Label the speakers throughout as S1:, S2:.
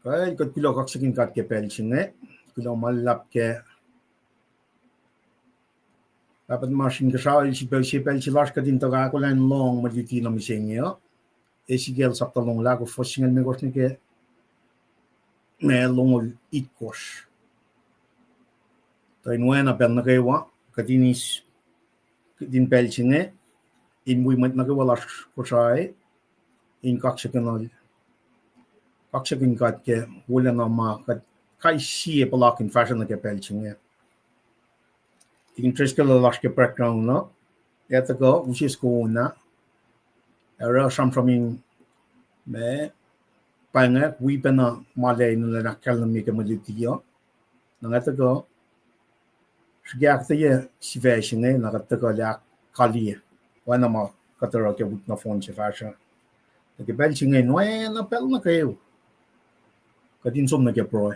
S1: Cái kilo các sinh cắt cái pel chinh ấy, kilo malap cái dapat machine cái sao si pel chilas cái tin taga ko len long mà đi tin làm gì nhở, Ezekiel sắp tới long la ko fosingen me gosni cái me long ít kos, tại mweun na pel na cái wa, cái tin pel chinh ấy, in mui mất na cái wala ko sai, in các sinh cắt cái wala na ma cái si pelak in fashion na cái pel chinh ấy. Interest ke lalas ke background no eta go usis ko na era from me panga we pena male in la kalmi ke moditio na eta go shgak te ye situation ne na eta go la kali wana ma katero ke but na phone che fashion ke bel chinge no na pel na ke ka din som na ke pro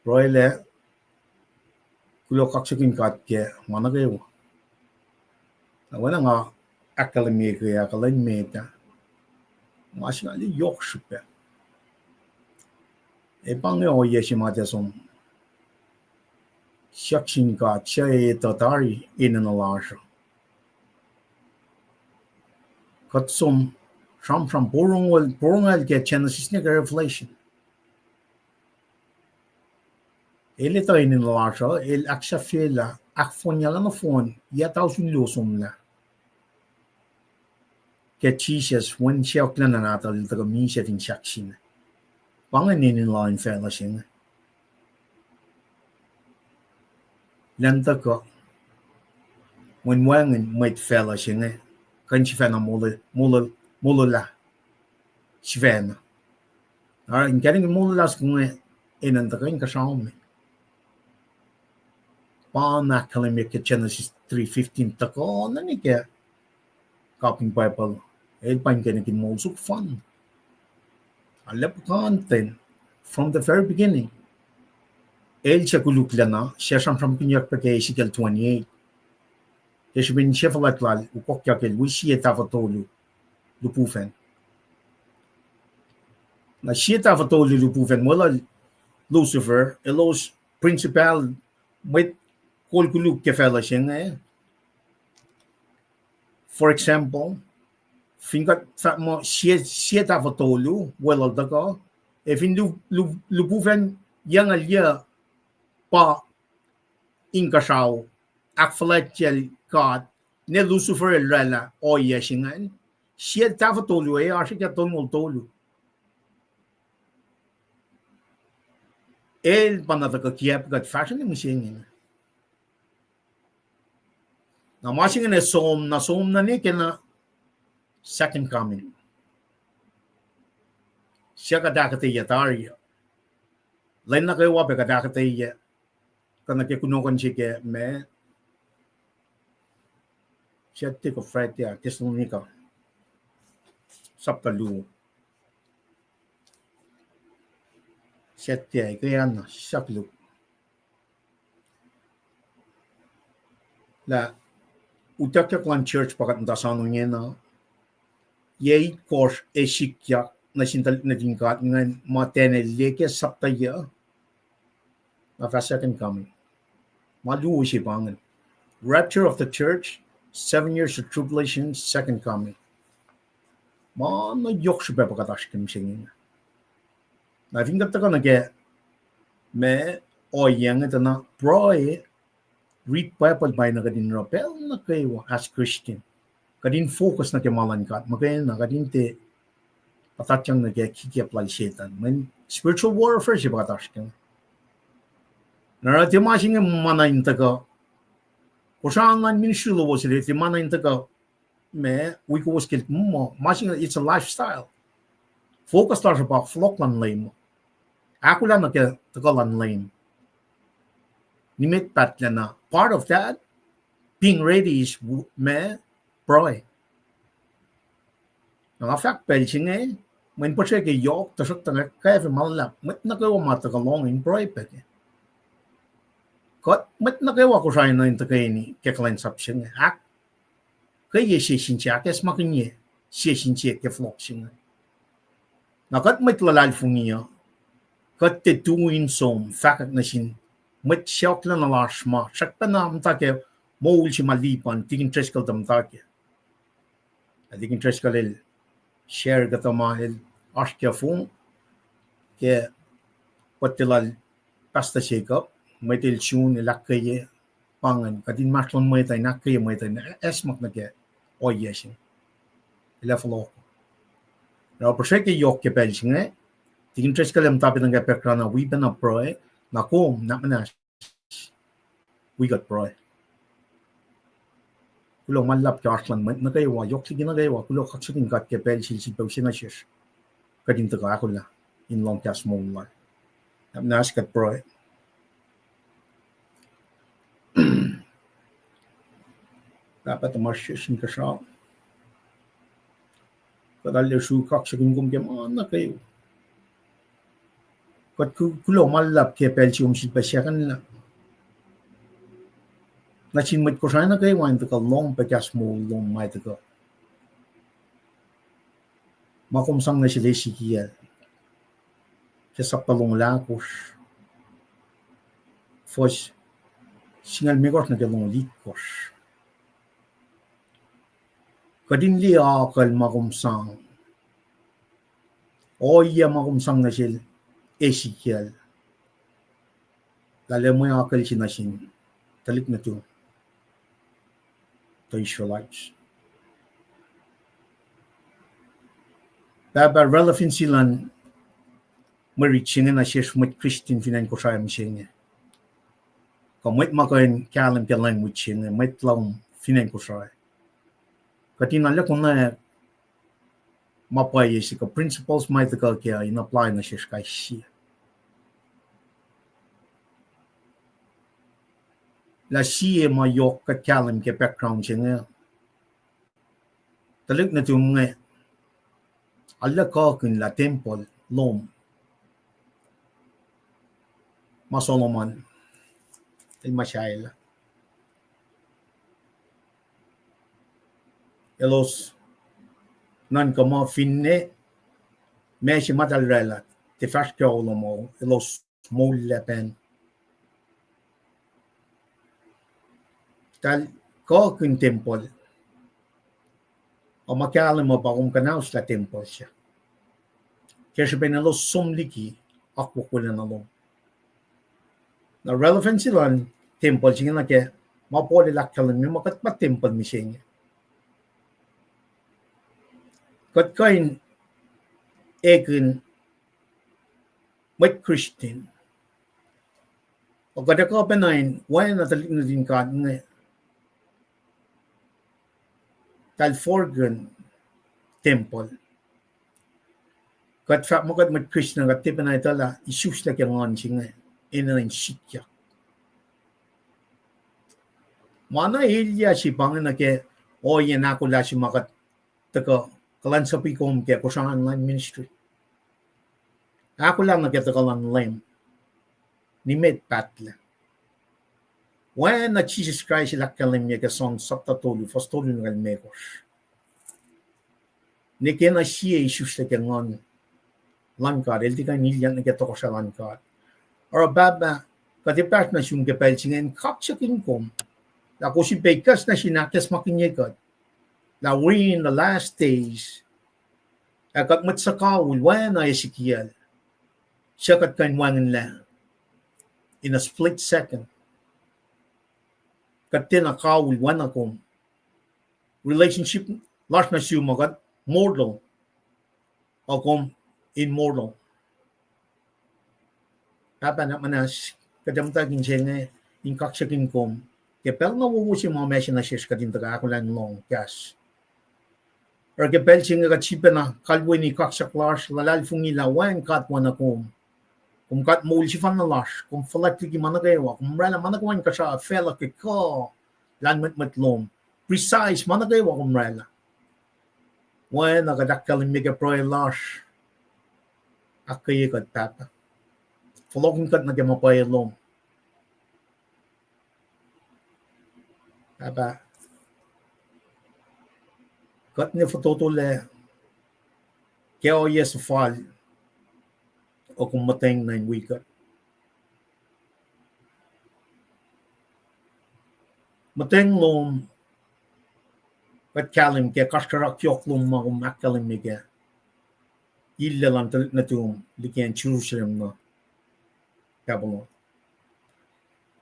S1: le kulo kaksakin kat ke mana ke wana nga academy ke akalan meta masina li yok shupe e pange o yeshi mate som shakshin ka che tatari in an alasha kat som from borongwal ke genesis ne revelation ele ta in an alasha el aksha fela afinya la no phone ya ta usun lo som la ke Jesus when shaklan na ta li ta mi se tin shakshin pangan in line fela shin lanta ko when wangen might fela shin kan chi fena mula shvena ara in getting mula skun in an ta kan ka shaum pa na kalemi ke Genesis 3:15 ta ko na ni ke copying Bible el pan ke ni mo suk fun alep content from the very beginning el chakuluklana shasham from pinyak pa ke Ezekiel 28 Keshbin shefalatwal ukokya ke wishi etavatolu lupufen na shietavatolu lupufen wala Lucifer elos principal with kulkuluk ke fellowship for example fingat sa mo shietavatolu wala daga if in lupufen yang alia pa inkashaw akfalatiel God ne Lucifer rela o yeshingan shietavatolu ashikaton tolu el panataka kiep got fashion ni machine na machine ne som na ni kena second coming shaka dakate yataria len na kay wabe kadakate ye kana ke kunokan chike me chete ko fretia Thessalonica saptalu chete ke ana shaklu la utakya klan church pakat ndasano niya na ye course esikya na sintal na tingkat ngan matene leke saptaya na second coming malu si pangan rapture of the church 7 years of tribulation second coming ma na yok siya pagkatash kim singin na tingkat ka na ke me o yang ito na proe read Bible by na kadin rapel na kayo as Christian kadin focus na kemalan ka magay na kadin te patatyang na kaya kikiaplay Satan when spiritual warfare siya pagkatash kim narati masing mana intaka kusangan ministry lowos iti mana intaka me wiko skill mo masing it's a lifestyle focus tar sa pa flock lan lane mo ako lang na kaya tagalan lane nimit pat na part of that being ready is me proy ang fact pelching when po siya kay yok tasok tanga kaya malap met na kayo matagalong in proy peke kot met na kayo ako siya na into kay ni keklan sapsing ak kaya ye shishin siya kes makinye shishin siya ke flock sing nakat met lalal fungia kat te tuin som fakak na sin met siakla na lashma sakta na amtake mo si malipan tigin treskal tamtake adigin treskal el share gatama el ashkia fun ke patilal pasta shake-up metil chun elakaye pangan kadin maklon mo tay nakaye mo tay esmak na ke o yesin ila flo na proseke yok ke pelsinge tigin treskal am tapi ng pekrana we been up proe na kom na manas we got proe kulo malap ka aslan met na kayo yok sige na kayo kulo kaksakin kat ke pelsil si pawsin na shish kadin to ka akula in long cast mo la na manas kat proe dapat marshin ka siya kadalyo su kaksakin kum ke na kayo kat kulo malap ke pelsil si pasyakan na Nachin met ko sana kay wan to ka long pakas mo long mai to ka. Makumsang na sila Ezekiel. Sa palong lakos. Fos singal megos na galong likos. Kadin li akal makumsang. Oya makumsang na sila Ezekiel. Lalo mo yung akal sinasin. Talik na to. The Israelites. Baba relevancy lan mariching na siya sumit Christian finan ko siya msing. Kamit makain kalam ke language ng mit lang finan ko siya. Katina la ko na mapay si ka principles may taka kaya in-apply na siya kay siya. La siya mayok ka kalam ke background siya nga. Talik na ito nga. Alla kakin la temple lom. Masoloman. Ay masyayla. Elos nan kama finne. Meshi matalrela. Te färska olomo. Elos molepen. Tal kakin temple. O makalam mo pa kung kanaos la temple siya. Kaya siya pinalo sumliki ako ko na nalong. Na relevant sila temple siya na kaya mapoli lakalan mo makatpat temple mi siya. Kat kain ekin may Christian. O kada ka panayin, wala na talik na din ka nga Talforgan temple. Kat fa mo kat mat Krishna kat tipa na itala isus la kaya ngon singa ina rin sikya. Mana hilya si pangan na kaya o yan ako la si makat taka kalan sa pikom kaya ko sa online ministry. Ako lang na kaya kalan lem ni med patla. When Jesus Christ ilakalim niya kasong saptatulu, fastulu ng almekos. Ni kena siya isus na kangon langkad, el di ka nilyan na kato ko sa langkad. Or baba, katipat na siyong kapel singen kapsakin kom. Ako si Pekas na sinakas makinyagad. Na we in the last days, akat matsakawul, wala na Ezekiel. Siya kat kanwangan lang. In a split second. Katina kawul wana kom relationship last na siya magat mortal o kom immortal. Kapa na manas kadamtagin siya nga in kaksakin kom kapel na wuwusi mga mesya na siya kadintaga ako lang long gas. Or kapel siya nga katsipa na kalwe ni kaksaklash lalal fungila wan katwa na kom. Kung kat mo si fan na lash, kung falat lagi managawa, kung rala managawan ka siya, fela ka ko, lanmat matlom, precise managawa kung rala. Wan, nakadakal yung mega proy lash, akaya kat papa. Falokin kat nagamapay lom. Papa, kat ni fatotole, kaya o yes fall, o kung mateng na wikat. Mateng lom kat kalim ke kaskarak yok lom ma kung makalim ke illa lang talit na tum likian Jerusalem na kabalo.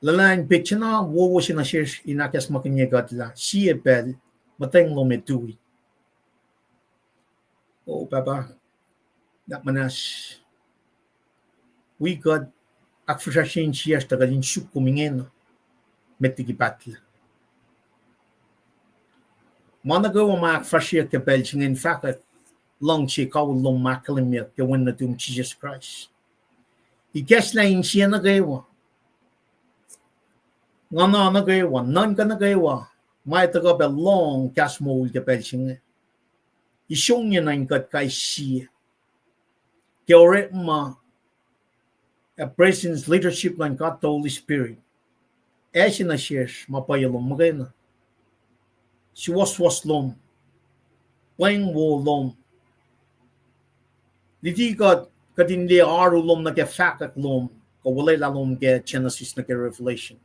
S1: Lalain pechana wo na shish inakas makinya gatla siye pel mateng lom etui. O papa that manas we got akfashashin siyas tagalin shuk kumingen metigi patla. Managawa mak fashia ke belching in fact long chi kaw long makalim ke when na tum Jesus Christ. Ikesla in siya na gawa. Ngana na gawa, nan ka na gawa. May taga be long kas mo ke belching. Isyong niya na inkat kay siya. Ke ore ma a presence leadership lang ka to Holy Spirit. Eshi na siya mapayalong magana. Si was lom. Plain wo lom. Liti ka katindi aru lom na ke fakak lom. Kawalay lalom ke Genesis na ke Revelation.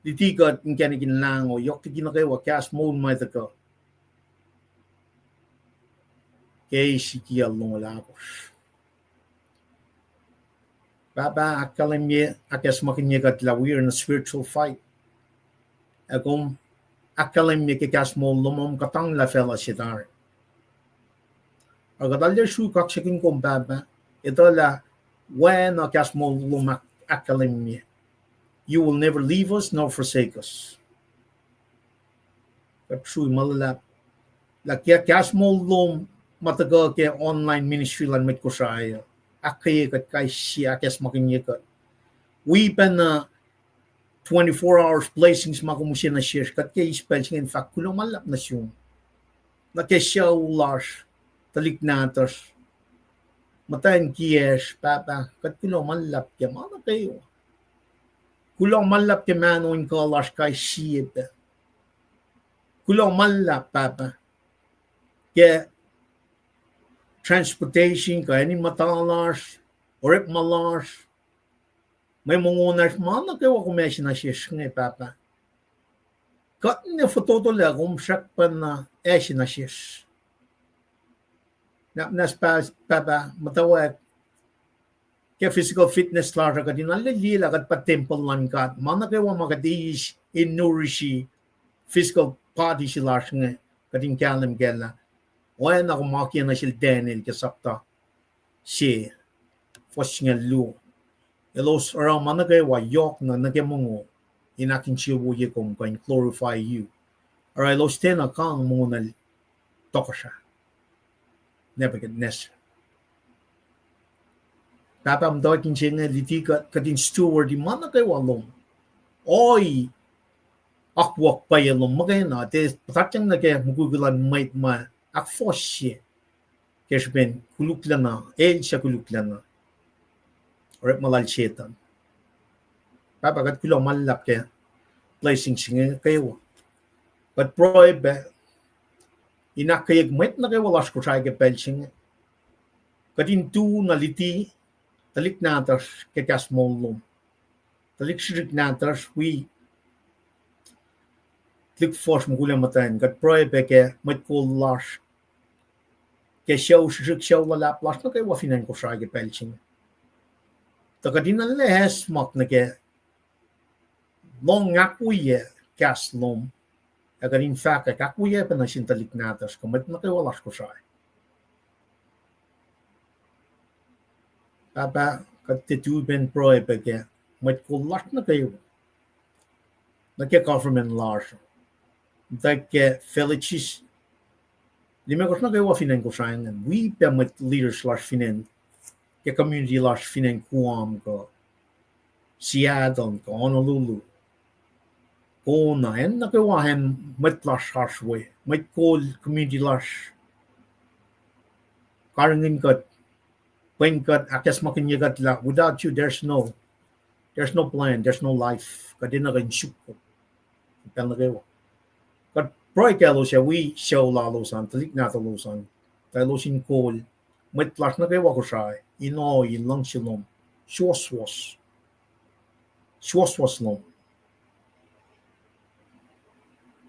S1: Liti ka nkanigin lang o yok tiki na kayo wakas mo may taka. Ke Ezekiel lom alakos. Baba akalimye akas makinya katla we're in a spiritual fight. Akom akalimye ke kas mo lomom katang la fela sitar. Agadalya shu kaksakin kong baba. Ito la when akas mo lumak akalimye. You will never leave us nor forsake us. Kapsui malalap. Lakya kas mo lom matagal ke online ministry lan met ko saya. Akay kat kay siya akas makinya kat. We been 24 hours blessings makumusin na siya. Kat kay spelling in fact kulong malap na siya. Nakesya ulas. Talik natas. Matayin kiyes, papa. Kat kulong malap kaya mana kayo. Kulong malap kaya manoin ka alas kay siya. Kulong malap, papa. Kaya transportation, kaya ni matalas, orip malas, may mungunas, mana kayo kumesi na siya nga, papa. Kat niya fototola kung sakpan na esi na siya. Nas papa, matawag, kaya physical fitness lara ka din, alalila kat pa temple lang ka, mana kayo magadiis in nourishi physical body sila nga, kating kalam gala. Oana kumakia na sila Daniel kasapta si fos nga lu. Elos aram managay wa yok na mongo inakin siya wuye kong can glorify you. Aray los tena kang muna toko siya. Nebuchadnezzar. Tapam dawakin siya nga litikat katin steward di managay wa long. Oy! Akwak pa yalong magay na. Te patatyang na kaya magugulan might ma akfosye kesben kuluklana el siya kuluklana or malal shetan papagat kulo malap kaya placing singa kayo but probe inakayag met na kayo walas ko siya kapelching kadin tu naliti talik natas kekas molom talik sirik natas we click force mgulang matayin kat probe ke met ko lash ke show la plus na kay wafinan ko siya pelching. Taka din na lehes mak na ke long akuye kas lom. Agar in fact akuye pa na sintalik natas kumat na kay walas ko siya. Papa kat tituben proe pa ke met ko lash na kayo. Na ke government lash. Tak ke felicis Lima ko na kayo wafinan ko siya nga. We permit leaders lash finan. Ke community lash finan kuam ko. Seattle ko, Honolulu. Kona, en na kayo wahan met lash harshway. Met call community lash. Karangin kat. When kat, akas makinyagat la. Without you, there's no plan, there's no life. Kadi na kayo shoot ko. Kaya na kayo. Proy kalo siya, we show lalosan, talik na talosan, talosin call, may plus na kayo ako siya, ino ilang silom, shoswas lom.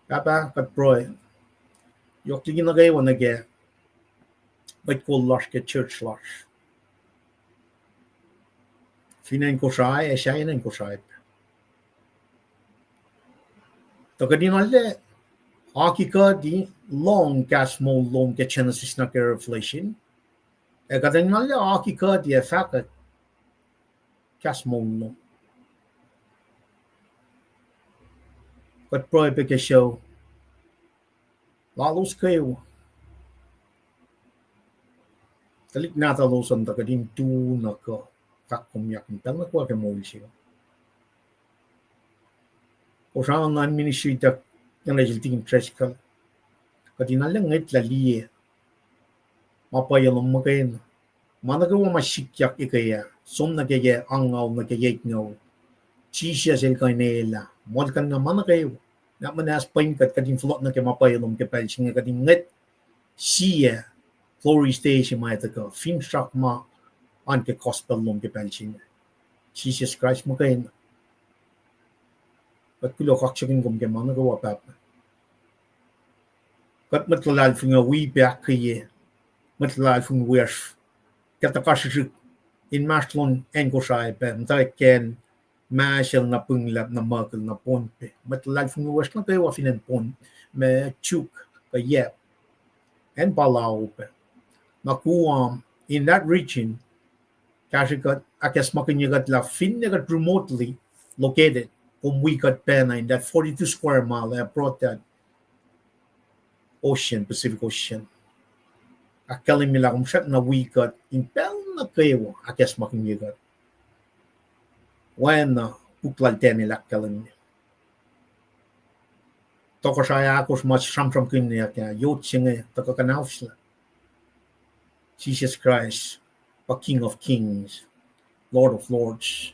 S1: Kapa kat proy, yok tigin na gayo na ge, bait ko lash ke church lash. Finan ko siya, siya inan ko siya. Takadin alle, hakika di long gas mo long ke genesis na ke revelation. Kadang alle hakika di fakat gas mo long. Kat proy pe ke show, lalos kayo. Talik nata losan takadin tu na ka kakumyak ng tanga ko ke mo siya. O siya ang ministry tak yang resulting tricycle. Kadinala ngit la liye. Mapayalong makain. Managawa masikyak ikaya. Som na kaya angaw na kaya ngaw. Chisya sel kainela. Mod kan na managayo. Na manas painkat kadin flot na kaya mapayalong kapal singa kadin ngit siya. Glory station may taka. Film shock ma an ke gospel long kapal singa. Jesus Christ makain. Kat kulo kaksakin kum kaya managawa papa. Kat matlalal funga we back kaya. Matlalal funga werf. Kata kasih in maslon engkosai pe mtai ken masel na punglap na makel na ponpe. Matlalal funga werf na kaya wafinan pon me chuk ka yep and palau pe. Makuam in that region kasi kat akas makinyagat la fin nagat remotely located kung we kat pena in that 42 square mile brought that ocean, Pacific Ocean. Akalim nila kung siya na wikat, impel na kayo, akas makinyigat. When uklal nila akalim niya. Toko siya akos mas samsam kanya kaya, yot siya nga, taka kanaw sila. Jesus Christ, the King of Kings, Lord of Lords.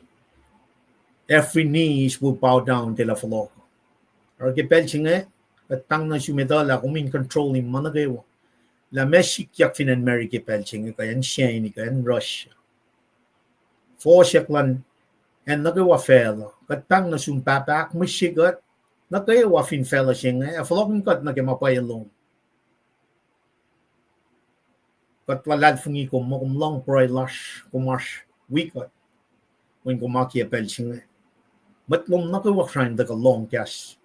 S1: Every knees will bow down till a floor. Or kipel siya nga, at tang na sumedala kung in control him managawa. La mesik yak finan Mary kipel siya nga kayan Shane kayan Russia. Forsaklan and nagawa fella. Kat tang na sumpapak masigat nagawa fin fella siya nga. Aflokin kat nagamapayalong. Kat walad fungi ko mo kumlang proy lash kumash wikat. When kumaki apel siya nga. Matlong nagawa siya daga long gas.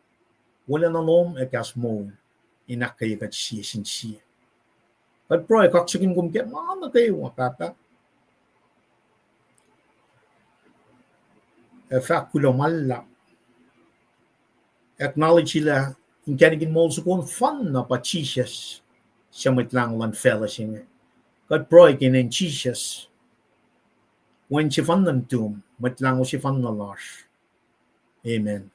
S1: Wala na lom ekas mo inakay kat siya sin siya. But bro, kaksakin kum kaya mana kayo papa. Fact kulo malla. Acknowledge sila in kanigin mo sa kung fun na pa Jesus siya mitlang lan fella siya. But bro, kinin Jesus when siya fun ng tomb mitlang o siya fun na lash. Amen.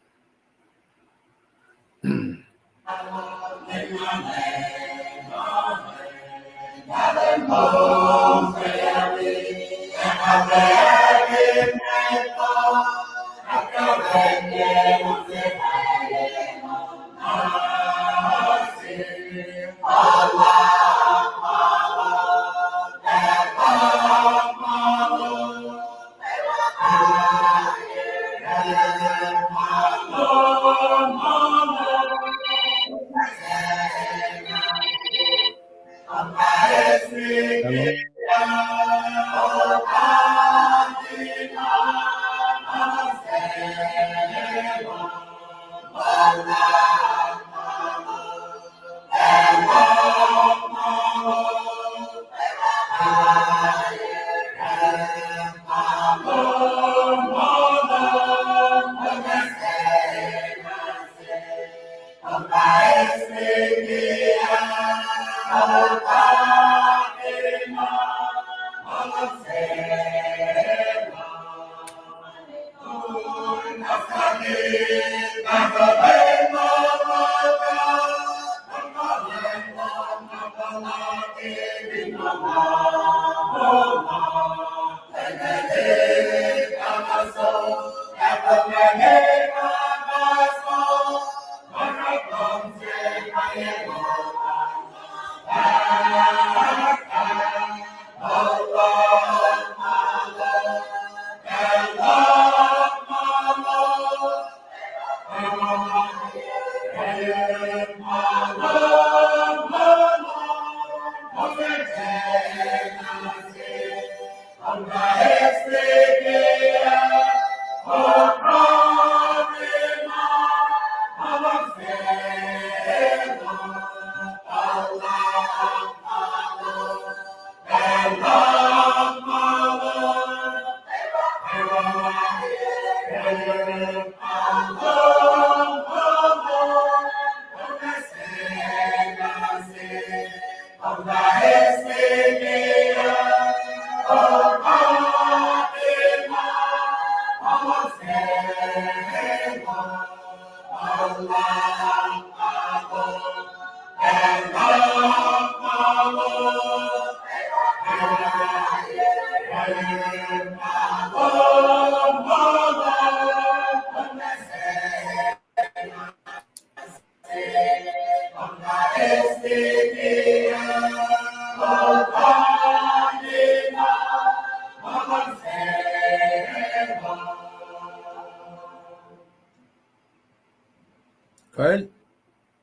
S1: Kyle,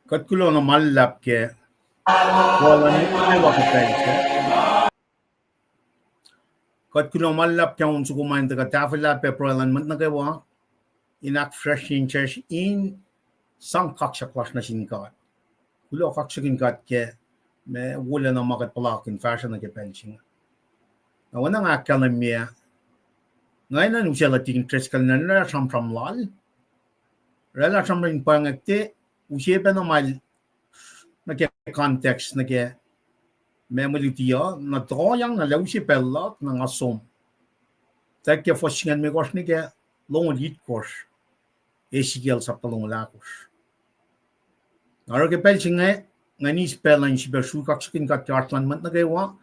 S1: katkulo na malap ke Poland ay wakapelche. Katkulo malap ke unsu kumain taga tafila pe Poland mat nagawa inak fresh inches in sang kaksha klas na sinkat. Kulo kaksha kinkat ke me wala na makat palakin fashion na ke pelching. Na wana nga kalamia ngayon na nusya lating tres kal na nara sam lal. Rela sam rin pangakte usyepe na mal na ke context na ke memoritia na troyang na lewsi pellat na ngasom. Tak ke foshingan me kos ni ke long lit kos. Ezekiel sa palong lakos. Naro ke pelching ngani spelan si besu kakskin kat kartlan mat na kewa.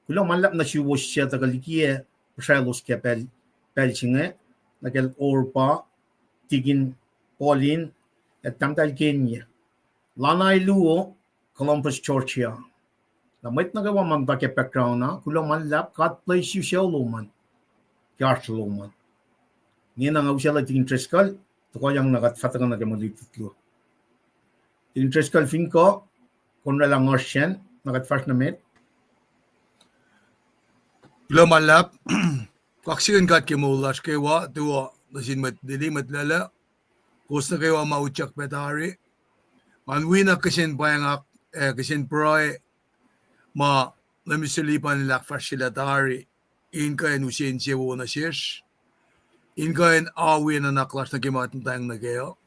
S1: Kulo malap na si wos siya tagalikie pesalos ke pelching na ke orpa tigin Pauline at tamtal Kenya. Lanay luo Columbus Georgia. La mait na gawa man ke background na kulo man lap kat place yu siya luman. Kyart luman. Ngayon nga usya la tingin treskal to ko yang nagat fatagan na ke moditlo. Tingin treskal fin ko kon la ngosyen nagat first na met.
S2: Kulo man lap kaksigan kat ke mulas ke wa tuwa nasin mat dili mat lala. Kos na kayo mauchak petari. Manwin na kasin bayangak kasin proy ma namisilipan nila fashilatari inka en usin siya na siya. Inka en awin na naklas na kimatan tayong na kayo.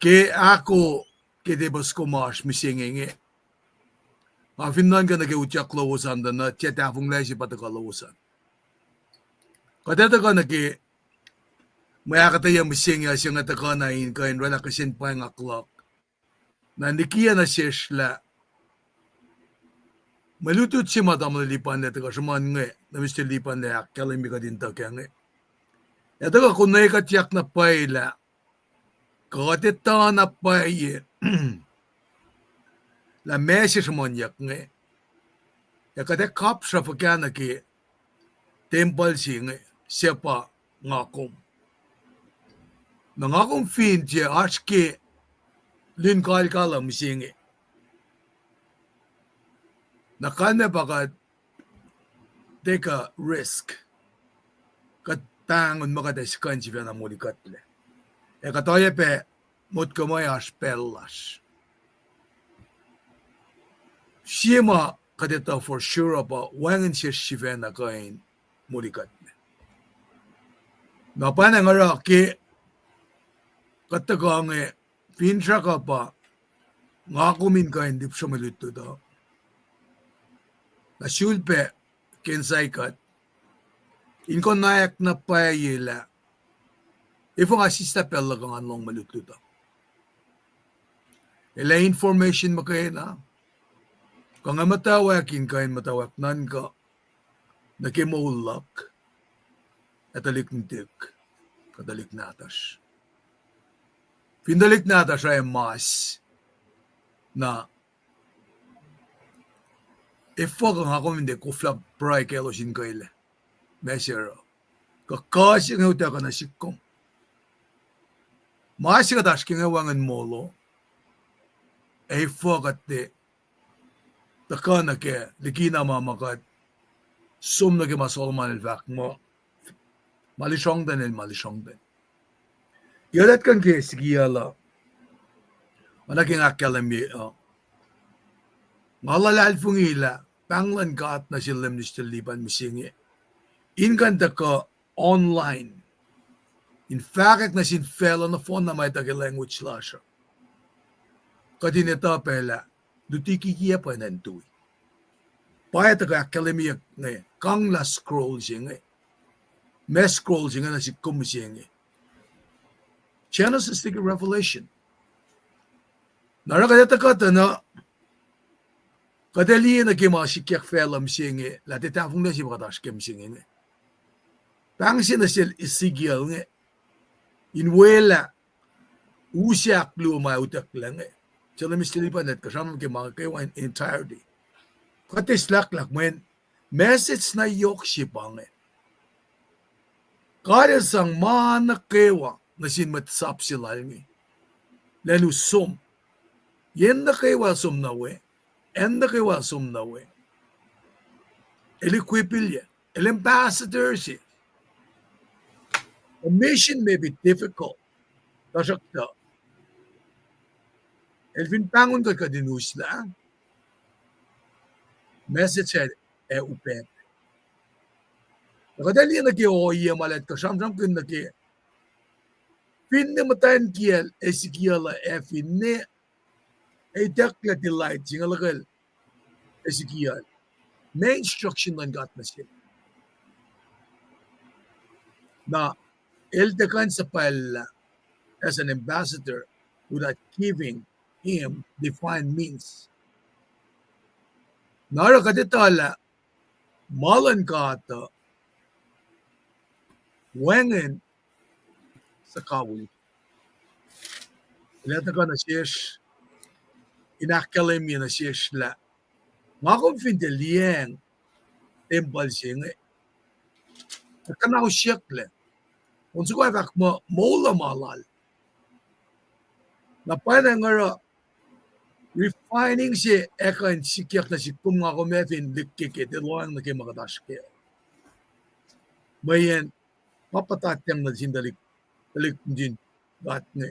S2: Ke ako kitibas ko mas misingenge. Mafinan ka na kayo uchak lowosan na tiyatafong lai si pataka lowosan. Katata ka na kayo maya kataya misingya siya nga takanain kain rana kasin pa yung aklak. Nandikiya na siya sila. Malutut si madam na lipan na taga saman nga. Namisti lipan na kalimi ka din takya nga. Ito ka kunay katiyak na payla. Kakatita na pay. La mesi saman yak nga. Yakate kapsa pa kya na ki. Temple si nga. Siya pa ngakom. Nang akong fin siya aski linkal kala misingi. Nakana baka teka risk. Katangon makadeskan siya na mulikat le. E katoya pe mut kamay aspellas. Siya ma kadita for sure pa wangin siya siya na kain mulikat le. Napana nga raki katagang pinsya ka pa nga kumin ka hindi siya malito daw. Nasulpe kinsay kat inko nayak na payila ifo nga sista pala kang anong malito daw. Ila information mo kayo na kung nga matawakin kayo matawaknan ka nakimulak atalik nitik kadalik natas. Pindalik nata siya yung mas na ifo kang ako hindi kofla pray kelo sin kaile. Mesero. Kakasi nga uta ka na sikom. Mas ka tas kinga wangan molo. Ifo kate taka na ke likina mamakat sum na ke masolman ilvak mo. Malishong den. Yalat kan ke sigiyala. Manaking akalami. Malalal fungila. Panglan ka at na silam ni Stilipan misingi. Inganda ka online. In fact, na sin fellow na phone na may taga-language lasha. Kadinita pala. Dutiki kiya pa nantuwi. Paya taga akademiyak nga kang la scroll siya nga. Mes scroll siya nga na si kum siya nga. Genesis to Revelation. Narakadata ka na kadali na kima si kyak felam siya nga. Lati tafong na si makatash kem siya nga. Pang siya na siya Ezekiel nga. Inwela usyak luma utak lang nga. Siya na mistilipan at kasama kima kayo in entirety. Katis laklak men message na yok siya pa nga. Kaya sang mana kewa na sinmatsap sila nga. Lalo sum. Yen na kewa sum na we. En na kewa sum na we. Eliquipilya. Ambassador siya. A mission may be difficult. Tasakta. Elvin pangon ka dinus lang. Message said, upet. Nakadali na kiyo iya malat ka samsam kun na kiyo. Finne matayan kiel Ezekiel finne dakla delight singalakal Ezekiel. May instruction lang gat na siya. Na eldakan sa pala as an ambassador without giving him defined means. Nara kadetala malan ka ata wengen sa kawul. Ilata ka na siyes inakalim niya na siyes la. Nga kung findeliyeng temple siya nga. Nakanaw siyak la. Kung suka kak maula malal. Na parang nga refining siya ekan sikyak na si kum nga kumefin likikit iluang na kayo makatash kaya. Mayan mapatatyang na sindalik talik din gat nga.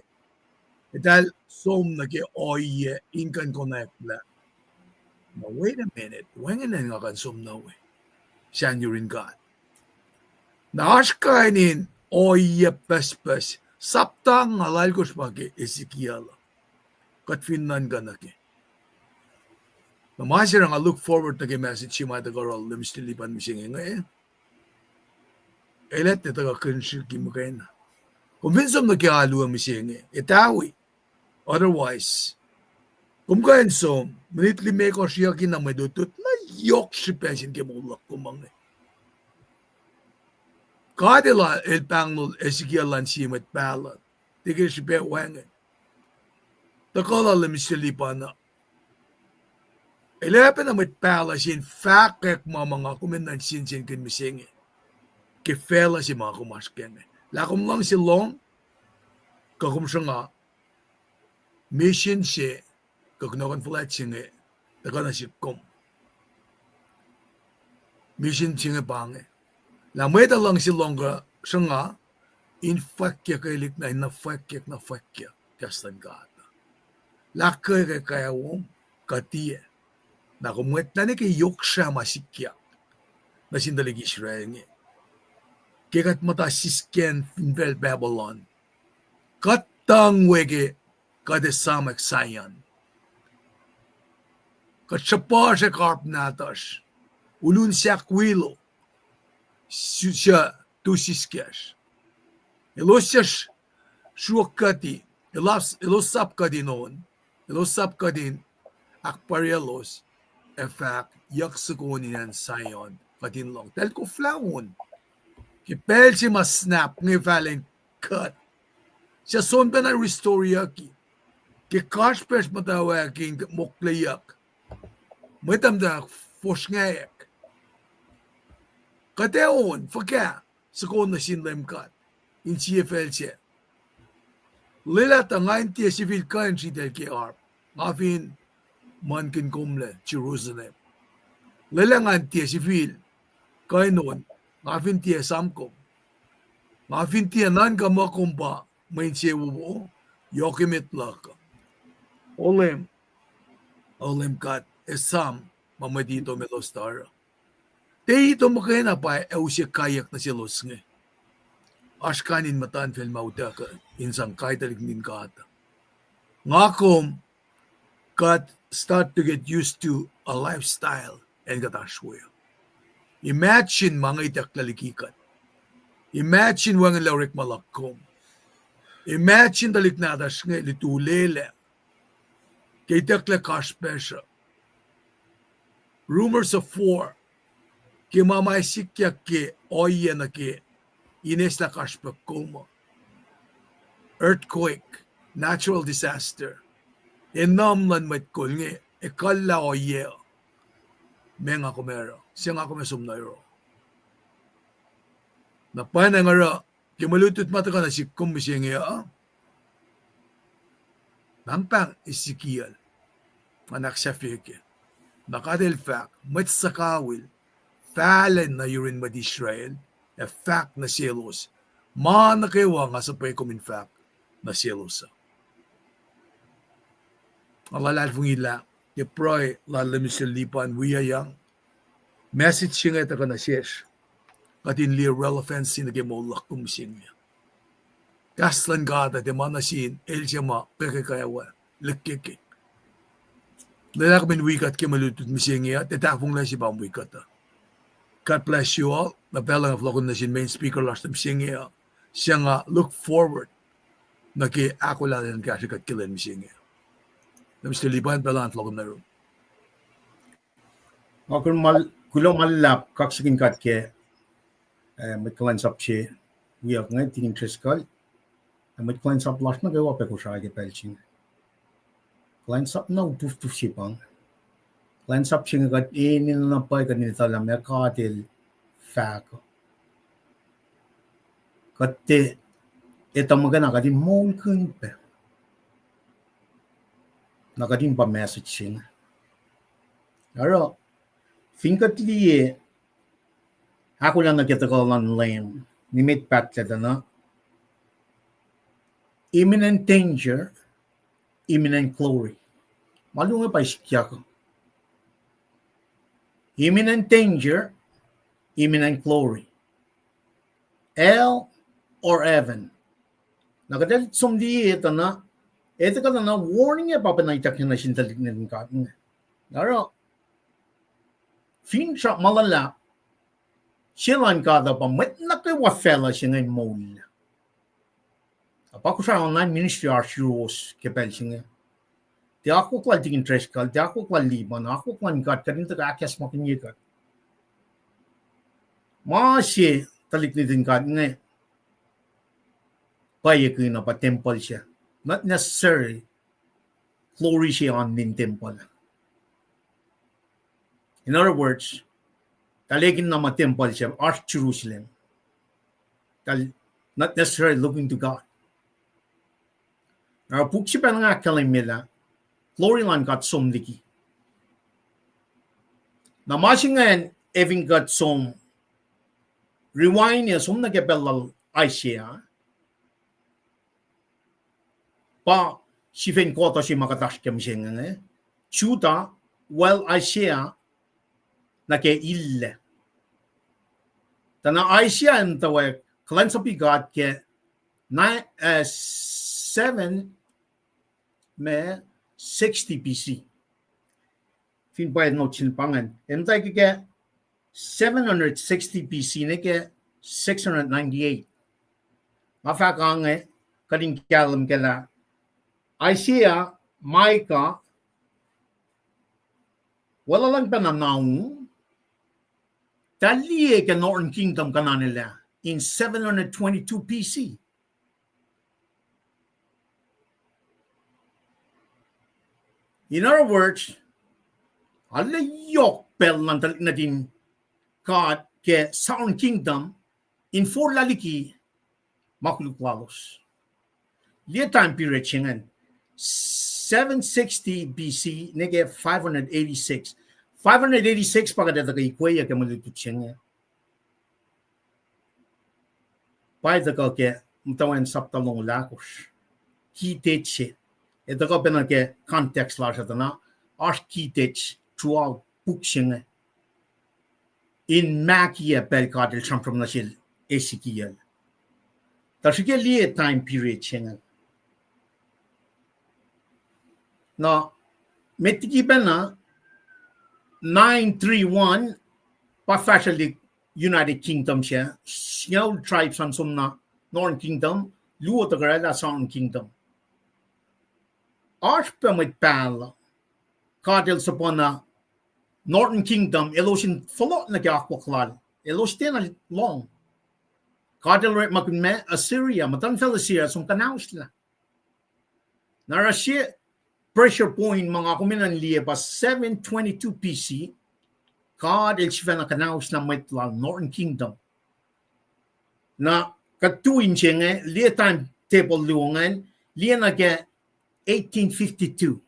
S2: Dahil som na kayo oye inkan connect la. Now wait a minute. Wengen na nga kan som na we. Siya nyo rin God. Naaskainin oye pes saptang halal ko spagi Ezekiel. Katfinan ka na ki. Namasya nga look forward na kay message si mga tagarol na mistilipan mo siya nga Elet na taga kunshil ki mo kayo na. Kumbinsam na kialuwa mo siya nga. Itawi. Otherwise, kung kayo som, manitli may ko siya kinamadutot na yok si pensin kay mulak kumang Kadila el pangnul Ezekiel lan simet palat. Tigil si pe wangan. Takala lam silipan na. Elepen na met pala sin fakek mga kuminan sin kin misingi. Kifela si mga kumasken. Lakum lang si long. Kakum siya nga. Mission siya. Kakunakan flat siya nga. Takana si kum. Mission siya nga pange. Lamay lang si Longa siya nga, infakya kay likna, nafakya. Kastan ka ata. Lakay kay kaya wong, katiya. Na kumwet na ni kay yok siya masikya. Na sindalig Israel nga. Kikat mata sisken finvel Babylon. Katang wege kadesamak sayan. Katsapa siya karp natas. Ulun siya kwilo. Siya tusiskes. Ilosas shuakati. Ilosap ka din noon. Ilosap ka din akparielos. In fact, yaksukunin yan sayon. Katin long. Dahil Koflahna. Kipel si masnap ng valent cut. Siya son pa na restore yaki. Kikashpers matawaking moklayak. May tamdak fosngayak. Kateon, faka, sa kong na sinlem kat, in CFL siya. Lila tangayin tiya civil country del KR, ngafin mankin kumle, Jerusalem. Lila ngan tiya civil, kay noon, ngafin tiya samkom. Ngafin tiya nan ka makumpa, main siya wubo, yokimit laka. Olem kat, esam, mamadito melostara. Dito mo kayo na pa, siya kayak na si Los nga. Ashkanin matan fel mauta ka, insang kaitalig nin ka ata. Ngakom, got start to get used to a lifestyle en katashwaya. Imagine mga itaklalikikat. Imagine wang laurik malakom. Imagine dalik nadas nga litulele. Kay takla kashpesha. Rumors of war. Kay mamaisikya ke oana ke ines la kashpekoma. Earthquake, natural disaster. Enamlan met kolnge ekalla oye. Menga komero. Siya nga komesumnairo. Napana nga ra, kimalutut mata ka na si kumisingya. Nampang Ezekiel, anak sa fike. Nakadil fact, mat sakawil, falen na yurin mad Israel, a fact na silos. Nakewa nga sa pay kumin fact na silos. Alalal fong ila, iproy lalamisil lipan wiyayang, message siya nga ita ka na siyes. At inli relevance sin nagimulak kumising niya. Kaslan gata di manasin elsyama pekekayawa lekeke. Lalak min wikat kimalutut mising niya tetapong lang si bang wikat. God bless you all. Napelang aflokon na sin main speaker last time mising niya. Siya nga look forward na ki ako lang kasi kat kilan mising niya. Namis tilipan pelang aflokon na rin.
S1: Kulong malap kaksigin kat ke mit cleanse up che we have ngay tingin triskal mit cleanse up last na gawa pe ko siya ke pelching cleanse up na tuf sipang cleanse up ching gat inil na pa kanin talam ya katil fak katte eta magana kadin mon kun pe nakadin pa message ching aro finkat liye ako lang nagkatakalan lang nimit pat ka na imminent danger, imminent glory. Malunga pa isikya ko. Imminent danger, imminent glory. El or Evan. Nakadalit sumdi ito na ka na warning ya papanaitak na sintalit na rin ka. Naro, fin siya malala silan kada pa met na kay wafela siya ngay mol. Apako siya online ministry archiros kepel siya. Ti ako klal tingin treskal, ti ako klal liban, ako klal kat karin taga akyas makinyikat. Masih talik ni din kat ngay. Paya ko na pa temple siya. Not necessarily glory siya on din temple. In other words, taligin na ma-temple siya, Arch Jerusalem. Not necessarily looking to God. Now, puk siya pa nga kalimila, glory lang kat somdiki. Na masing ngayon, eving kat som, rewind niya, som nagepelal ay siya, pa, si fen kota si makatash kem siya nga, chuta, well ay siya, nake ille. Tana Aisha and the cleanse of God ke 760 BC. Fin bayad no chinpangan. Entay ke 760 BC ne ke 698. Mafakang kading kalam kala Aisha Micah wala lang pananaw Taliye ka Northern Kingdom ka na nila in 722 BC. In other words, alayok pel ng talik na din God ke Southern Kingdom in 4 laliki makuluklalos. Liya time period siya 760 BC nege 586. 586 pagkadata kay Kuya ka malutut siya niya. Paida ka ke mtawan saptalong lakos. Kitech. Ito ka pa na ke context la siya na. As kitech throughout book siya niya. In Makia pelkadil sampram na siya Ezekiel. Tapos siya liye time period siya niya. Na, metikipan na 931 pa-fashalik United Kingdom siya. Siyang tribes ang sumna Northern Kingdom, luo tagarela Southern Kingdom. Arch pamit pala, kadil sa po na Northern Kingdom, elosin follow na kaya elosin na long. Kadil rin makunme Assyria, matanfel Assyria, sung kanaus na. Nara siya, pressure point mga kuminan liya pa 722 BC, kadil siya na kanaus na mitla Northern Kingdom. Na katuin siya nga, liya time table luongan, liya na kaya 1852.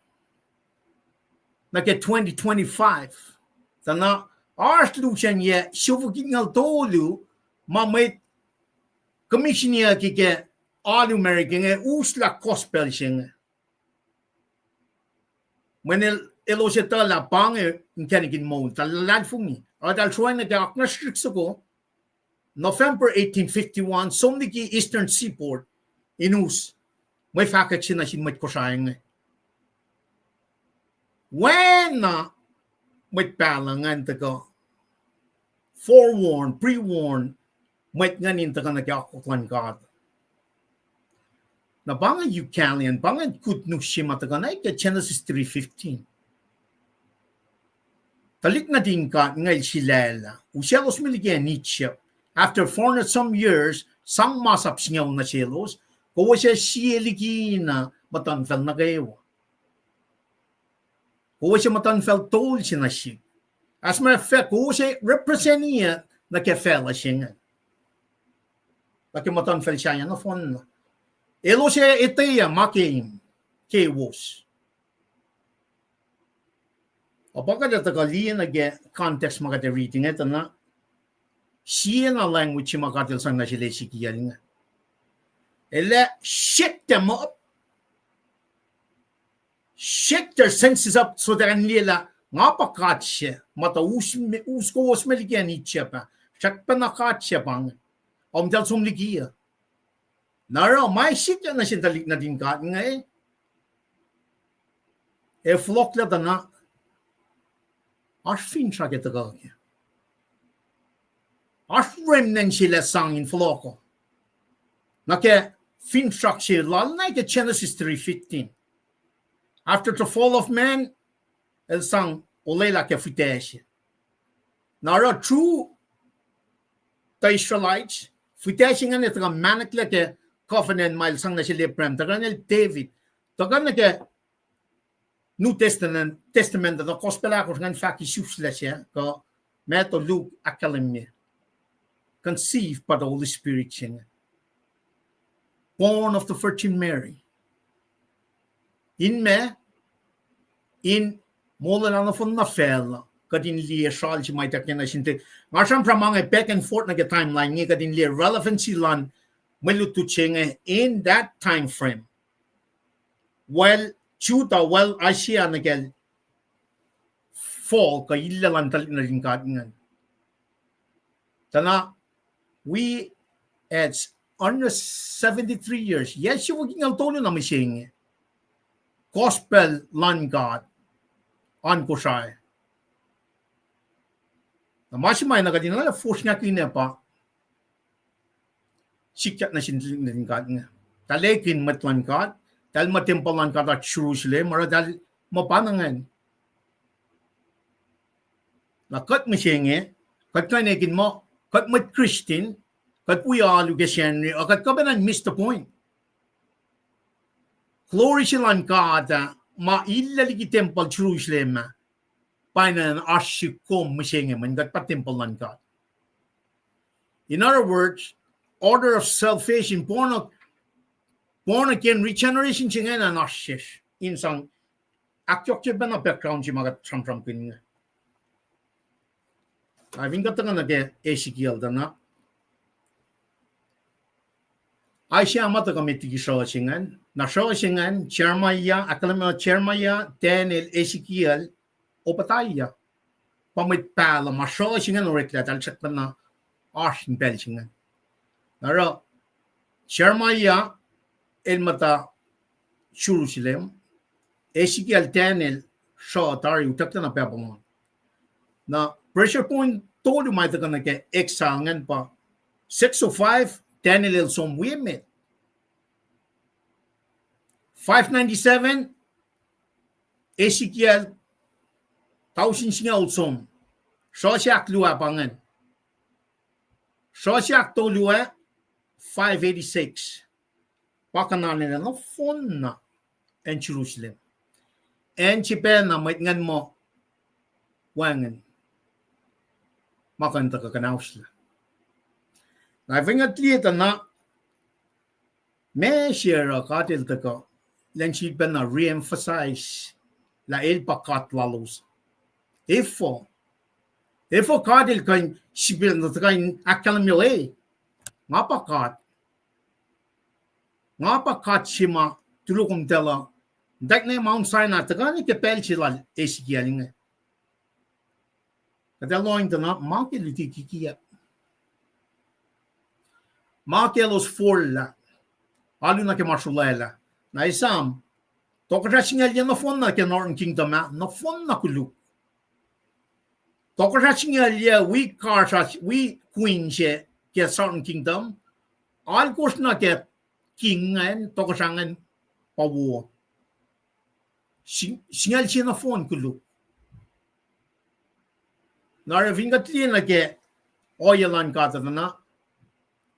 S1: Na kaya 2025. Sana, ars lu siya niya, siyuvukin nga tolu, mamit, commission niya kaya all-American nga, usla gospel siya nga. Manil, elo siya tala, pange, yung kanigin mo, talalad fung ni. At alsuan na kaya aknastriks ako, November 1851, somniki Eastern Seaport, inus, may fakat siya na sinmat ko sayang. When na may palangan taga, forewarned, pre-warned, may nganin taga nagyakuklan ka. Na bangan Eukalian, bangan kutnuk siya mataga na ika Genesis 3:15. Talik na din ka ngay silela, usyalos miligyan Nietzsche. After 400 some years, sang masap singaw na sielos, Kowos siya siyeligi na matanfel na gayo. Kowos siya matanfel tol siya na siya. As a matter of fact, kowos siya represent niya na kefela siya nga. Laki matanfel siya na fon na. Elo siya iteya makim, Kowos. Apaka data kaliyan na context magata reading ito na siya na language yung makatil sang na sila Ezekiel nga. Ele shake them up. Shake their senses up so that nila ngapakat siya. Motowos Kowos meligyan siya pa. Siyak pa nakat siya pang. Omdal sumligiya. Nara, may shit yan na siya talik na din ka nga eh. E flok la na. As fin siya kita ka. As remnant sila sang in floko. Nake fin siya siya lal na ika Genesis 3:15. After the fall of man, el sang olela ke fitesh. Nara true the Israelites, fitesh nga nito manak la ke covenant mile sang na sila prem. Taga nil David. Taga na ke New Testament na gospel akos nga faki susla siya ko mwet-Luhnweyuk-Eekiel conceived by the Holy Spirit siya. Born of the Virgin Mary. In mula na fun na fel kadin liya shal si may takya na sinte. Ngasam pra mga back and forth na ka timeline niya kadin liya relevancy lan maluto siya in that time frame. Well, Judah, well, Asia na ka fall ka ilalan tali na rin katingan. Tana, we had under 73 years. Yes, you waging ang tono na mising. Gospel lan God on ko siya. Na masimay na kadin na force nga kina pa. Sikat na sinilin na rin God nga. Talekin matlan God. Dahil matimpalan God at Jerusalem. Mara dahil mapanangan. Nakat mising kat kanikin mo. Kat mat Christian. Kat puyalu kasyan. O kat kabanan miss the point. Glory silang God mailaligi temple Jerusalem painan ashikom mising man kat patimpalan God. In other words, order of salvation born again regeneration siya nga na ashish. Insang akyok siya ba na background siya mga tram-tram pininga. I've got to Ezekiel na. Ay siya mata kami tigisawasingan. Nasawasingan, Jeremiah, Daniel, Ezekiel, o pataya. Pamit pala, masawasingan o rekla, talsak pa na asin pelsingan. Nara, Jeremiah, el mata Jerusalem, Ezekiel, Daniel, sa tari utak na pepamon. Na pressure point tolu mai taka na ke exangan pa 605 10 som wimit 597 Ezekiel 1000 singa som Shosyak lua pangan Shosyak tolua 586 pakanalin na phone na en Jerusalem en chipen na may ngan mo wangan makan taka kanausla na vinga tieta na me share katil taka len chipen na re-emphasize la el pakat lalos ifo katil kan shibir na taka akalamile ngapakat shima tulukum tela dak ne Mount Sinai taka ni ke pelchila Ezekiel inge kada loin tana makeliti kikia makelos forla alu na ke marsulela na isam tokra singal ya na fon na ke Northern Kingdom na fon na kulu tokra singal ya we queen she ke Southern Kingdom al kos na ke kingan tokrangan pawo singal siya na fon kulu Nara vinga tlina ke oyalan kata na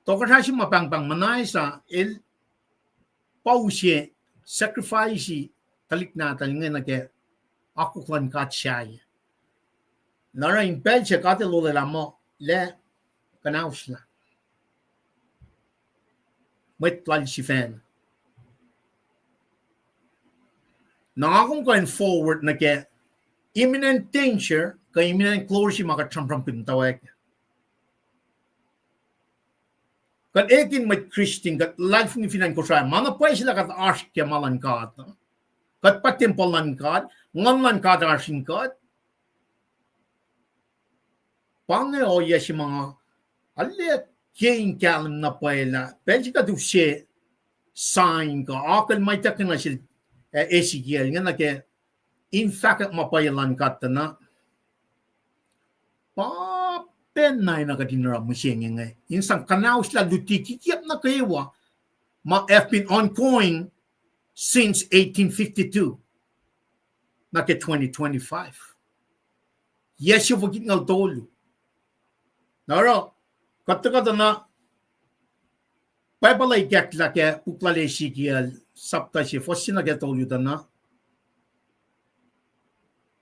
S1: tokatashi mapang manay sa el pausye sacrifice talik na talingan na ke akuklan kat siya. Nara impel siya kata lola lamo le kanaus na. Mwet lal si fan. Nangakong going forward na ke imminent danger imminent closure maka trampram pintawek. Kat ekin met Christian kat life ni finan ko siya. Mana pa sila kat ask kya malan kat. Kat patimpalan kat. Nganlan kat asin kat. Pange o yasi mga alit kain kalam na paila. Pelsi ka tu siya sign ka. Akal may takin na siya Ezekiel. Nga na ke in fact mapayalan kat na. Penay na kadinara mo siya nga. Insang kanaus la luti kikiyap na kayawa have been ongoing since 1852. Na ke 2025. Yes, yung wagit nga tolo. Nara, kata na paibalay kakla ke puklale Ezekiel sapta siya fosin na ke tolo na.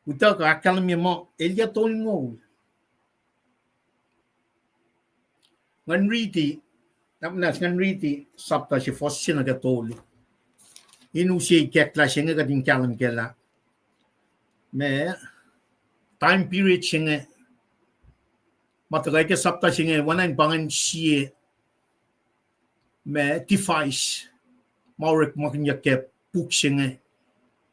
S1: Uta ka akalam mo, elya tolo ngo. Ngan riti sapta si fosin na gatolo inu si kekla siya nga kading kalam kela me time period siya nga matagay ka sapta siya nga wanan pangan siya me device maurek makinya ke puk siya nga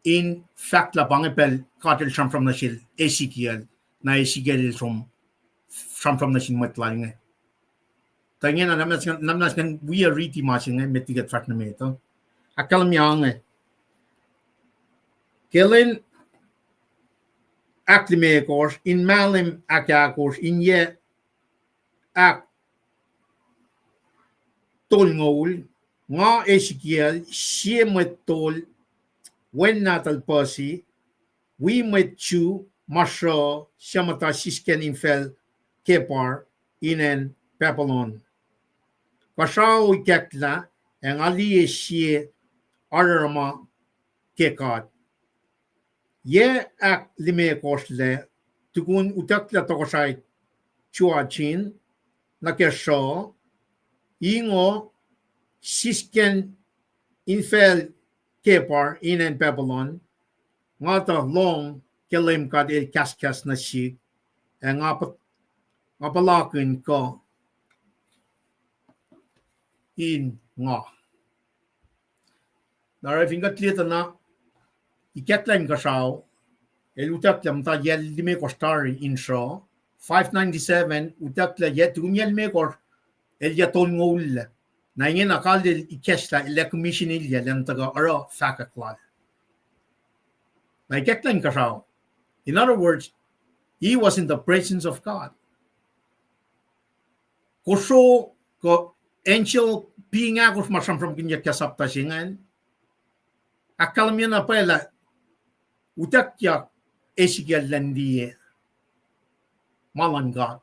S1: in fact la pangipel katil siyam from na siya Ezekiel na Ezekiel from na siya matla nga Tanya na namnas kan we are riti masing met tigat fat na meto. Akalam yang Kellen aklime course in malim akakos in ye ak tol ngol nga Ezekiel siye met tol when natal posi we met chu masho shamata sisken infel kepar inen Papillon. Pasao ikekla ang ali siye arama kekat. Ye ak lime kosle tukun utakla tokosay chuachin na kesho ingo sisken infel kepar inen Papillon ngata long kelim kad el kaskas na sik ang apalakin ko in nga. Nara fingat lita na iketlan kasaw utak lam ta yel lime ko stari in show 597 utak la yet unyel me ko el yaton ngol na ingen akal del ikesla el commission il yan taga ara fakakla. Na iketlan kasaw. In other words, He was in the presence of God. Koso ko angel being ako masam from kinya kasapta singan. Akalam yan na pala utak ya Ezekiel landiye malan God.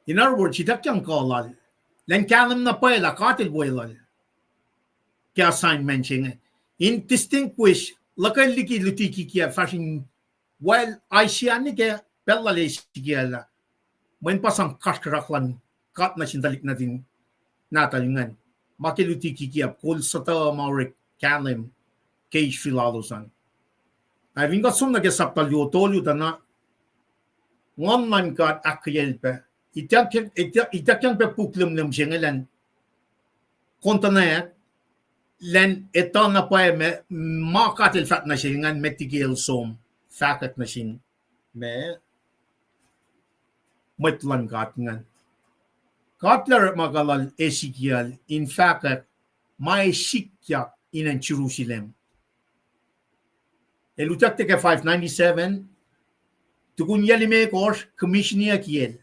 S1: In other words, itak yang kalal. Len kalam na pala katil boylal. Kya assignment singan. In distinguish lakay liki lutiki kia fashion while Aisiani ke pella Ezekiel when pasang kashkaraklan kat na sindalik na din natalingan. Makilutiki kia kul sata maurik kalim cage filalosan. I think got some na gesaptal yo tolu dana one man got akyel pe itakyan pe puklum lim jengelan kontanet len etana pa me makatil fat na singan metigil som fakat na sin me matlan gat ngan Katler magalal Ezekiel in fact may sikya in Jerusalem. Elutak teke 597 tukun yalime kors commissionia kiel.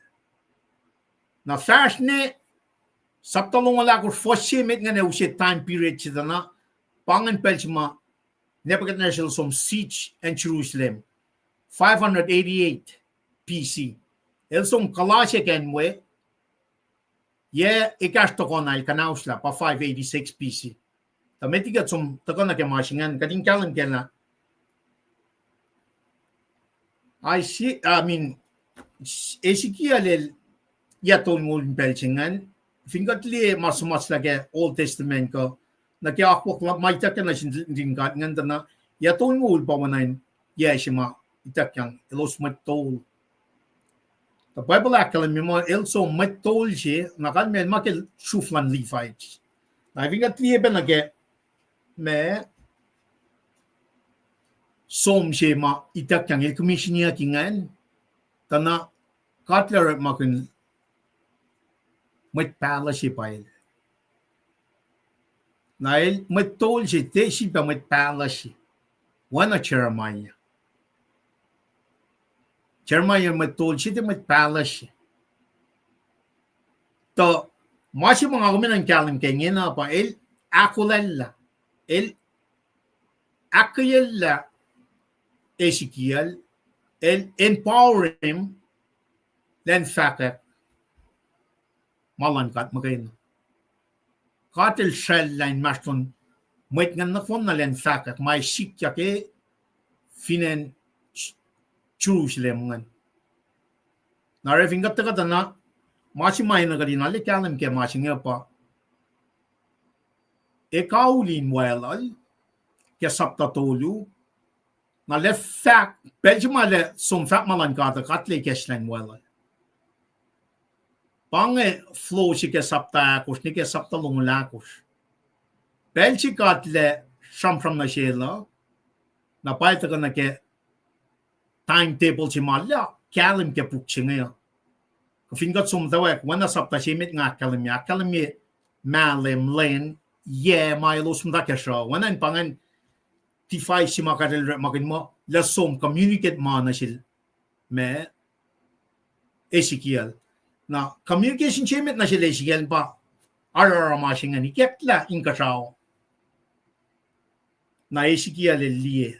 S1: Na fashne saptalong wala kors fosye met nga usit time period chidana pangan pelchma Nebuchadnezzar som siege in Jerusalem 588 BC. Elsom kalasya kenwe ye ikas tokonay kanausla pa 586 BC. Tametigat som takona ke masingan kading kalan kena. I mean Ezekiel yaton ngul pelchingan fingatli mas lage Old Testament ko nakiakwak maita kana sindingat nganda na yaton ngul pawanain yeshima itakyang elosmat tol. The Bible akalam mo also matol siya nakan men makil suflan leafage. I think at liye ben nage me som siya ma itakyang el commissionia kingan tana katler makin mat pala siya pail. Nail matol siya te siya pa mat pala siya. Wana Jeremiah. Jeremiah matol siya te mat pala siya. To masih mga kuminan kalam kanya na pa el akulala el akayala Ezekiel el empower him then fakat malankat magayin katil shell line maston mwet nga nakon na len fakat may sikya ke finen Jerusalem ngan narefing kata na masih may nagadinali kalam ke masih nga pa ekaulin walal ke saptatolu na le fact Belgium le som fact malan kata katle keslen walal pange flow si ke sapta kos ni ke sapta lungulakos Belgium katle from na shela na paita ka na ke timetable si mala kalam ke pukchinga Fingat som tawek wana sapta shimit nga kalami malem len ye mailo sum dakesha wana pangan tifai sima kadel makin mo la som communicate mana sil me Ezekiel na communication shimit na sil Ezekiel pa ara mashinga ni ketla inkasao na Ezekiel liye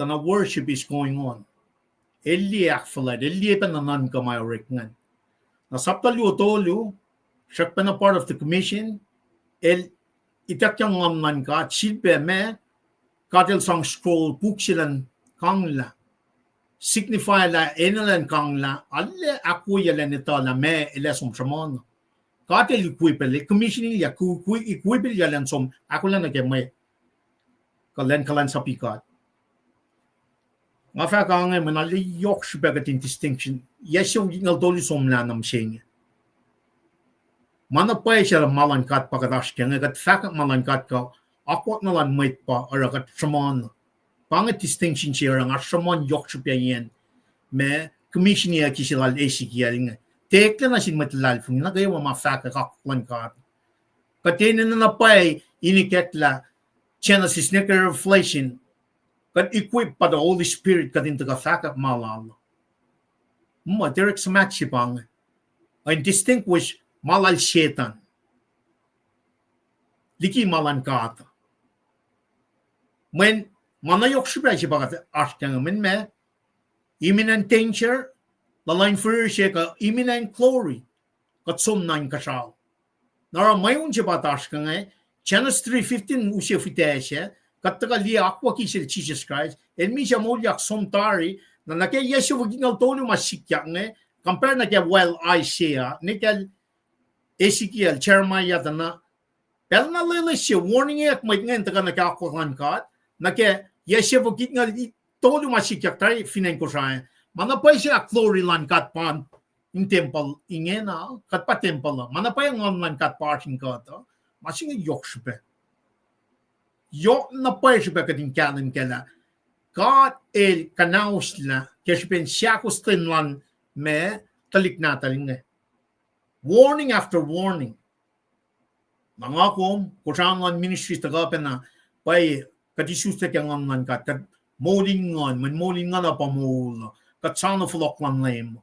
S1: tana worship is going on Eli akfalad, Eli pananan kamay rekngan. Na saptalyo tolu, siya pa na part of the commission, itakyang ngamnan ka, silpe me, katil sang scroll, puksilan kang la. Signify la, enalan kang la, alle ako yalan ito la me, ilesong samon. Katil equipel, commission niya, equipel yalan som, ako lang nagkemay. Kalan sa pikat. Nga faka nga manali yok siya in distinction. Yes yung ginaldoli somla nam siya. Mana pa siya malangkat pagkatash kaya nga kat faka malangkat ka akwat nalan mwet pa or kat shaman. Pangit distinction siya nga shaman yok siya yan. Me commission niya kisilal Ezekiel nga. Tekla na siya matilal fung na kaya mga faka kaklangkat. Katinin na pa iniketla siya na si sneaker reflection Kad equip pa the Holy Spirit kadin taga fakap malal. Direct smack sipang. And distinguish malal shetan. Liki malan kata. When manayok shibra sipagat ashkang men me imminent danger la line for sheka imminent glory kat som nine kasal. Nara mweun sipat ashkang Genesis 3:15 ushe fiteshe kat taga li akwa kisel Jesus Christ and mi siya molyak somtari na nake Yesu wagingal tonu masikyak compare na kaya well Isaiah nikel Ezekiel Jeremiah dana pero na lele siya warning ek may ngayon taga nakakwakan kat na kaya Yesu wagingal tonu masikyak tayo finen ko siya manapay siya glory lan kat pan in temple inge na kat pa temple na manapay ang online kat parking kat masing yok siya yok na pa siya kading kanan kala God el kanaus la kaya siya kustin lan me talik na taling warning after warning mga kom kusangan ministry taga na pay katisusta kaya ngan kat molingan man molingan na pamula kat sana flok lan lem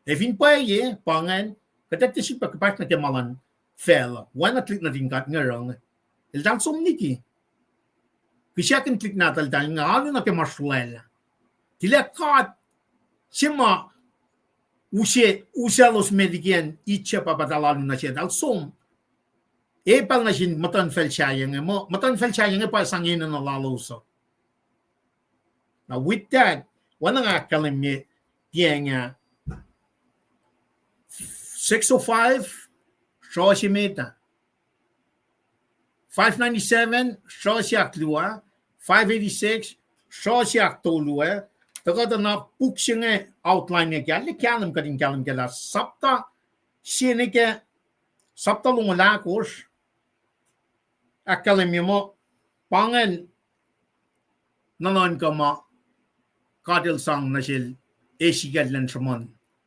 S1: evin pay pangan katatisi pa kapat na kemalan fell wana klik na din kat ngarang el dan somniki kisya kan klik na tal nga ano na kemaswela tila kat sima usa los medigen itcha papadalalo na siya dal som pal na sin matan fel siya mo matan fel siya pa sangin na laloso now with that wana nga kalimye tianga 605 so si meta 597 so siya klua 586 so siya tolua taga na pukshinge outline ne kya le kalam kala sapta sine ke sapta lungala kos akalemyo mo pangal nanon kama kadil sang nasil Ezekiel lan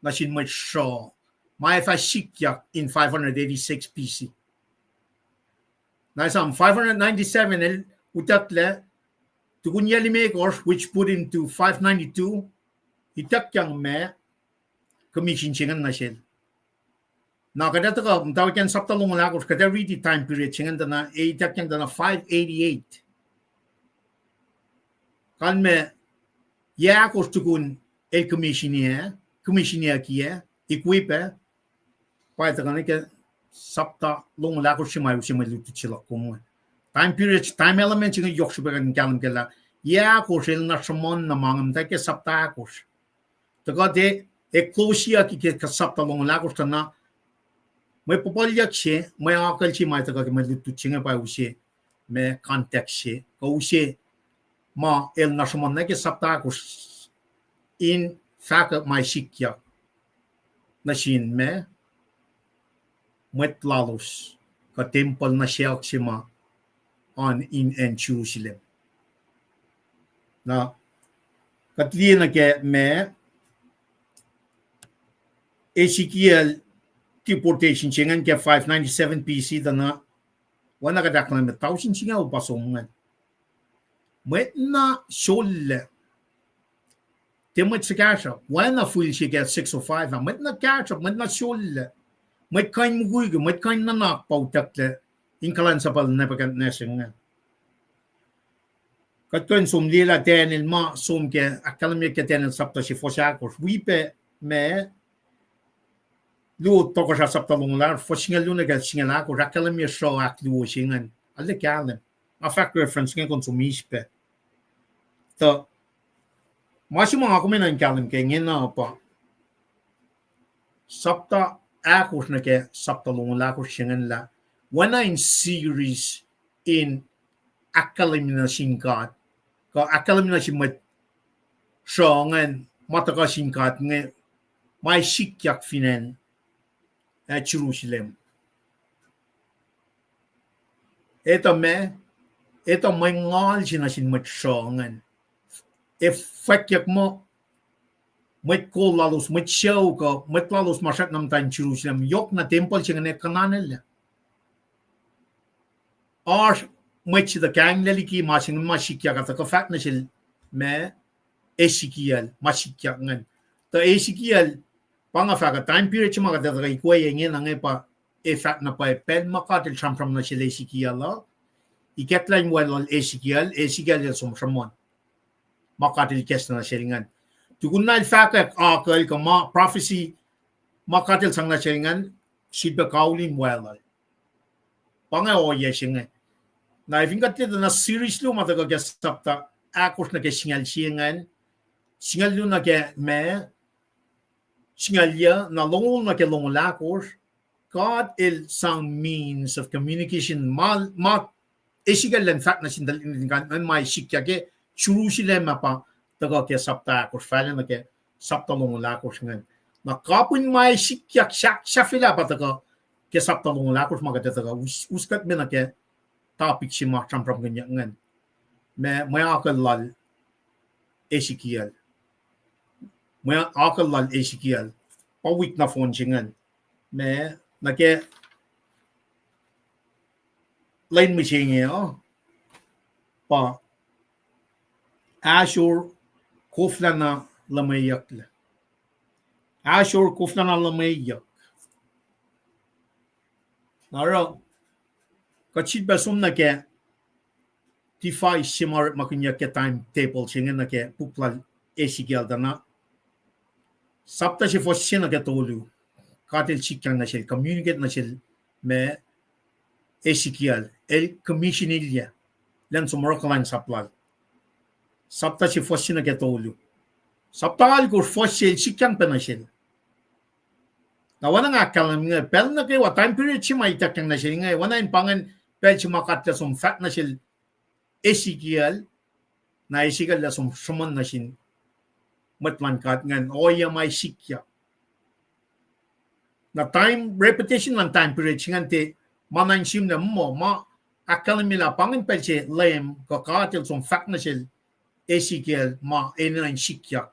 S1: nasin may show may fashikyak in 586 BC na some 597 el utatle tukunya limekos which put into 592 itak yang me commission chingan nasil na kada to ka tawag yan sapta lungala kos kada read the time period chingan na itak yang na 588 kan me ya kos tukun el commissioner kia equipe pa ito ka sapta lungala kos simay lutu chila kumo time period time element yung yok subagan kalam kala ya kos el nasmon na mangam ta ke sapta kos to ka de eklosia ki ke sapta lungala kos na may popolyak siya may akal siya may to ka may lutu chinga pa usi may context siya ko usi ma el nasmon na ke sapta kos in fact my shikya na shin me mwet lalos ka temple na siya ma on in Jerusalem na katli na ke me Ezekiel deportation chingan ke 597 BC dana wana ka daklan me 1000 chinga upasongan mwet na sholle temet sikasha wana full she get 605 mwet na kasha mwet na sholle mwet kain muguig mwet kain nanak pautakle inkalan sa pal napakat nesing katkoin sum lila tenil ma sum ke akalamye ke tenil sapta si fosakos wipe me lu toko sa sapta lungular fosingal luna ke singala ko akalamye so aklu singan alle kalen a fact reference ke konsumispe to masih mga kumenan kalam ke ngena pa sapta akos na ke sapta lungular ko singan la when in series in akalimina singkat ka akalimina simat songan mataka singkat nge may sikyak finen at Jerusalem ito may ngal sinasin mat songan if fakyak mo mat ko lalos mat show ka mat lalos masyat namtan Jerusalem yok na temple siya nga kananel or much the kang laliki masing masikya ka fact na sil me Ezekiel masikyak ngan. To Ezekiel pangafaga time period chuma ka daga ikwe ngin nang pa effect na pa pen makatil from na sila Ezekiel la. Iketlain wal Ezekiel ya sumshamon. Makatil kes na silingan. Tukun na fact akal ka ma prophecy makatil sang na silingan sidba kaulin wal. Panga o yesinga. Na ifingat na series lo mataga gesapta akos na ke singal singal lu na ke me singal ya na longol na ke longol akos God il some means of communication ma Ezekiel len fact na sindal kan may sikya ke churu sila mapa taga ke sapta akos fala na ke sapta longol akos ngan na kapun may sikya shafila pataga ke sapta longol akos magataga uskat me na ke topic si mak from ganyan may akal lal Ezekiel may akal lal Ezekiel pawik na phone singan may nake line mi singe pa Ahor Koflahna lamayak Ahor Koflahna lamayak naro kachit basum na ke tifai simar makunya ke time table singen na ke pukla Ezekiel dana sapta si fosina ke tolu katil chikyang na sil communicate na sil me Ezekiel el commission ilya len sumrokalan saplal sapta si fosina ke tolu sapta al kur fosil chikyang pa na sil na wana nga kalam nga pel na ke wa time period si may takyang na sil nga wana in pangan pel si makatya sum fat na sil Ezekiel na Ezekiel la sum suman na sin matlan kat ngan oya may sikya na time repetition lang time period singan te manansim na mo ma akalimila pangan pel si lem kakatil sum fat na sil Ezekiel ma enan sikya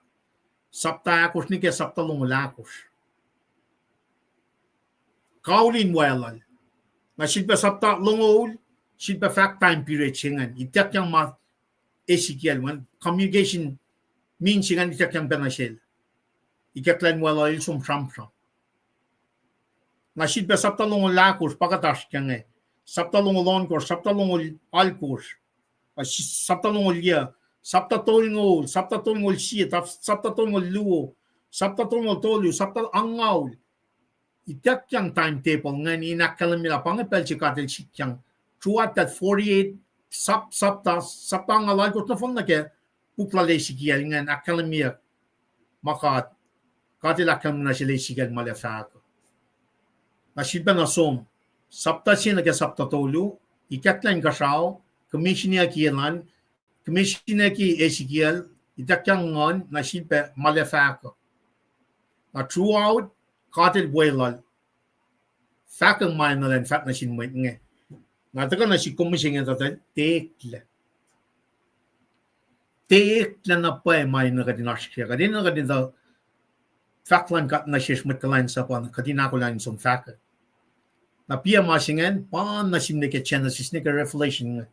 S1: sapta akos ni ke sapta lungulakos kaulin walan na silpa sapta lungol silpa fact time period singan itak yang ma Ezekiel man communication mean singan itak yang benasel ikatlan wala il sum samsam na silpa sapta lungol lakos pakatas kang sapta lungolon ko sapta lungol alkos sapta lungol ya sapta tolngol si sapta tolngol luo sapta tolngol tolu sapta angaw itak yang timetable ngan inakalamila pangapel chikatel sikyang throughout that 48 sapta ngalal ko na phone na ke puklale Ezekiel ngan akalamia makat katila kam na sila Ezekiel malafak na silpa na som sapta sina ke sapta tolu ikatlan kasaw commissioner kielan commissioner ki Ezekiel itak yang ngon na silpa malafak na throughout katil boylal fakang mainalan fak na sin mwet nge nataka na si komising tatal tekla na pa main na kadinashya kadina kadina faklan kat na shish mutkalan sa pan kadina ko lan som fak na pia masingen pan na sin ke Genesis ne revelation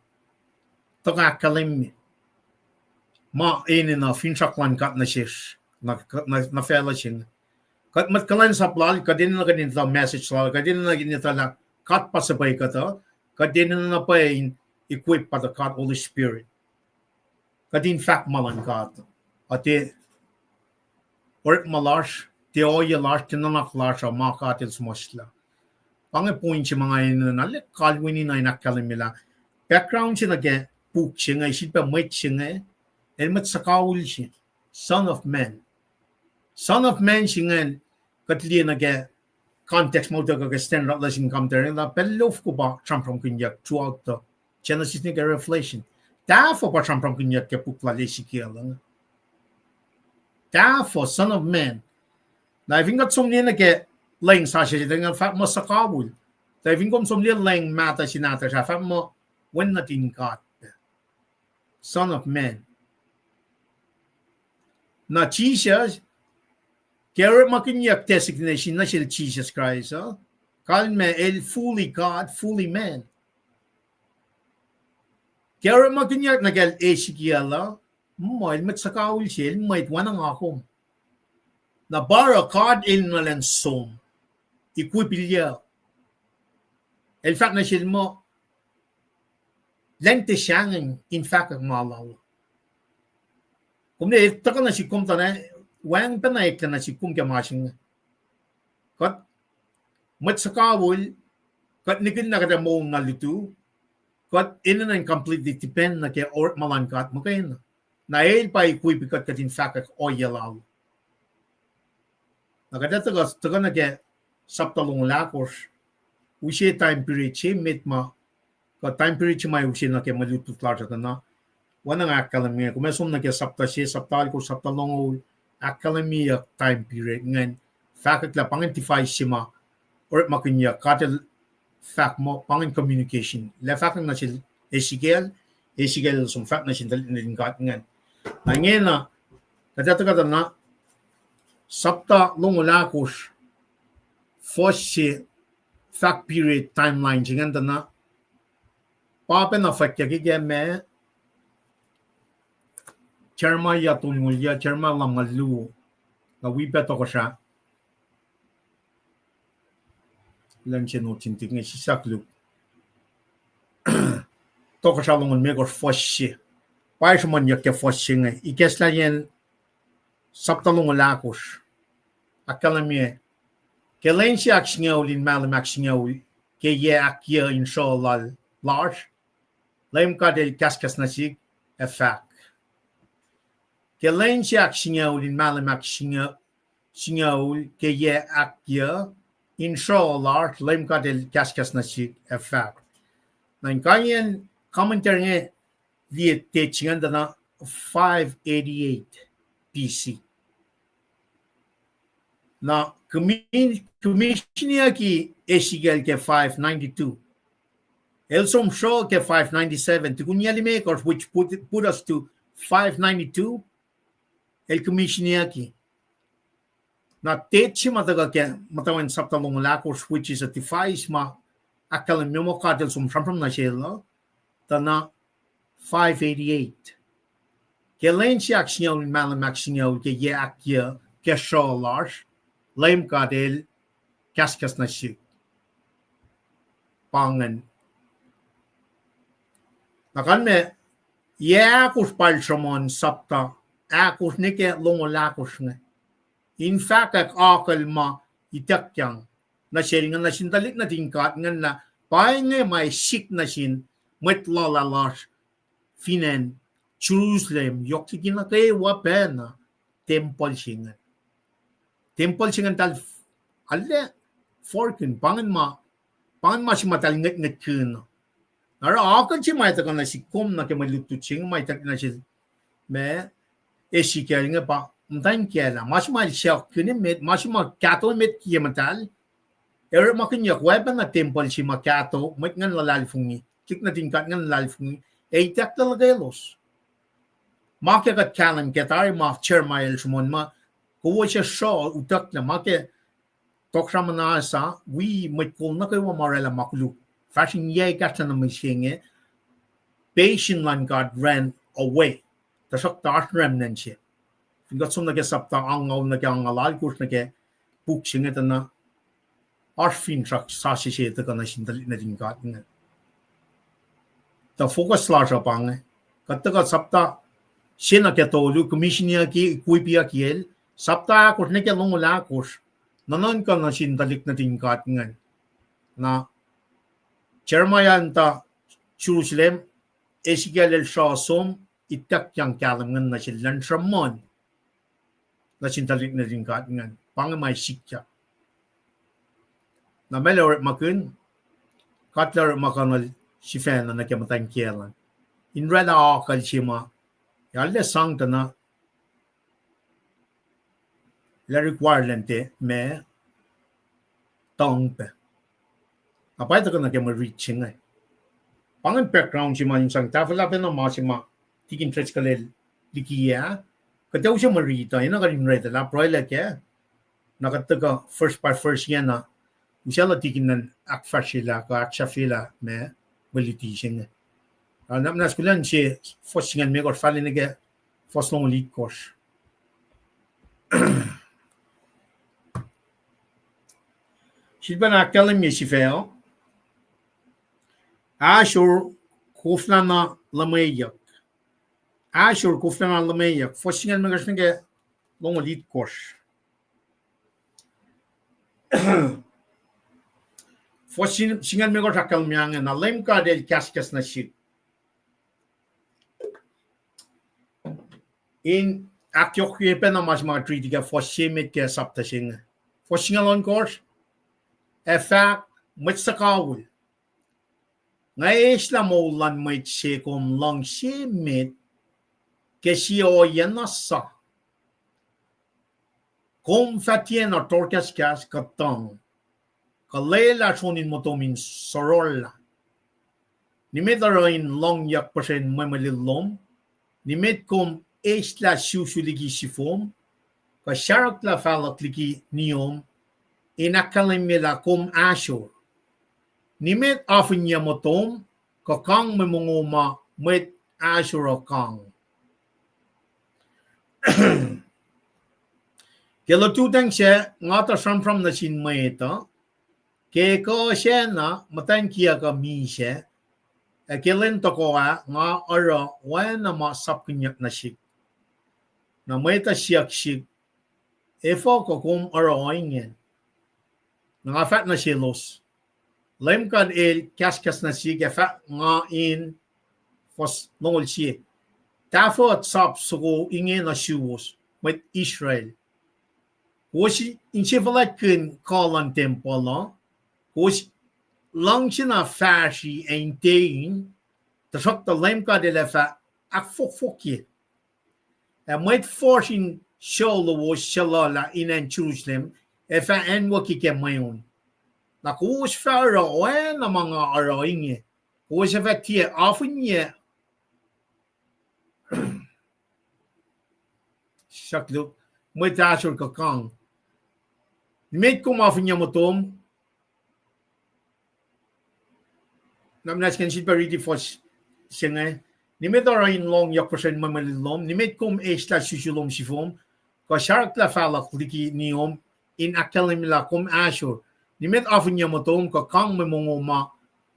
S1: to ka kalim ma in na finchaklan kat na shish na fellowship kat matkalan sa plal kadina na kadina message la kadina na kadina la kat pasabay ka to kadina na pa equip pa the kat Holy Spirit kadin fact malan kat ate or malash te oya lash tinanak lash ma katil smasla pange point si mga ina na le kalwini na inakalimila background siya nage puk siya nga isit pa mwet siya nga elmat sa kawul siya son of man siya nga katli nage context mo to stand up lesson come there la pelof ko ba from kunyak throughout the Genesis ni revelation tafo pa from kunyak ke pukla Ezekiel tafo son of man na vingat som ni nage leng sa siya dengan fat mo sa kawul na vingkom som ni leng mata sinata sa fat mo when natin God son of man na Jesus kaya makinyak designation na siya Jesus Christ. Kalme el fully God, fully man. Kaya makinyak nagel Ezekiel. Mwet met sakawul siya, mwet wanang ako. Na bara card in nalan som. Equipilya. El fact na siya mo, lente siyangin, in fact, ang malaw. Kung na, taka na si kumta na, wang panay ka na si kumta masing. Kat, mat sakawul, kat nikil na kada mo na luto, kat ina na completely depend na kaya or malangkat mo kayo na. Na el pa equipikat kat in fact, ak oyalaw. Nakadatagas, taka na kaya saptalong lakos, usye time period siya, met ma, ka time period siya may usye na kaya malutut larsa na, wanang akalamia, kung may sum na kaya sapta siya, saptal ko, saptalong akalamia time period, ngayon, fact la pangintify siya ma, or makinya, katil fact mo, pangin communication, la fact na siya, Ezekiel, sum fact na siya, nalingat ngayon. Na ngayon na, kadata na, sapta longolakos, first siya, fact period timeline jangan dana pape na fact ya kaya me charma ya tunulya charma la malu na wipe to ko siya lan siya no tintig nga si saklu to ko siya longon me ko first siya pa siya man ya ke first siya nga ikesla yan sapta longolakos akalami Kelen siya aksinaw lin malam aksinaw kaya akya inshallah large laim kadel kaskas na sig effect. Kelen siya aksinaw lin malam aksinaw kaya akya inshallah laim kadel kaskas na sig effect. Nan kanyan commentary nga liet teachingan na 588 BC. Na commissioner ki Ezekiel ke 592. Elsom show ke 597. Tukunyali makers which put us to 592. El commissioner ki. Na techi mataga ke matawan saptalong lakos which is a device ma akalam mo kadel sum from na shela. Tana 588. Ke len si aksyon malam aksyon ke yakya ke sholarsh. Laim kadel kaskas na siya pangan. Nakan me akus palsamon sapta akus nike longolakus nga. In fact ak akal ma itakyang na siya nga na sindalik na tingkat nga na pay nga may sik na sin matlalalas finan Jerusalem yok sige na kayo wapena temple siya nga. Temple siya nga tal, ala, forkin, pangan ma siya matalingat kun. Nara akan siya may taka na si kum na kaya malutut siya, may taka na siya, may, Ezekiel nga pa, mtayin kaya lang, masya may siya kunin met, masya makato met kaya matal, ero makinyak, wala na temple siya makato, may nga lalalifungi, kik na tingkat nga lalalifungi, tak talaga los. Makakat kalam ketari, chermayel sumon ma, Kowos siya shaw utak na make toksa manasa we mitkul na kayo marela maklu fashion ye kata na mashinge patient lan God ran away tasak taas remnant siya got some nage sapta angaw nage angalal kurs nage buksinge na arfin trak sasi siya ito ka na sindali na din God nga ta focus la siya pange kataga sapta siya nakatolu commissioner ki Luhnweyuk-Eekiel Sapta akos na kaya longolakos, nanon ka na sindalik na tingkat nga. Na Jeremiah ta Jerusalem, Ezekiel siya som, itak yang kalangan na silang siyamon na sindalik na tingkat nga. Pangamay sikya. Na melawar makun, katlar makanal si Fena na kiamatang kialan. Inrela akal siya ma, yalde sang ta na, la requirement me tongpe. Apa itu kena kena reaching ay. Pangan background si man sang tafala pe na masima tikin trech kalel likiya. Kata usya marita ina karin reta la proila ke. Nakataga first by first yan na usya la tikin nan akfashila ka akshafila me politician. Nam na skulan si fossingan me kor falin nage fos lite kors. Silban aktalim yesifeo. Ahor Koflahna Luhnweyuk. Ahor Koflahna Luhnweyuk. Fosingen megasnige lite kors. Fosingen megas akal miang na lemka del kaskas na shit. In akyok yepen na mas mga tritiga fosimit ke saptasing. Fosingalon kors. Effect mitsakawul. Ngay isla mo lan mwet se kom lang simit ke si o yanasa. Kom fatien or torkaskas katang. Kalela sonin motomin sorolla. Nimit aroin long yak persen mamalilom. Nimit kom isla susuligi sifom. Kasyarak la falak liki niyom. Inakalimila kom asor. Nimit afinya motom. Kang mongo mwet asor kang. Kelotutang siya ngata from na sin mweta. Ke ko siya na matan kia ka mi siya. Kelen tokoa nga ara wana ma sapkinyak na sik. Na mweta siyak sik. Efo ko kum ara oingen. Nga na silos. Lemkan el kaskas na sik efat nga in fos nongol siya. Tafo at sap suko inge na siwos with Israel. Kusi insivalat kun kalan tempola. Kusi lang siya na fashi ein tein. Tasok ta lemka de lefa ak fokfokye. Mwet forcing lowos shalala in Jerusalem. Efa anwuki ke mweun. Na kuus fara oana mga inge. Kuus efa tia afinya. Shakluk. Mwet asor ka kang. Nimit kum afinya motom. Namnas kan sit pariti fos singa. Nimit arayin long yak persen mamalilom. Nimit kum esla susulom sifom. Kasyarak la falak liki niyom. In akalimila kum asor. Nimit afinya motom ka kang mongo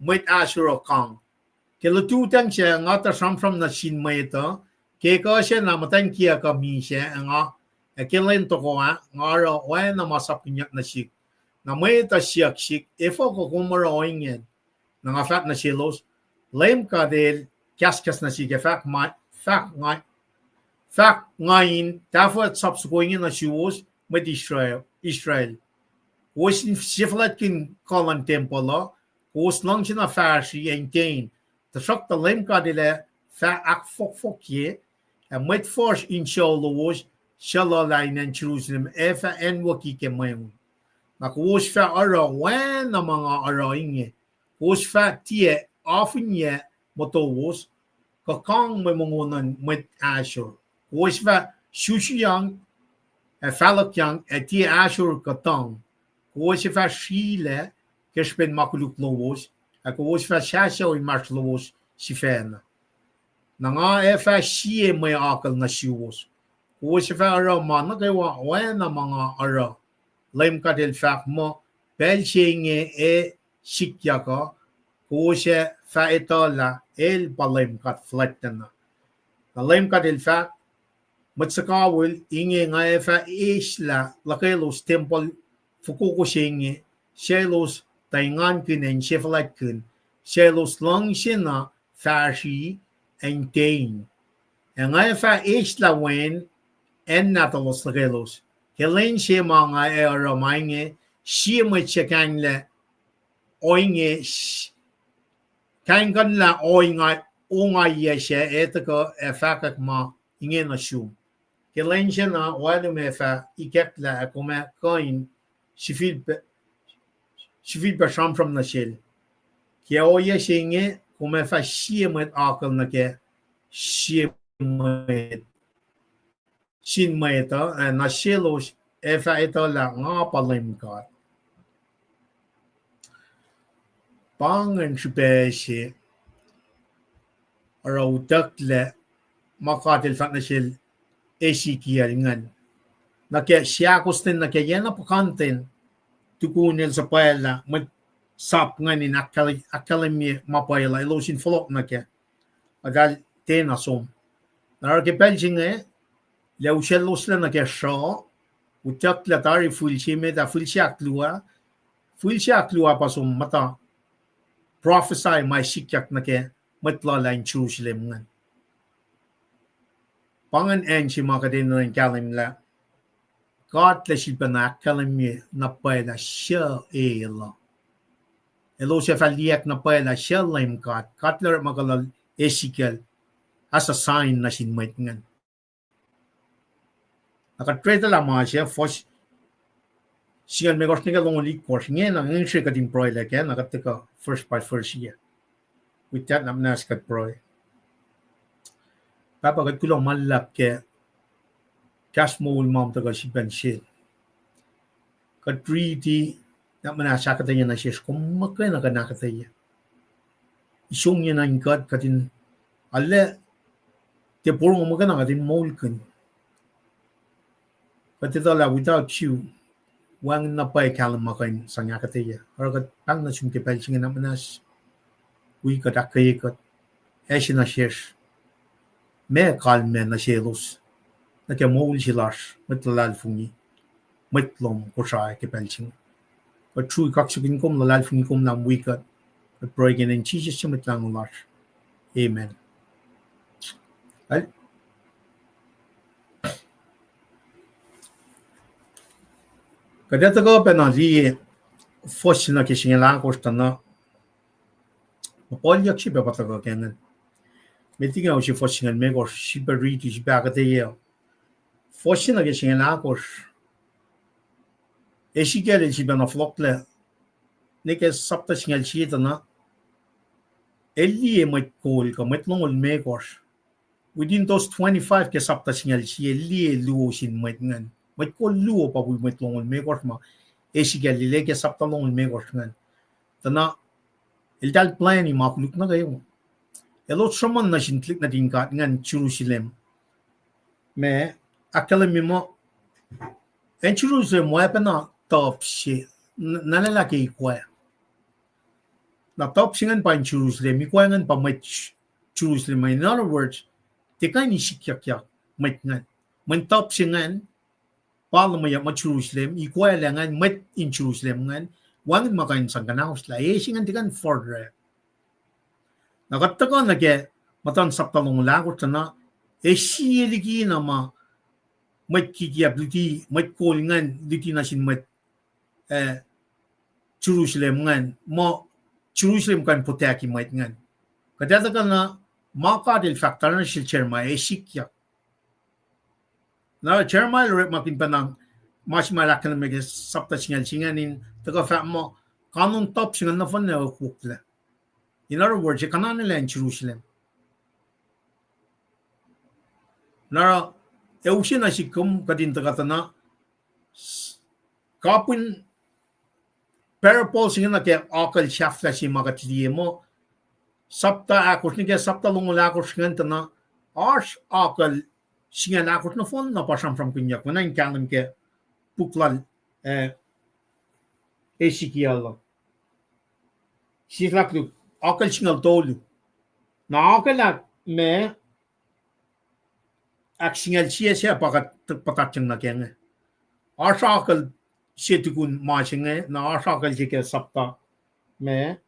S1: mwet asor o kang. Kelututang siya ngata from na sin mweta. Keka siya na matan kia ka mi siya nga. Kelen tokoa ngara oana masapinyak na sik. Na mweta siyak sik. Efo ko kumara oingen. Na nga fat na silos. Lem ka del kaskas na sik. Fak ngayin. Tafo at sapsukoingin na siwos with Israel. Kuwas siflat kin kalan tempola. Kuwas lang siya na farsi en tein. Tasok ta lem ka dele fa ak fokfokye. Mwet force in lowos. Shalala in Jerusalem. Efa anwuki ke mweun. Na kuwas fa ara wan na mga ara inge. Kuwas fa tia afinya motowos. Kang mongo mwet asor. Kuwas fa sushiyang. Falakyang tia asor katang. Kuwas fa shile. Kespen makuluk lowos. Kuwas fa shasyo in march lowos sifena. Na nga efa siye may akal na siwos. Kuwas fa ara man nagawa wana mga ara. Lem ka del fak mo. Bel singe sikya ka. Kuwas fa ito la el palem kat flektena. Na lem ka del fak. Matsakawil inge nga efa isla lakelos temple fukuko singe. Shelos taingan kun en sheflat kun. Shelos lang sina fashi en tein. En nga efa isla wen en natalos lakelos. Kelen siya mga era mange siya mo chekang le oinge kang kan la oinga unga siya eto ko efakak ma inge na shum. Kelen siya na wala me fa ikek la akome coin sifid pa from na shil. Kaya oya siya inge kume fa siya mo akal na ke siya mo sin mweta na silos efa ito la nga palimkat. Pangan spesye araw takle makatil fat na sil Ezekiel ngan nake siya kusten nake yena pakanten tukunel sa paela mat sap nganin akademi mapaela ilosin folok nake agal tena som nar ke peljinge leuselos la nake sho utak la tari fulchime da fulchak lua pasom mata prophesy my sikyak nake matla lain Jerusalem ngan pangan enchi makadin rin kalim la God la sibanak kalim na paela sha ela elo se faliak na paela sha laim kat la magalal Ezekiel as a sign na sinmait ngan nakatreta la ma siya fos siyan megos nga lonely course nga na ng siya kating proy like yan nakateka first year with that namnas kat proy papagat kulang malap ke cash mo ulmam taga si bensin katriti namnas sakatanya na siya kumakay na kanakataya isong niya na ingkat katin alle te purong magana katin molkan katitala without you wang na pay kalam makain sa ngakataya haragat pang na sum kepel singa namanas wi katakay kat eshi na shesh me kalme na shelos na ke mol shilash matlal fungi matlom koshay kepel singa but true kaksugin kom lalal fungi kom nam wi kat but brogen in Jesus matlang lash amen kadeta ko penali fos na kising lang ko stana mapol yak si bebata ko kengan metinga o si fos ngan mego si beriti si bagate ye fos na kising lang ko Ezekiel si bana flokle neke sapta singal si tana eli mat kol ka matlongol megos within those 25 ke sapta singal si eli lowos in mat ngan mat ko luo pa bu mat longol megos ma Ezekiel leke sapta longol megos ngan tana el tal plan ni makuluk na kayo elot shaman na sintlik na tingkat ngan Jerusalem me akalami mo en Jerusalem weapon na top si nalalaki ikwa na top singan pa in Jerusalem ikwa ngan pa mat Jerusalem in other words tika ni sikyak mat ngan man top singan pala maya ma Jerusalem ikwa langan mat in Jerusalem ngan wangin makain sang kanaos la singan tikan fordre nakataka nage matan saptalong lagot na siyeligi na ma mat kikiap liti mat kol ngan liti na sin mat Jerusalem ngan mo Jerusalem kan potaki mat ngan kadata ka na makadil factor na sil cherma sikyak na cherma rep makin panang mas malakan meg sapta singal singanin taga fa mo kanon top singal na fan na kukla in other words kanan nila in Jerusalem na eusin na sikum kadin taga na kapun parable singal na kaya akal shafla si magatliye mo sapta akos ni kaya sapta lungula akos singal na ars akal singal akos na fon na pasam from kunyak na in kanan ke puklal Ezekiel siflaklu akal singal tolu na akal me ak singal siya pakat patatyang na kaya ars akal siya tukun masinga na ars akal siya sapta me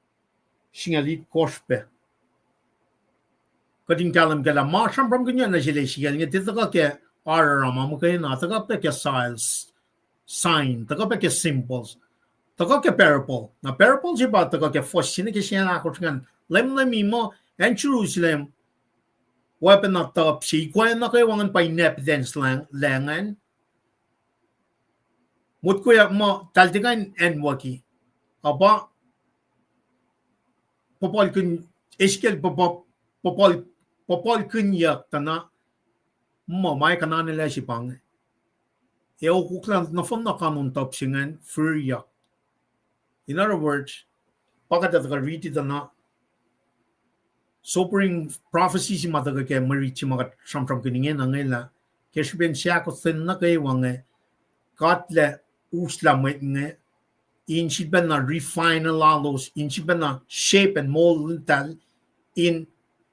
S1: singalit kospe kading kalam kala masam from kunyak na sila singal nga titaka kaya ararama mo kayo na taka pa kaya sign taka pa kaya symbols taka kaya parable na parable siya ba taka kaya fos sina kaya siya nakot ngan lemlemi mo and Jerusalem weapon na top si kaya na kayo wangan pa inepidence langan mut kuya mo taltikan anwuki aba popol kun Ezekiel popol kun yak tana mo may kanan nila si pang kuklan na fon na kanon top singan furya in other words pagkat ka read it na sobering prophecy si mataga kaya marichi mga samsam kiningin na ngayon Keshben siako sin na kay wange katle usla mwet inchi na refine lalos inchi na shape and mold tal in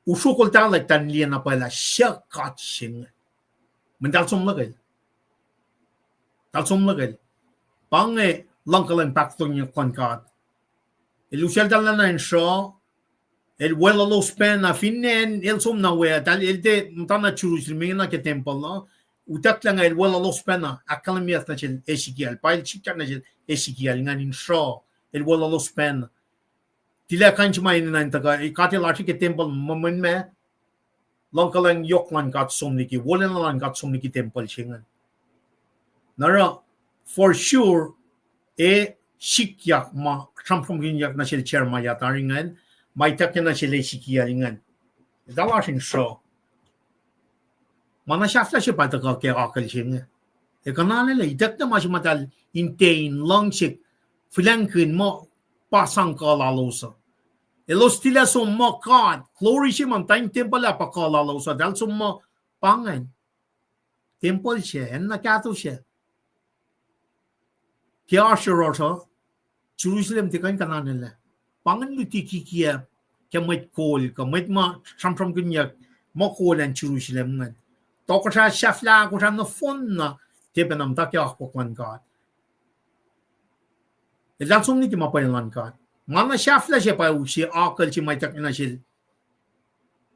S1: usukol tal like tan lian na pala siya kat sing mendal som lagay pange langkalan pakto niya konkat ilusel tal na in show el vuelo los pen a finen el som na we tal el de mtana Jerusalem na ke temple na utak lang el vuelo los pen a kalamias na chil Ezekiel pail chika na chil Ezekiel nga in show el vuelo los pen tila kanch mai na intaga ikati lati ke temple moment me langkalan yoklan kat som niki wolen lan kat som niki temple chingan nara for sure shikyak ma trampom ginyak na chil chairman ya taringan may takya na sila sikiyalingan. Dala sin so. Mana shafla siya pata ka kaya akal siya nga. E kanala la itak na masya matal intain lang siya filangkin mo pasang kalalosa. E los tila so mo kad glory siya man tayong temple pa kalalosa dahil so mo pangan. Temple siya en nakato siya. Kaya asor sa Jerusalem tikain kanala la. Pangan luti kikia kaya mwet kol ka mwet ma tram ganyak mo kolan Jerusalem ngan to ko sa shafla ko sa no fon na tebenam ta kya ko kwan ka elan som ni ki ma pa lan ka mana shafla je pa usi akal chi mai tak na shil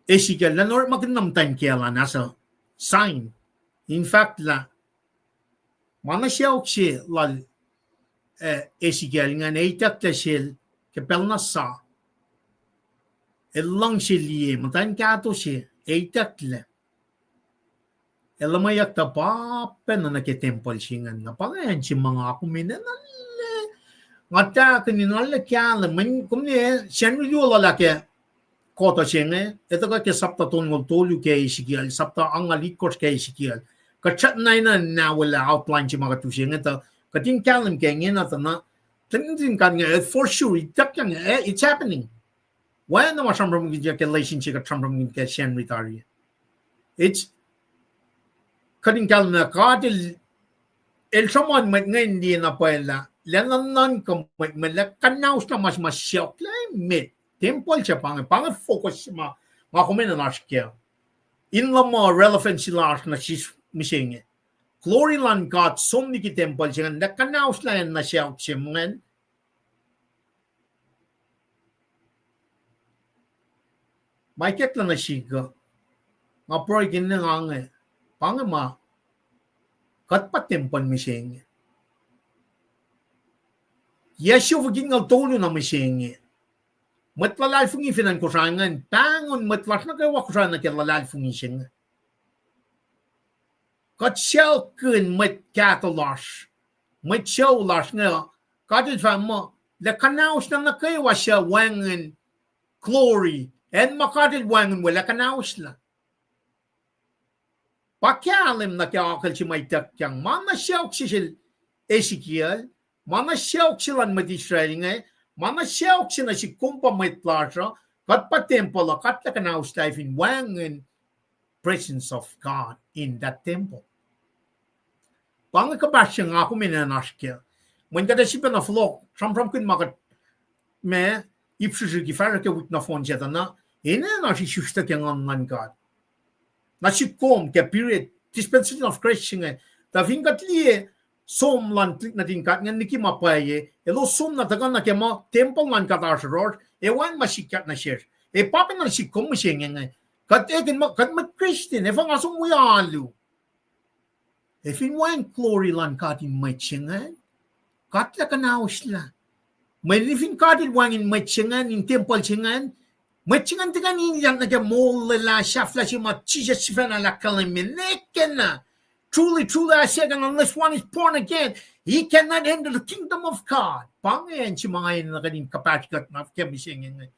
S1: Ezekiel la nor magnam tan kya la nasa sign in fact la mana siya uksi la Ezekiel ngan eitak ta shil ke pelna sa elang silie matan kato si eitakle elamayak ta papen na ke temple singan na pangayan si mga kumina nalle ngata kaninala kya man kumne siyan rio la ke kota singe ito ka ke sapta tongol tolu ke Ezekiel sapta angalikos ke Ezekiel kachat na na wala outline si mga tusinga ta kating kalam ke ngena ta na Tending kan for sure it's happening. Why no masam rom gidya ke relationship ka tram rom ke shen ritari. It's cutting kalm na kadil el someone met ngayon di na pala lanan ko met kanaus na mas syok la met temple siya pang focus ma kumena na siya. In la mo relevant sila na sis missing. Glory land God som ni ki temple siya na kanaus la na siya siya may ket la na siya nga proy gin na nga pangama kat pa temple missing. Yeshu vaging al tolo na missing. Matlalal fungi finan ko sangan tangon matlas na kayo ko sana kellalal fungi sing. Kat siya kun mat katalas. Mat siya ulas nga. Katil fa mo. La kanaus na kayo siya wangan glory. And makatil wangan wala kanaus la. Pakyalim na kaya akal si may takyang. Mana siya si Ezekiel. Mana siya silan mat Israel nga. Mana siya na si kumpa may plasha. Kat pa temple kat la kanaus life in wangan presence of God in that temple. Pangkabasya nga ako minanaskya. When kada siya na flok, from kun makat me ipsusu ki fara ke wit na fon siya na ina na si shusta ke ngan God. Na si kom ke period dispensation of Christ nga. Ta vingat liye som lan klik na tingkat nga niki mapaye elo som na tagan na ke ma temple lan kat asor e wan masikat na siya. E papin na si kom siya nga. Kat eken ma Christian e fanga som uyalu. If in one glory land katin may tsingan, katla kanaos la. May living katin wangin may tsingan, in temple tsingan, may tsingan tigan yan na kaya mole la, shafla si matisya si fana la kalamineken na. Truly, I say, unless one is born again, he cannot enter the kingdom of God. Pangayan si mga yun na kanin kapatikat na kamisingin.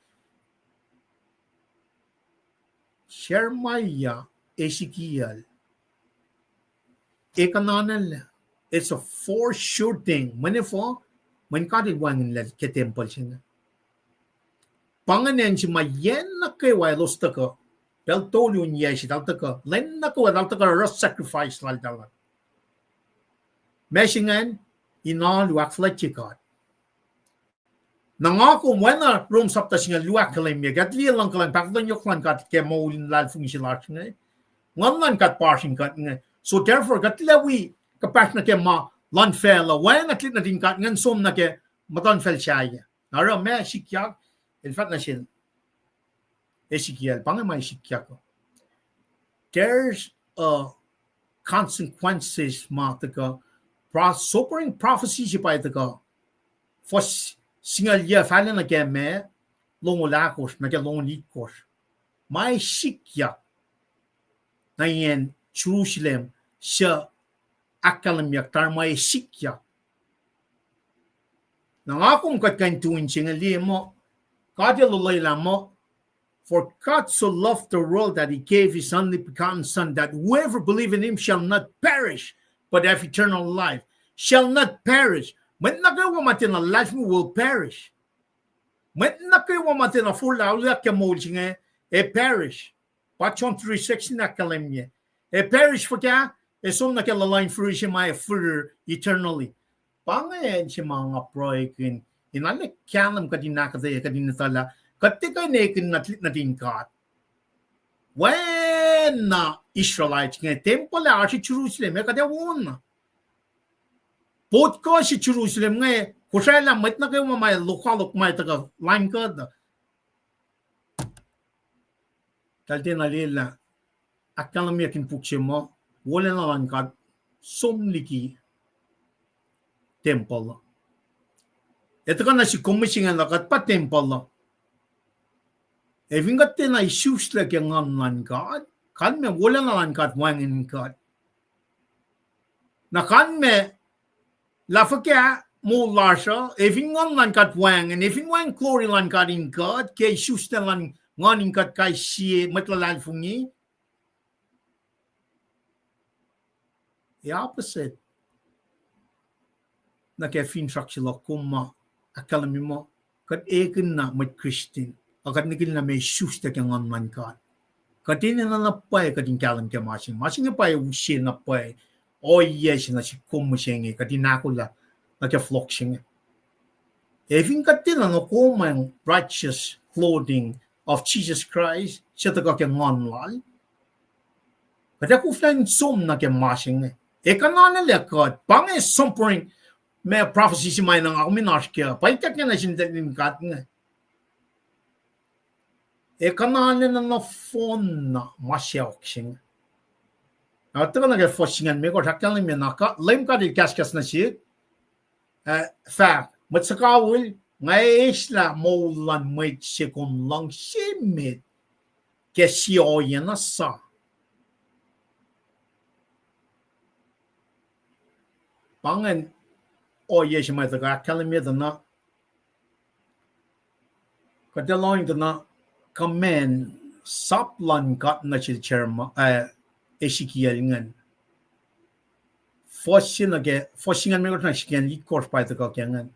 S1: Shermaya, Ezekiel, Ekananal, it's a for sure thing. Manifo, man katil wangin la ke temple singa. Panganen si mayen na kay wailos tako. Bel tolu nye si dal taka len na ko dal taka ras sacrifice lal dal. Meshingan ina luak fletchikat. Nangako mwena room sapta singa luak kalem ya gat li lang kalang pakdan yok lan kat ke maulin lal fungsi lak ngai. Ngan lan kat parsing kat ngai. So therefore gat lewi kapak na ke ma lan fel la wen atlit na din kat ngan som na ke matan fel chaya. Nara me shikyak el fat na shin. Ezekiel pangai mai shikyak. There's consequences ma taka sobering prophecy si pa taka fos singal ya falen na ke me longo lakos na ke longo likos mai shikyak na yen Jerusalem sa akalam yak tar mai shikyak na akum kat kan tuin singal li mo kadya lulay mo. For God so loved the world that he gave his only begotten Son, that whoever believes in him shall not perish, but have eternal life. Shall not perish. When nagawa matin na life mo will perish. When nagawa matin na full laulak kamulsinga, perish. Pachon 3:16 na kalemye. Perish for kya, som na kalalain fruition my further eternally. Pangayan si mga proikin, inalik kyanam kadinakadaya kadinatala, ketika naikin natin kat, when Israelites nga temple la si Jerusalem kada won. Pot ko si Jerusalem nga kusay lang mat na kayo mamay lokal may taga line kad. Talte na lila akalam yakin pukse mo wala na lang kad somliki temple. Ito ka na si komisingan na kat pa temple. Even got then I shoes like a non God, can me woolen on got wang in God. Na can me lafaka mo larsha, even on got wang, and if in one glory land got in God, ke shoes the land one in got kai see metalan for me. The opposite. Na ke fin shakshila kuma, a calamimo, got eken na mit Christian. Akat nikil na may shoes na kang man ka. Katin na napay katin kalam ka masing. Masing na pay usin na pay. O yes na si kumusing katin nakula na ka floksing. Even katin na kumang righteous clothing of Jesus Christ siya taga kang ngonlal. Kata Koflahna som na ka masing. Eka na nalakot. Pangay sumpering may prophecy si may nang ako minash kaya. Paitak niya na sinilin kat nga. Kanalen na phone na masyaoksing. Ito ka nag-foshingan me ko sakyan me naka lem ka di kaskas na siya. Fact, matsakawil ngay isla maulan may sekon lang simit kasi oyan na sa. Pangan oye siya may tagakalim me na kadaloin na kamen saplan kat na si chairman Ezekiel ngan fossingan me na sikian likor pa ito kakyangan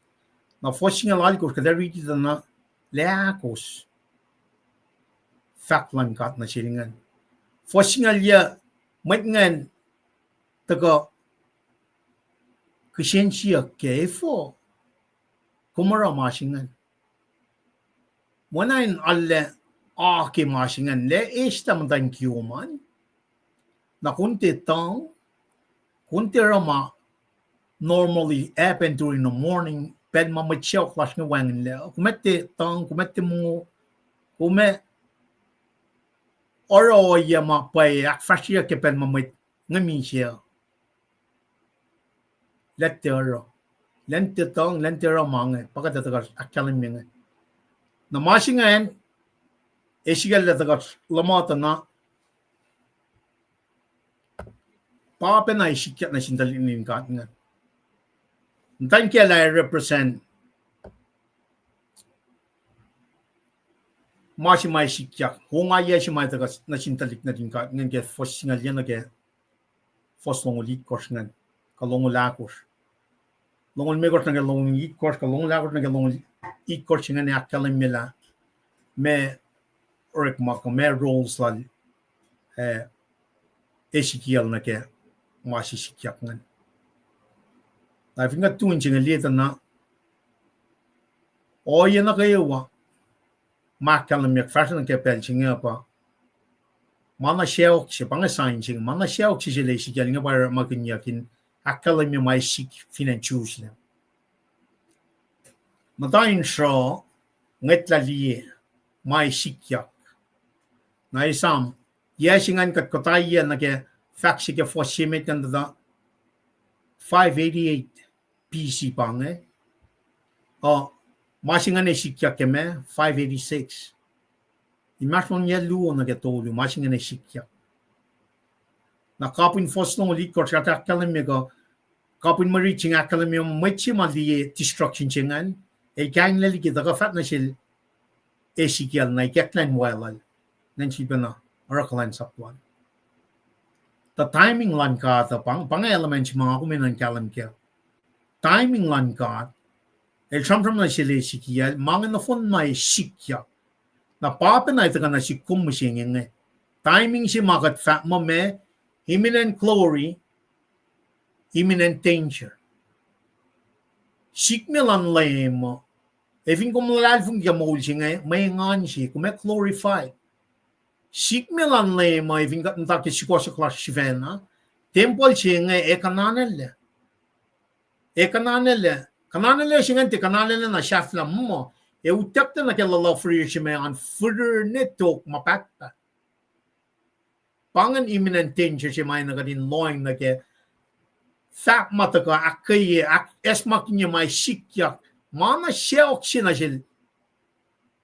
S1: na fossingan lalikor kada riti na leakos faklan kat na silingan fossingan ya matngan taga kisensya kefo kumara masingan wanain alle ke masingan le esta mantan kiuman na kunti tang kunti rama normally happen during the morning ped mamachaw clash nga wangin le kumete tang kumete mo kume oro ya ma pay akfashia ke ped mamit ngami siya lente tang lente rama pagkata tagas akalim nga na masingan Ezekiel tagas lamata na papa na isikyat na sindalinin ka nga. Ntan kaya la represent masi mai sikyak. Hunga ya si mai tagas na sindalik na din ka nga kaya fos singal yan na kaya fos longo likos nga kalongo lakos. Longo megos na kaya longo likos kalongo lakos na kaya longo likos nga ni akalim nila me orek maka me roles la Ezekiel na ke masisikyak ngan. Na finga tuin singa lieta na oya na kayo wa makalam yak fashion ke pel singa pa mana shell si panga sign singa mana shell si sila Ezekiel nga para makinyakin akalam yung may sik financhus na. Matayin siya ngetla liye may sikyak. Na isam yasingan kat kotaya na ke faxi ke fosimit kan da 588 PC pange. O masingan sikyak ke me 586. Imasmon ya luo na ke tolu masingan sikyak. Na kapin fosno li ko chata kalam me ko kapin mari chinga kalam yo machi mali destruction chingan e kang lali ki da fat na sil Ezekiel na iketlan walal. Nan si bana Oracle sapwan. The timing lan ka ta pang elements mga kuminan kalam ke. Timing lan ka el from na sila Ezekiel mga na fon na sikya. Na papa na ita ka na si kumusingin timing si makat fat mo me imminent glory, imminent danger. Sikmelan lay mo. Even kung malalfong gamol siya may ngan siya, kung may glorified. Sikmelan lay mo, even kat natakit si ko sa class si Vena, temple siya kananel. Kananel siya kananel na shafla mo. Utak na nakalala free siya may ang further netok mapakta. Pangan imminent danger siya may nagatin loing na ke sak mata ka akaye esmak niya may sikyak mana siya siya na siya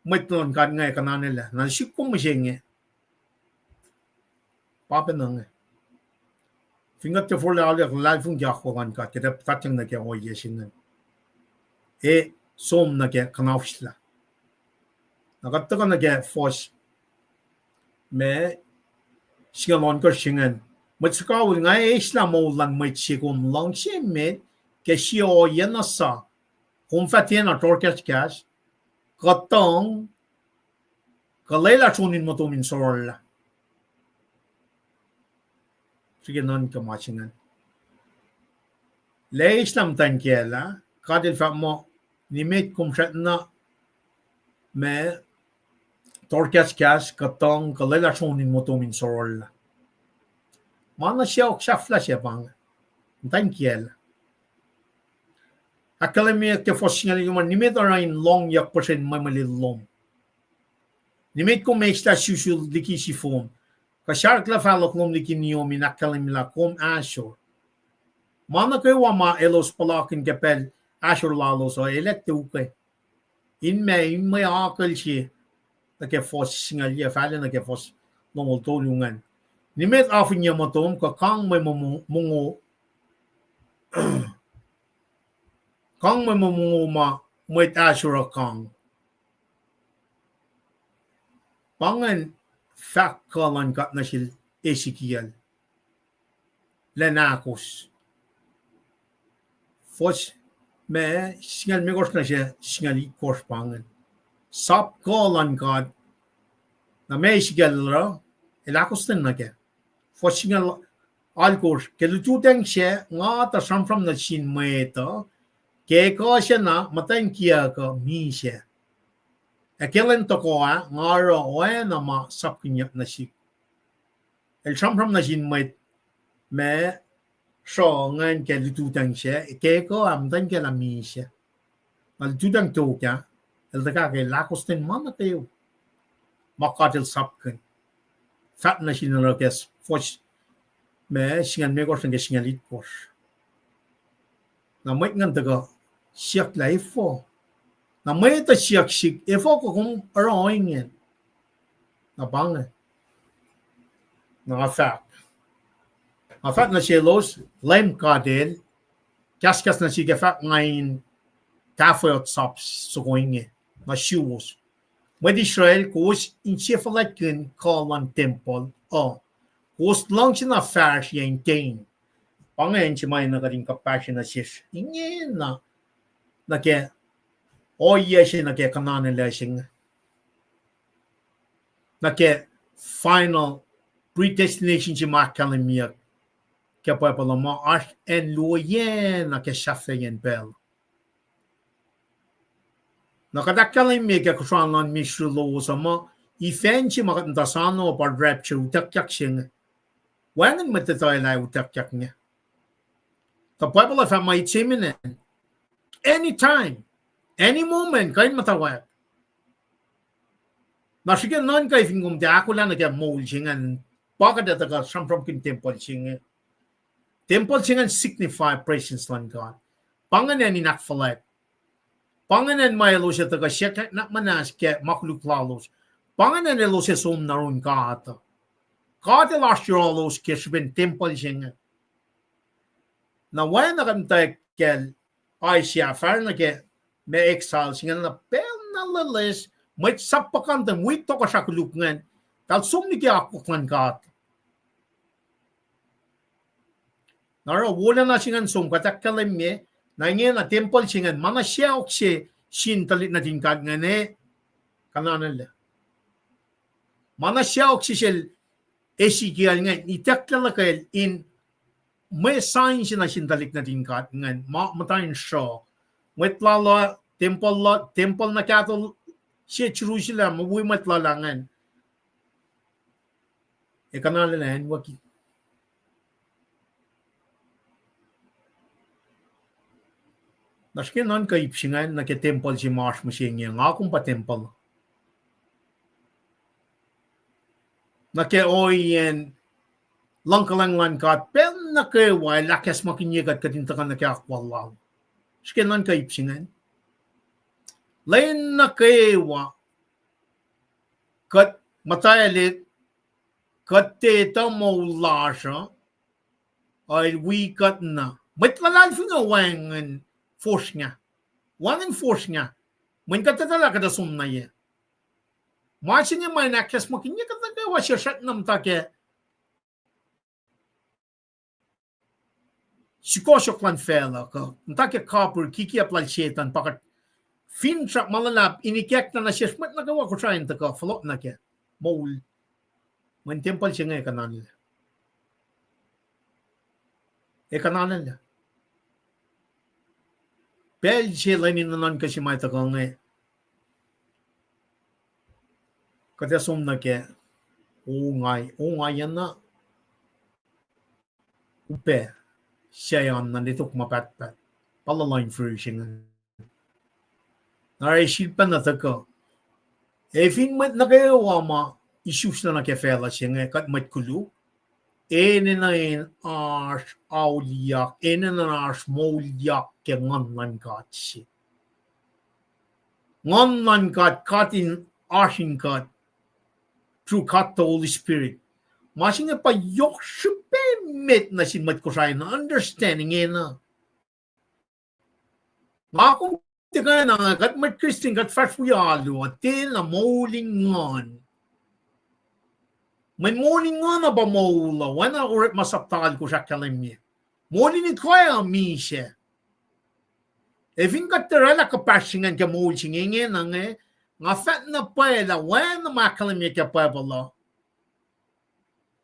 S1: maitlon ka nga kananila na sikum mo siya nga papa na nga fingat te for la lalfung jako kan ka kita tatang na ke oye siya som na ke kanawsla nagatta ka na ke force me singalon ko singan matskawul nga islam mo lang may sikon lang siya met ke siya o yan na sa kung fatyan na torkas kas katong kalayla sunin mo tumin sorla sige non ka masingan le islam tan kiela kadil fa mo nimet kum na me torkas kas katong kalayla sunin mo tumin sorla mana siya o shafla siya bang tan kiela Akademia ke fosingal yung nimet arain long yak persen mamali long. Nimet ko may sta susul diki si form. Kasyar kla falok lom diki niyo minakalimila kom asor. Mana kayo ma elos palakin kapel asor lalos o elekte uke. In may akal siya na ke fosingal ya fala na ke fos long tulungan. Nimet afinya motom ka kang may mongo kang may mamunguma mwet asura kang. Pangan fakkalan kat na sil Ezekiel. Lenakos. Fos me singal megos na siya singal ikos pangan. Sap kalan kat na me Ezekiel ra elakos din na ke. Fos singal alkos kelututeng siya nga ta samfram na sin mweta Keko siya na matang kia ka mi siya. Ekelan to ko ngaro oana ma sapkinyak na si. El samram na sin may me so ngan ke lututang siya. Keko amtang ke la mi siya. Al tutang to kya. El taka ke lakos ten mana kayo. Makatil sapkin. Fat na sin na kes fos me singan megos ng singan litkos. Na may ngan taga siyak la ifo. Na may ta siyak sik ifo ko kung aroing yan. Na bang na fact. Na fact na siya los lem kadel kaskas na siya fact ngayon kafayot saps so going na shoes. Med Israel kos in siya falakin kalan temple o kos lang siya na fair siya in tain. Pangayon siya may nagaling kapasyon na siya. Inge na ke oye siya na ke kanan nila siya. Na ke final predestination si makalimia kaya pa pala mo as en luyen na kesafeyen pel. Nakadakalimia kaya kusalan misru lowos mo ifen si makatasano pa rapture utakyak sing wangan matatoy na utakyak niya. Kapag pala fa may chiminen anytime, any moment kain matawag. Nasigan non kay fingum de ako lang nagya mole singan baka data ka from kin temple singan. Temple singan signify presence lang God. Panganan ni nakfalat. Panganan may lo siya taga siya nak manas ke makluk lalos. Panganan ni lo siya sum naron ka ata. Kata last year los ke siya temple singan. Na wala na kantay kel ay siya far na ke may exile singan na pel na lalis may sapakan ta mwet to ka sa kulukngan tal sumni ki ako klan kat nara wala na singan sum katak kalim me na nge na temple singan mana siya okse sin talit na tingkat ngane kananan la mana siya okse sel Ezekiel ngan itakla kay in may sign siya na sin talit na tingkat ngan matayin siya mwet lalo temple na katol siya Jerusalem, mabuhay matlalangan. E kanala na anwuki. Naskin non kaipsingan na ke temple si Mars masyengya nga akong pa temple. Na ke oyen langkalanglan ka pen na ke way lakas makinyagat katintakan na ke akwalaw. Naskin non kaipsingan. Lain na kewa kat matayalit kat teta mo lasha ay wikat na. Ba't lalalfi nga wangan force nga? Wangan force nga. Main katatala kada sumna ye. Masin niya may naklas makinya katagawa siya siyat nam take. Sikosok lan fela ka. Take copper kikiap lalsyetan pakat Fintra malalap inikyak na siya smat nagawa ko siya yung taka falot na kaya mole man temple siya nga kanan nila kanan nila pel siya lainin nanan kasi may taka nga kaya sum na kaya ungay yan na upe siya yan nandito kumapat-pat palalain for siya nga Naisip na taka. Fin mat na kayo ma issues na nakefela siya nga kat mat kulu. Na in as auliak, na as moliak ke nganlan kat si. Nganlan katin asin kat through kat the Holy Spirit. Masing nga pa yok met na sin mat ko siya na understanding na. Akong Tika na kat mat Christian kat fast fuyalo atin na mauling ngon. May mauling ngon na ba maula? Wana urit masaptal ko siya kalimya. Mauling ito kaya misya. Fin kat tarala kapasingan ka mauling inge na nga fat na pala wana makalimya ka pabala.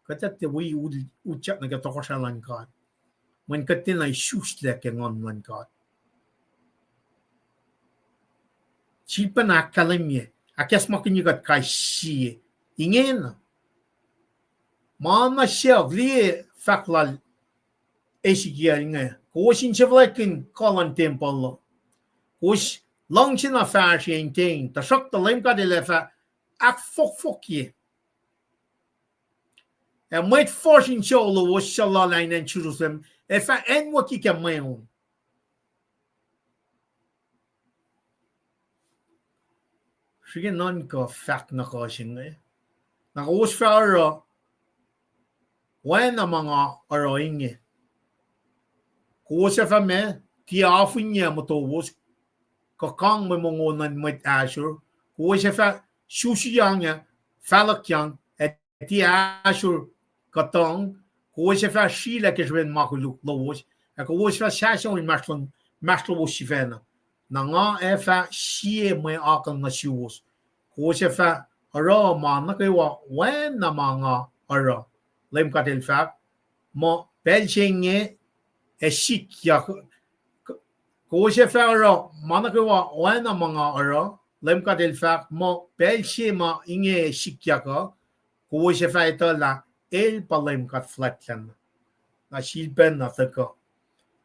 S1: Katat wi uchak na katoko siya lang kat. Man katin ay susla ka ngon lang kat. Sipa na kalimye. Akas makinyigat kay siye. Ingen. Mana siya vliye faklal Ezekiel nga. Kowos siya vlakin kalan temple. Kowos lang siya na fasya yung ting. Tasak talim ka dila fa ak fok ye. Mwet forsin siya lowos siya lalay ng Jerusalem. Fa anwuki ka mweun. Sige non ka fact na kasi nga Nakawos fa ara wana mga ara inge. Kowos fa me ti afinya motowos kang mongo mwet asor. Kowos fa susiyang falakyang et ti asor katang. Kowos fa shila kesben makuluk lowos. Kowos fa sasyon maslowos sifena. Na nga fa siye may akal na siwos. Kowos fa ara man na kayo wen na mga ara. lem kat el fact mo pelchinge Ezekiel Kowos faro manakawa oana mga aro lem kat el fact mo pelchima inge Ezekiel ko Kowos ito la el palem kat flatland na silpen na tako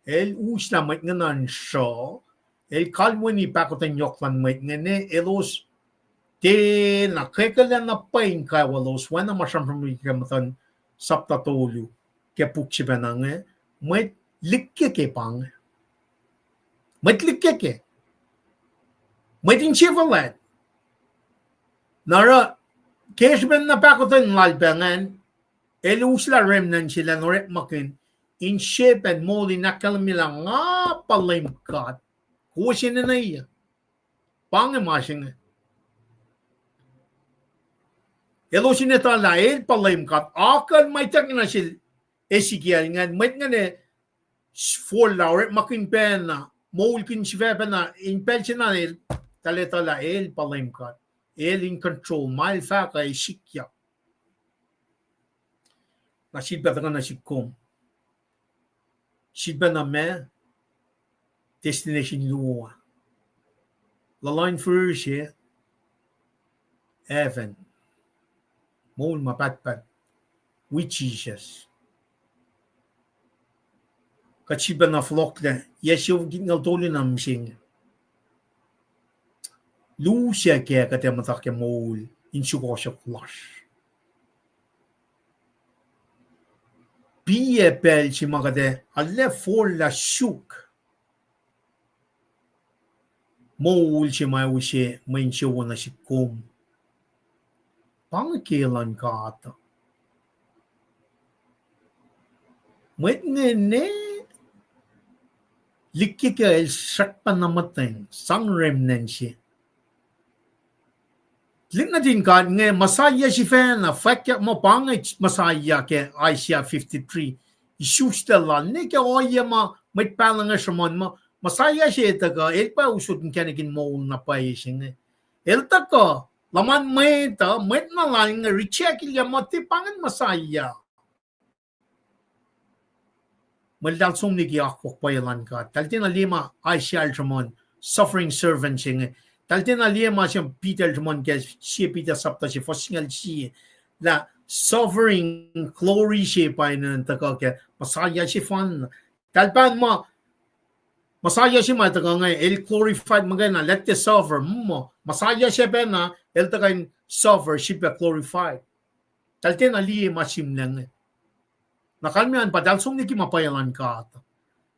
S1: el usna met nganan show el kalwini pakoten yoklan met ngene elos te na kekalan na pain ka walos wana masam pamikamaton sapta tolu ke pukchibenange met likke ke pang met likke ke met in chivalet nara kesben na pakoten lalbengan el usla remnan sila noret makin in shape and mold in nakalmila nga palim kat kusin na iya pangemasing elosin ito la el palim kat akan may tak na sil Ezekiel ngan met ngane for lauret makin pena mold kin shvepa na in pensional taleta la el palim kat el in control mal fa ka Ezekiel na silpa na sikom silpa na me destination lua la line first here Evan mol mapatpat with Jesus kachiba na flokle yeshu gingal toli na msing lucia ke kate matak ke mol in shukosha flush Pie pel ci magade alle folla shuk mol ci mai ushe mai wona shikom pangkelan kata met ne likike el sakpa namateng sang remnanshi Lina din ka nge masaya si fena fakya mo pangay masaya ke Isaiah 53 isushtela ne ke oya ma may palanga shamon mo masaya si etaga el pa usod kenegin mo na pa ising el taka laman meta met na lang recheck ya mo ti pangan masaya maldal sum ni giak pa yalan ka taltina lima Isaiah shamon suffering servant sing Talten alia masam Peter Jumon kes si Peter sapta si fosingal si la suffering glory si pa ina taka ke masaya si fan talpan mo masaya si ma taka nga el glorified magana let the suffer mo masaya si pa na el taka suffer si pa glorified talten alia masim lang nakalmian pa dalsong ni ki mapayalan ka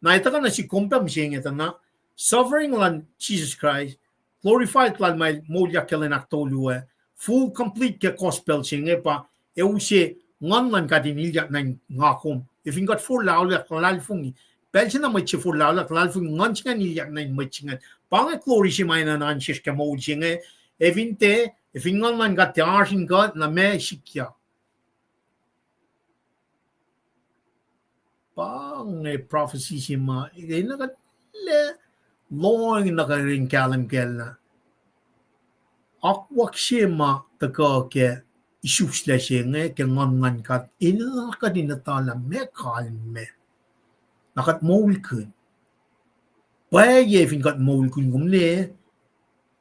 S1: na ita ka na si kumpam siya ita na suffering lan Jesus Christ glorified lan may molya kelenak tolue full complete ke gospel singe pa euse ngan lan kadinilya nan ngakom if ingot full laula klal fungi belchen na mai full laula klal fungi ngan singa nilya nan mai singa pang glory si mai na nan sis ke mol singe evinte if ingan lan gat arsin god na me sikya pang prophecy si ma ina gat le long nakaring kalam kelna akwak shema taka ke isusla shenge ke ngan kat ina ka dinatala me kalme nakat molkun paye fin kat molkun gumne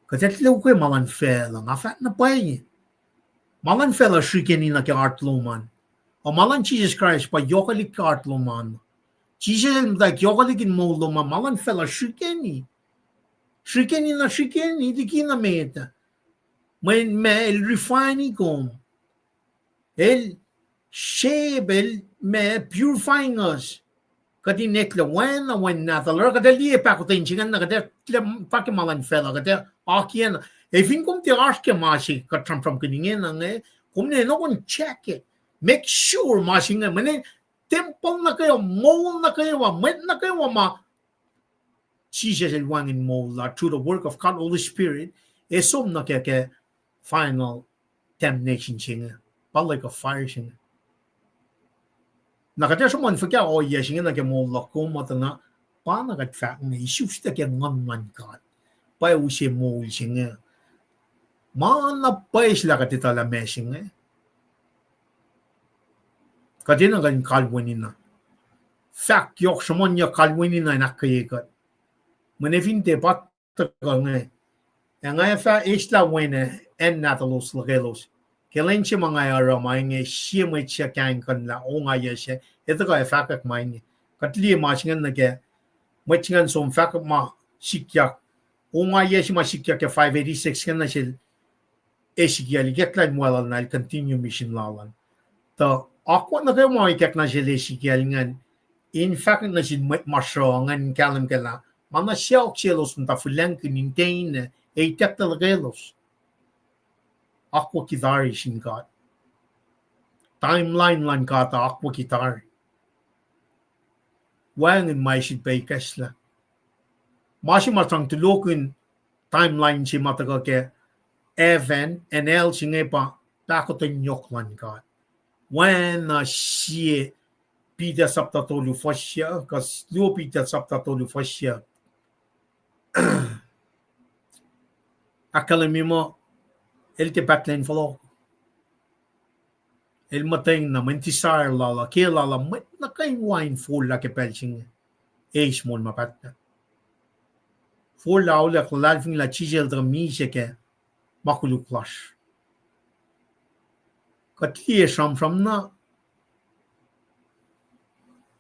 S1: katet lo ke malan fela ngafat na paye malan fela shikeni na ke artloman o malan Jesus Christ pa yokalik artloman Jesus like yokalikin moloma malan fela shikeni na shikeni dikina meta when me el refining kom el shape el me purifying us kati nekla when na the lord kati liye pa ko tinjingan na kati pa ke malan fela kati akian e fin kom te aske mashi katram from kiningen na nge kom ne no kon check it make sure mashi nga mane temple na kayo mole na kayo met na kayo ma Jesus el wang in mole through the work of God Holy Spirit esom na ke final damnation singa like a fire singa nakata someone forget oh yes singa na ke mole ko mata na pa na kat fa ng issues ta ke ngan God pa usi mole singa ma na pa isla katita la messing Kadina gan kalwenina. Fak yok shamonya kalwenina nakayegat. Manevinte battagange. Nga fa isla wene en natalos lagelos. Kelenche mga ara mainge shime chia kang kan la onga yeshe. Ito ka fakak mainge. Katli machingan nage. Machingan som fakak ma shikyak. Onga yeshe ma shikyak 586 kan na shil. Ezekiel geklan mwala na continue mission lalan. To ako na kayo mga ikak na shil Ezekiel ngan. In fact na shil masro ngan kalam kala. Mana siya okselos nta fulang kinintain eitak talagelos. Aqua kitari shinkat. Timeline lan kata aqua kitari. Wangin may shidbay kasla. Masi matang tulokun timeline si mataga ke Evan and El singepa takotan yok lan kat. When siya pida saptatolu fasya, kas luo pida saptatolu fasya. Akalamimo el te patlen follow. El mateng na mentisar lala ke lala met na kay wine full la ke pelching. Eish mon mapatna. Full la ula klalfing la chisel dra mise ke makulu clash. Katlie sham na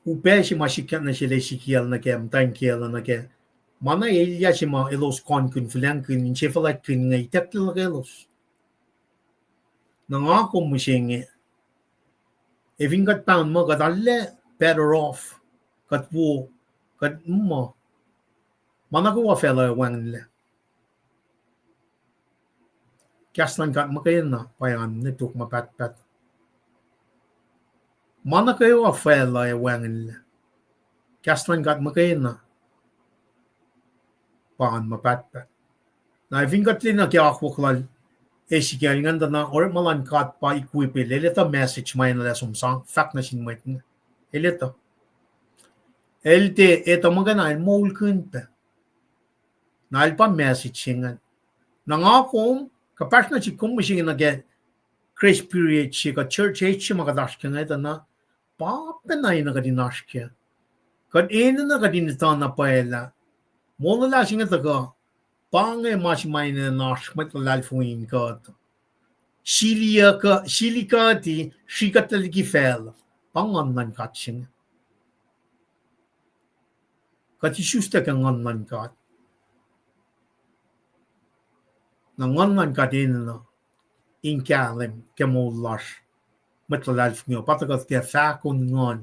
S1: upeshi mashikan na shile Ezekiel na ke mtankiel na ke mana el ma elos kon kun flankin in chefalat kun ngay tektil gelos. Nangako mo siya if you got pound mo got alle better off got wo got mo managawa fella wang le kaslan got makayin na payan nituk mapat managawa fella wang le kaslan got makayin na paan mapat na if you got lina kya akwuklal Ezekiel nganda na or malan kat pa equipe leleta message may na lesum sang fact na sin mwet eleta elte eto magana el mol kunta na pa message singan nangakom kapas na si kumusing na get grace period si ka church age magadash ka ngeta na papenay na kadinash ka kad ina na kadinita na paela mola la singa taga pange mas may na nash matlalfuin ka Silika ti shikataliki fel pangan man katsing kati shusta kangan man kat nangan man katin na in kalim kemolash matlalfuin patagat ke fakon ngon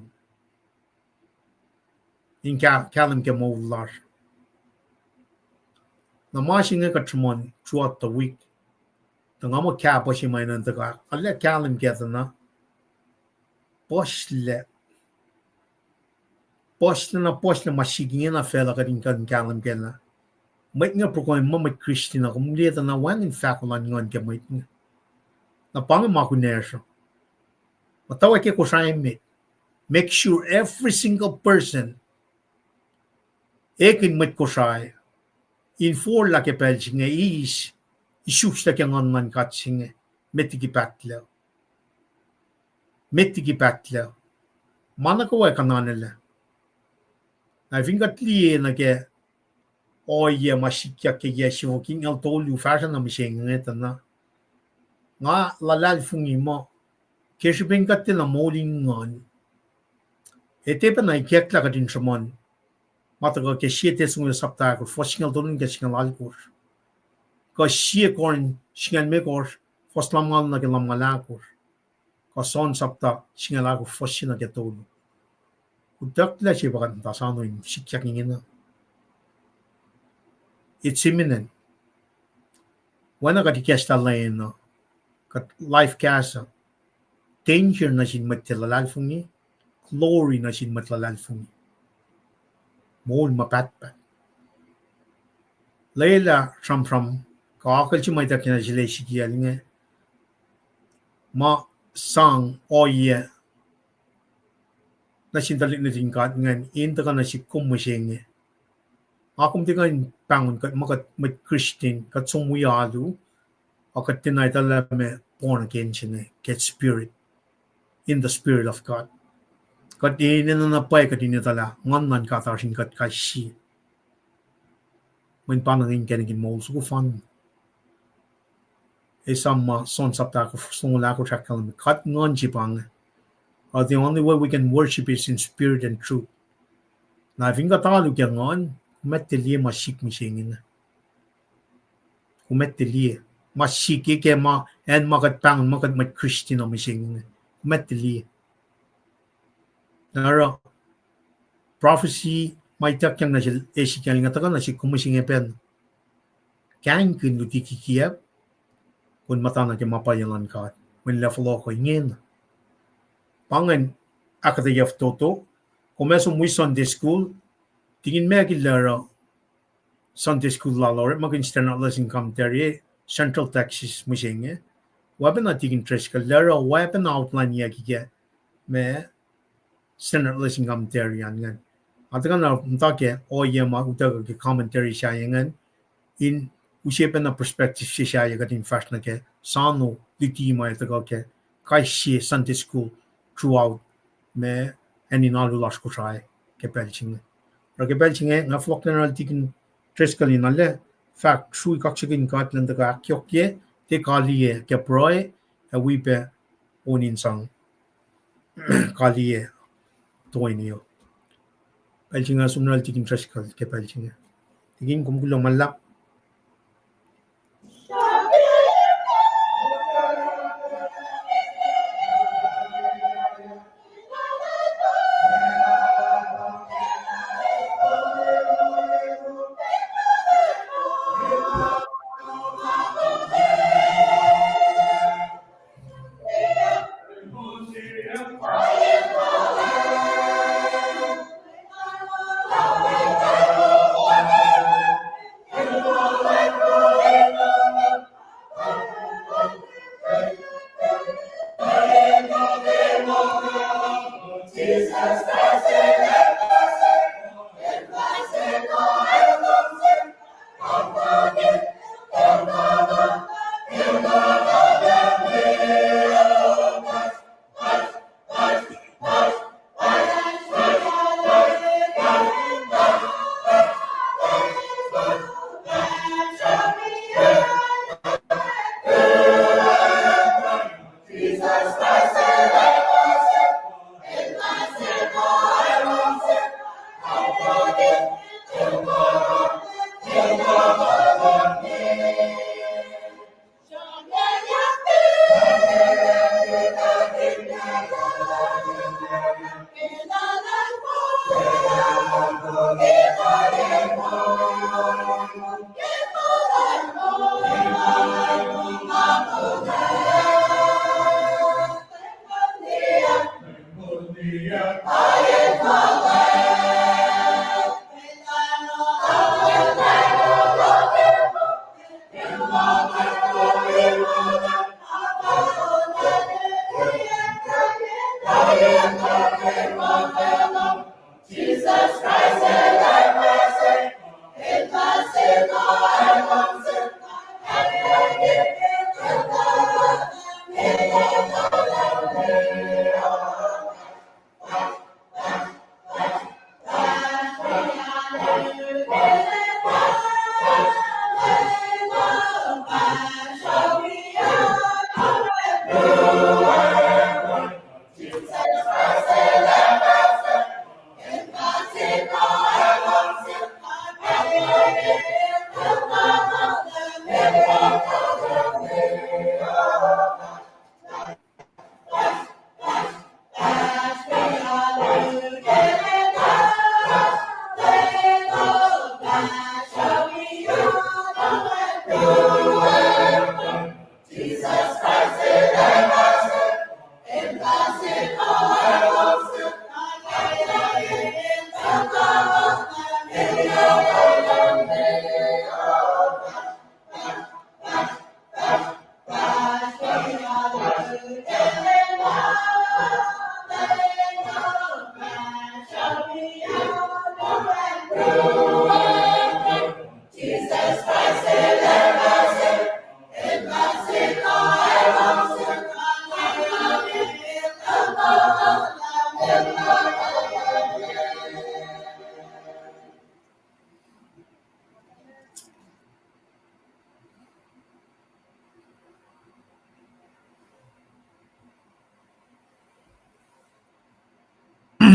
S1: in kalim kemolash na mashinga katmon throughout the week. Tangamo kapa si may nantaga. Alla kalim keta na. Posle masigin na fela ka rin kan kalim kena. May nga po ko yung mamay Christina kumulita na wan in fakulan ngon ka may nga. Na pangamakunerso. Matawa ke ko sa imit. Make sure every single person ekin mat ko sa in for la ke pelsi nga is isyusta kang man katsinge metigi patla mana ko ka nanela na vinga tlie na ke oye masikya ke yesho king al tolu fashion na misheng ngeta na nga lalal fungi mo ke shipeng katte na moling ngon ete pa na ikekla ka din samon mataga ke siete sungu sapta ko foshingal dolun ke singal alkur ka siya korn singal mekor foslamngal na ke lamgalakor ka son sapta singal ako foshin na ke tolu udakla siya bakan tasano yung sikyak ingin na it's imminent wana ka dikesta lain no ka life kasa danger na sin matlalal fungi glory na sin matlalal fungi Mol mapatpat. Layla from kakal si may takina sila Ezekiel nga ma sang oye na sindalik na tingkat nga inta ka na si kumusing nga akum tingkan pangon kat makat mat Christian kat sumuyalu akat tinay tala me born again siya nga get spirit in the Spirit of God. Kat ini na pay kat ini tala ngon nan katar sin kat kai si. When panangin kenigin mo so fan. Sama son sapta ko sungula ko chakal mi kat ngon jipang. The only way we can worship is in spirit and truth. Na vinga talu kya ngon mettelie masik misingin. Kumettelie masik ke ma and makat pang makat mat Christian misingin. Kumettelie. Nara prophecy may takyang na si Ezekiel nga taga na si kumising pen. Kang kun lutiki kiyap kun mata na ke mapayalan ka when leflo ko ngin. Pangan akadayaf toto kumeso muy Sunday school tingin me kilara Sunday school lalor magin stand lesson commentary Central Texas musinge. Wapen na tingin tres ka lara wapen outline ya kike me standard lesson commentary yan. At na mtake o yema utaga ke commentary siya yan in usipan na perspective siya ya gatin fast na ke sano diti may taga ke kai si Sunday school throughout me any na lulas ko try ke pelching. Ra ke pelching nga flok na tikin tres kali na le fact sui kaksigin katlan taga kyokye te kaliye ke proy a wipe onin sang kaliye toinio. Pelchinga sumnal tikin trash ke pelchinga. Tikin kumkulong malak.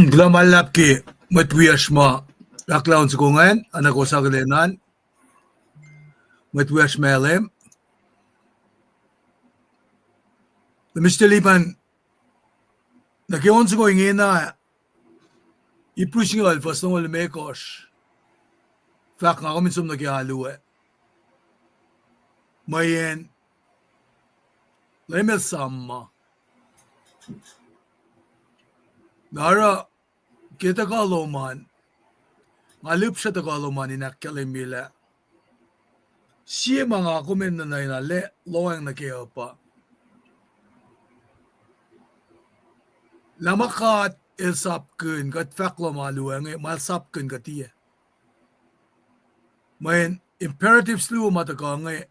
S2: Glamalap ki matwiyash ma laklaon sukungan anak ko sa kalinan matwiyash melem Mr. Lipan nakion suko ingena ipushing alfas ng ulimekos fak nga kami sum nakihaluwe mayen lemel samma nara kita kaloman ngalup siya takaloman inakalimila siya mga kumin na nainale loang nakiapa lamakat elsapkun kat faklo maluang malsapkun katiya mayen imperative slew matakangay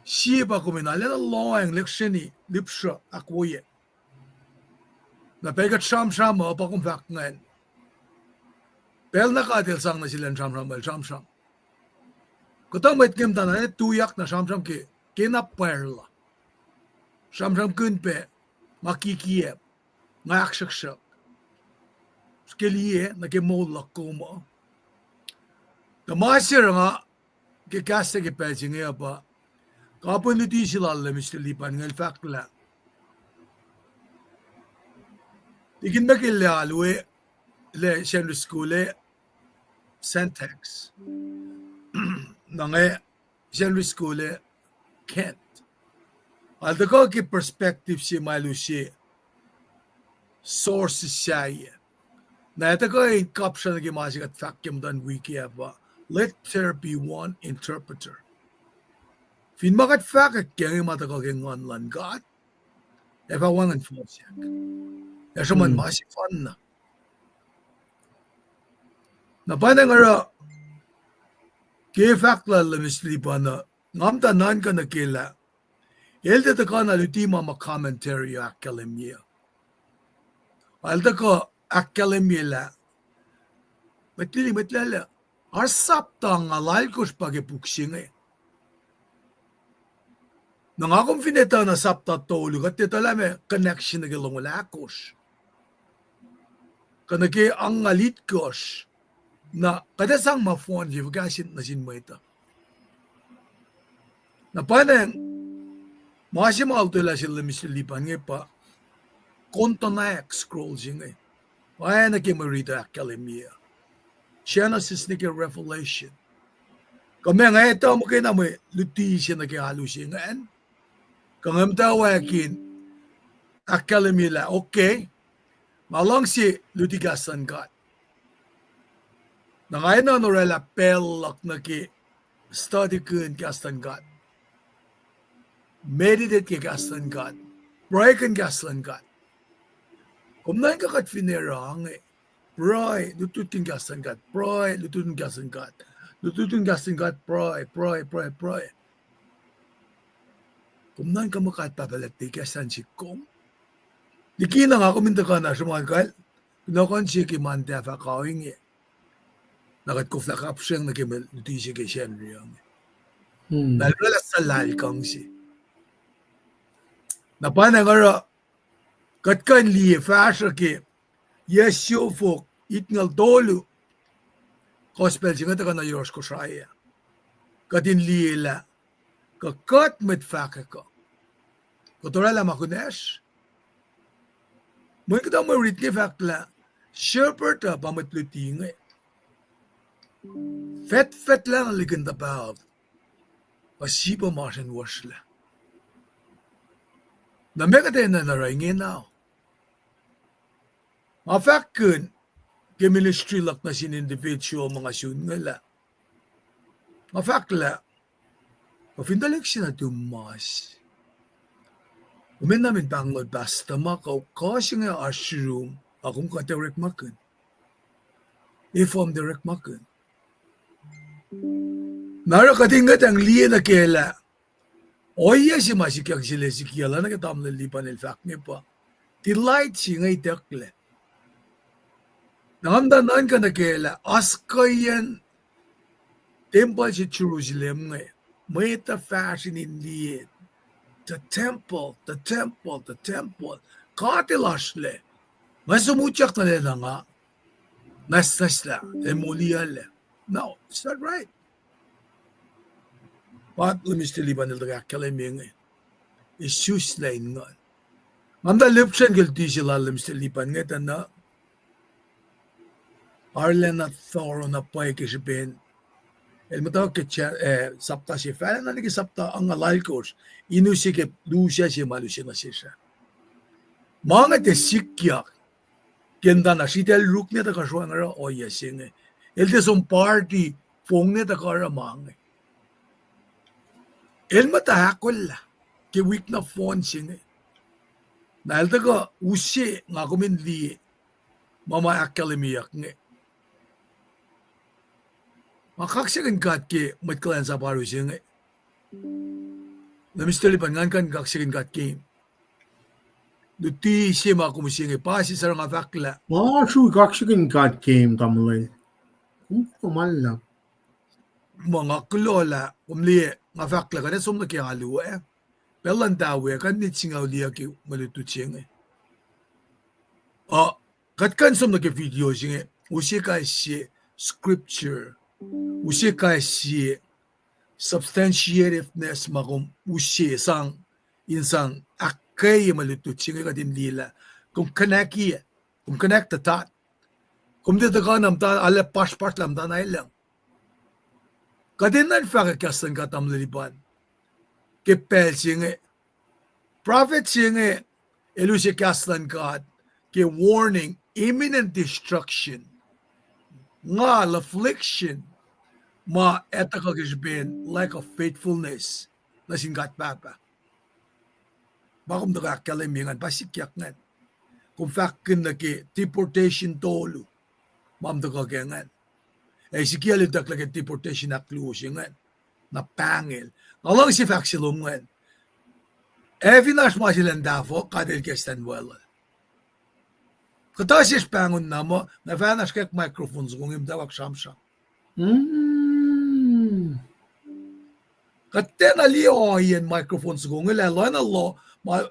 S2: siya ba kuminale na loang leksyoni lipsya akwoye na pegat sham-sham mo pa kung fakngan. Pel nakatil sang na silang sham-sham. Kutang may kim tanan, tuyak na sham-sham ki, kinaperla. Sham-sham kunpe, makikiyep, ngakshak-shak. Skiliye, nakimolak ko mo. Kamasir nga, kikasta kipesi nga pa, kapon niti sila alam, Mr. Lipan, nga fakla. Ikin bakilyaluwe le siyempre skule syntax nange siyempre skule Kent alda ko ki perspective si malu si source siya na ito ko yung caption na gimasig at fact-yung dan wiki ba let there be one interpreter fin makat fact at kaya yung mata ko kaya online God if I want to enforce it ya man masih fun na. Napanang ara ke fakla la misli pa na ngamta nan ka nakila. Elde ta ka na lutima ma commentary akalemia. Alda ko akalemia matili matlala. Arsapta nga lalkos pagepuksinge. Nang akong fineta na sapta tolu at titalame connection na gilongulakos. Kanake ang ngalit kos na kadasang ma-phone jivagasin na sinmaita. Na panang masimal tula sila misilipan nga pa kontonak scroll singa. Kaya nakimarita akalemia. Genesis niki Revelation. Kami nga ito mo kaya naman luti siya nakihalusingan. Kung tawakin akalemia okay. Malang si lutigasan kat. Nangayon na norela pelak na ki study kun gastan kat. Meditate ki gastan kat. Pray kun gastan kat. Kung nain ka kat finerang pray lututin gastan kat. Pray lututin gastan kat. Lututin gastan kat. Pray. Kung nain ka makat papalati gasan si kong. Diki na nga kuminta ka na sumakal. Pinakon siya ki mantefa kawing eh. Nakat Koflahna siyang nakimaluti siya kay Shenry. Nalala sa lalkang siya. Napanang ara katkan liye fasya ki yesyo fok itngal dolu. Kospel siya nga taka na yoros ko siya. Katin liye la. Kakat met faka ko. Kotorala makunesh. Mungkin kita merit ni fakla, shepherd apa matluting eh. Fet lang ligan tapaw, pasipa marsin wasla. Na megate na naringin na. Mafakun, ke ministry lak na sin individual mga sunngala. Mafakla, mafindalik siya na tumas. Umin namin banglod basta makaw kasi nga asroom akong ka direct makan. Ifom direct makan. Nara katingat ang liya na kela. Oya si masikyak sila Ezekiel na katamla lipan ilfak niya pa. Delight siya ngay takle. Nangamdanan ka na kela. Askayan temple si Jerusalem ngay. May ta fashion in liya. The temple. Katilasle. Mas sumuchak na nila nga, nasla, emuliyal. No, it's not right. Pat Mr. Liban nila kaliming isus lain nga. Manda lipsen gilti sila Mr. Liban nga na Arlen at Thor na pay kisipin. El matawag ka sapta si Fala na lagi sapta ang alaykos. Inusikip lusya si malusya na siya. Mga te sikyak. Kenda na sitel ruk niya takaswa nga o yasinge. El te som party fong niya takara mga. El matahakol la. Ki week na phone singe. Na el taka usi nga kumindi mama akademiyak nga. Makaksakan kat ki matkalan sa paru singe. Na Mr. Lipan ngan kan kaksakan kat ki. Duti siya makumusinge. Pasi sa nga fakla.
S1: Şu kakşıkın kat kem tamlay. Kumalla.
S2: Mga kulola. Kumli nga fakla ka na sum na kiyalu eh. Pelan tawe kan nit singaw liya ki malutut singe. Katkan sum na ki video singe. Usi ka siya scripture. Usi ka siya substantiativeness makum usi sang insang akay malutut singe ka din lila. Kung kanaki, kung connect tat. Kung dito ka namta ala passport lam tanay lang. Kadin nan fakakastan ka tamlilipan. Kepel singe. Prophet singe elusi kastan ka ke warning imminent destruction. Nga affliction ma etaka kisbin like of faithfulness na singkat papa. Bakom daga kalimingan pasikyak ngan. Kung fakin na ki deportation tolu. Mam daga gangan. Ezekiel itak lagi deportation aklusi ngan. Na pangil. Ngalang si faksilum ngan. Evinas masilan dafo kadil kestan wala. Katasis pangun na mo, na fanas kek microphones kung imdawak samsam. Katen aliyo yan microphones kung ilalo na lo,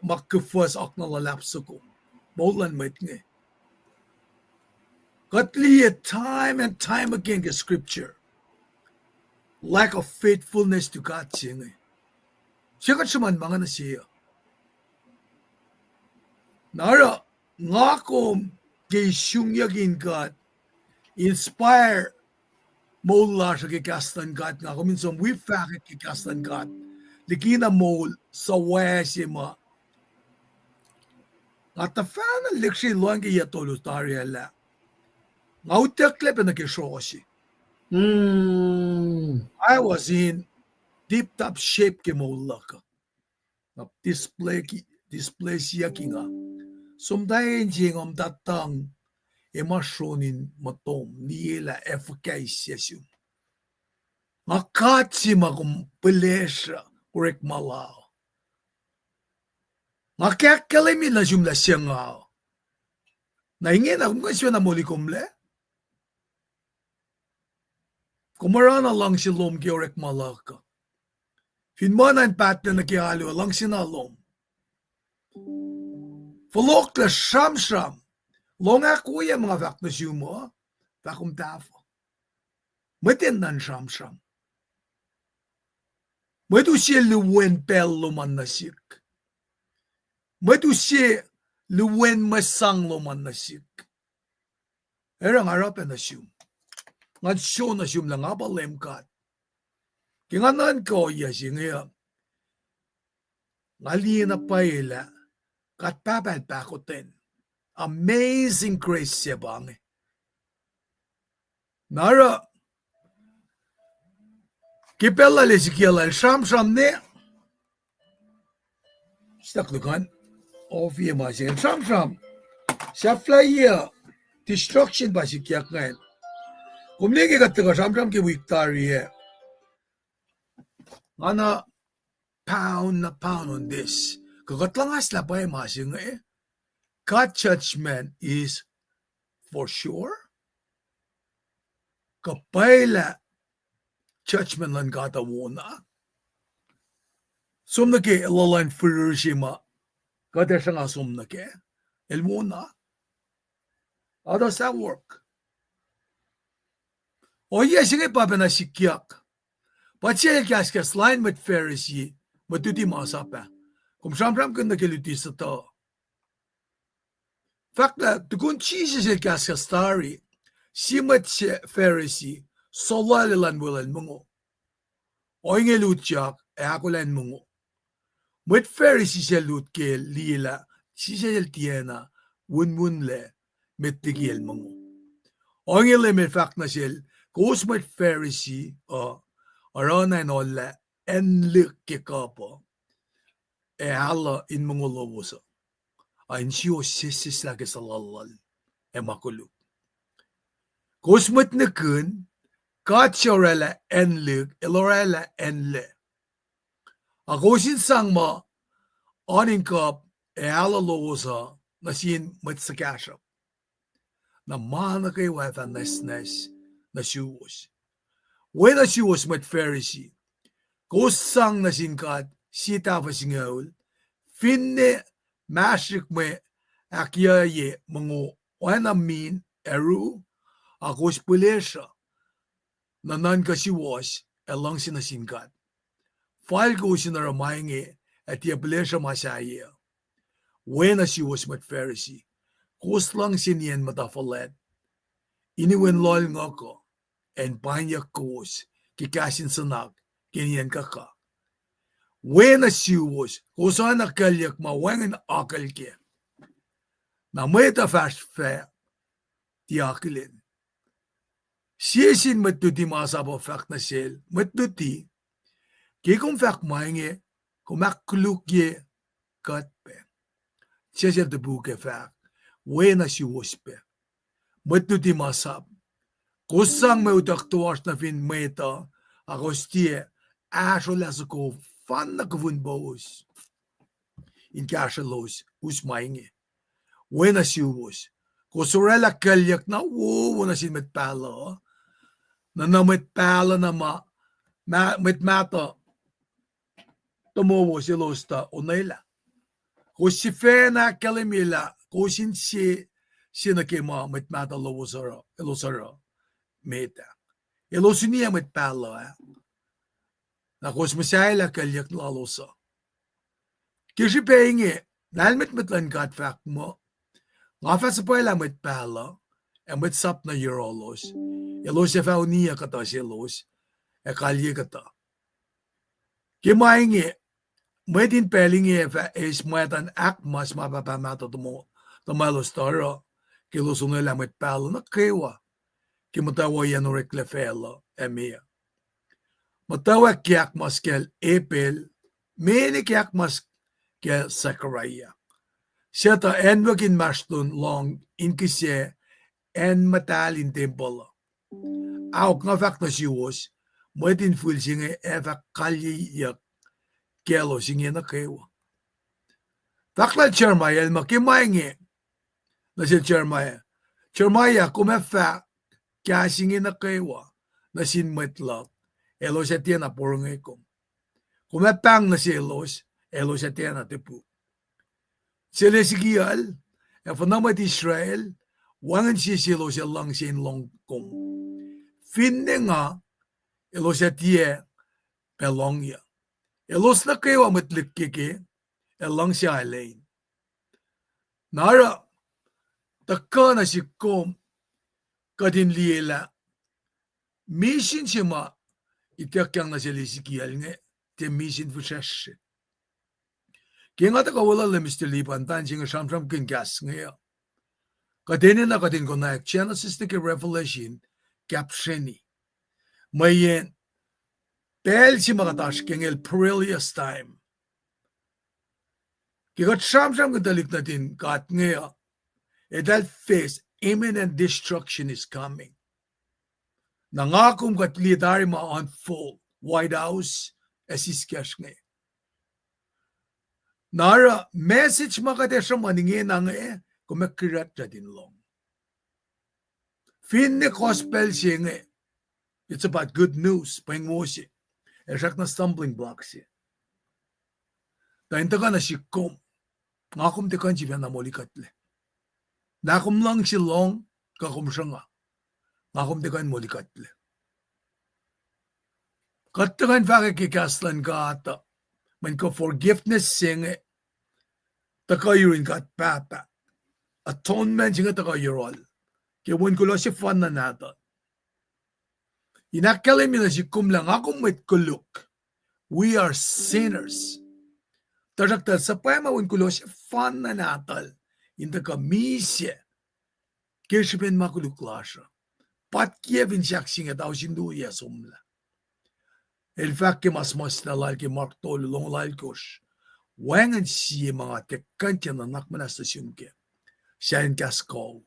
S2: makufas ak na lalapso ko. Maulan mwet nge. Katliya time and time again ke scripture. Lack of faithfulness to God siya nge. Siya kat siya mga na siya. Nara, nga kom kay siyungyagin God, inspire mula sa kikastan God nga. Kung minsan, we fakit kikastan God. Likina mo sa wesi mo. At the fan ng liksi luang kaya tolutari ala. Nga utakle pa nakisyosi. I was in deep top shape ke mula ka. Display siya ki nga. Somdayen jing om datang emasyonin matom nila efficacious. Makatsi makum pelesha kurek malao. Makakalimin na jumla siya nga. Naingin na kung kasi na muli kumle. Kumarana lang si lom kiorek malaka. Finmanan pat na nakialo lang sinalom. Falok la sham. Long ako yung mga vak na siya mo. Vakum tafo. Matin nan sham. Matu siya luwen pel luman nasik. Matu siya luwen masang luman nasik. Erang harapan na siya. Ngat siya na siya lang abalem kat. Kinganan ko ya siya nga. Ngali na paila. Kat papal pakotin. Amazing grace siya bang. Nara. Kipela Ezekiel sham ne. Staklukan. Ofiye masih sham. Saflaya destruction ba si kyak ngayon. Kumlegi kataga sham ki victory eh. Ngana pound on this. Kakatlangas la pa masih nga eh. God judgment is for sure. Kapaila judgment lang kata wona. Sumna ke ilalan Furushima. Kata siya nga sumna ke. El wona. How does that work? O yesing pa na sikyak. Patsya kaskas line with Pharisee, matuti masapa. Kung samram kun nakiluti sa to. Fakta, tukun Jesus el kaskas tari, simat siya Pharisee, solalilan wilan mongo. O inge lutyak, akulan mongo. Mwet Pharisee siya lutkel, lila, siya el tiena, wun le, mettigil mongo. O inge le me fakta siya, kus mwet Pharisee, oana nolla, anwuki kapo, alla in mongo lowos. Ein siyo sisis lagi sa lalal, makuluk. Kus mwet na kun, katsorela anwuk, elorela anle. Ako sinsang ma, aning kap, alla lowosa, na sin mwet sa kasap. Na mana kay wafa nesnes, na siwos. When she was met Pharisee, kus sang na sin kat, sita pa singaul, finne masik me akyaye mongo oana min eru, akos pulesha, na nan kasi was, elang sinasin kat. File ko sinaramayenge at yabulesha masaya. When she was met Pharisee, kus lang sinien matafalet, iniwen lol ngoko, and banyak kos, kikasin sanak, kinyan kaka. When she was, kusana kalyak mawangin akal ke. Na mwet fast fair, tiakilin. Siyasin matuti masabo fak na sel, matuti, kikong fak maenge, kumaklukye katpe. Siyasin the book fak, when she was pe. Matuti masab. Kusang me utaktuas na fin meta, akostie, asolasako, fan na kavun bos. In kashalos, usmainge. When as you was, kusurela kalyak na wo na sin met pala, na met pala na met mata, tumowo si losta unayla. Kusife na kalimila, kusin si sinakima met mata lowosara, elosara. Meta. Elosinia met pala. Na kos masayla kalyak lalosa. Kishi peinge, nalmet metlan kat fak mo. Nga fa sa pala met pala, met sap na eurolos. Elos ya faunia kata si elos, kalye kata. Kimainge, metin pelinge fa is metan akmas mapapamata tumo, tumalos taro, kilosunela met pala na kewa. Kimatawa yan reklefelo, emia. Matawa kyak maskel epel, meni kyak maskel sakaraya. Seta enwakin maston long inkise en matalin tempola. Auk nga fak na siwos, mwetin ful singe eva kalye yak kelo singe na kewa. Takla Jeremiah makimainge, na si Jeremiah. Jeremiah kumefa, kaya singin na kewa, na sinmetlak, elos at yan na porongay kong. Kumapang na si elos at yan na tipu. Si Ezekiel, e fanamat Israel, wangan si elos at lang sin long kong. Finne nga, elos at yan, pelong ya. Elos na kewa matlik kike, elang siya alain. Nara, taka na si kom, kadin liela, mission siya ma, itakyang na siya Ezekiel nga, te mission fusr. Kaya nga taka wala la Mr. Lipantan siya nga siyam kinkas nga. Kadin na kadin ko na, Genesis na ki Revelation, captioni. Mayen, tel siya makatash keng el perilous time. Kaya siyam kadalik natin, kat nga, that face, imminent destruction is coming. Nangakom katlidari ma-unfold, White House, asiskas nga. Nara, message makatesya maningin nga kumakirat din long. Fin ni gospel siya nga, it's about good news, pahingmo siya. Esak na stumbling block siya. Dahil ka na si kom, ngakom te kan siya na molikatle. Nakum lang si long, kakumsanga. Ngakum dekan molikatle. Katakan fake kikaslan ka ata. Man ko forgiveness singe. Takayurin ka at papa. Atonement singa takayurol. Kaya ko lang si fan na natin. Inakalim na si kumlang akong mwet kuluk. We are sinners. Taraktal sa payamawin ko lang si fan na natal. Inta ka misye. Kirsipen makuluklasya. Patkievin siyak singa daw sinduya sumla. El fakke mas na lal ki marktol long lal kosh. Wangan siya mga tekantya na nakmanastasyon ke. Siya yung kaskaw.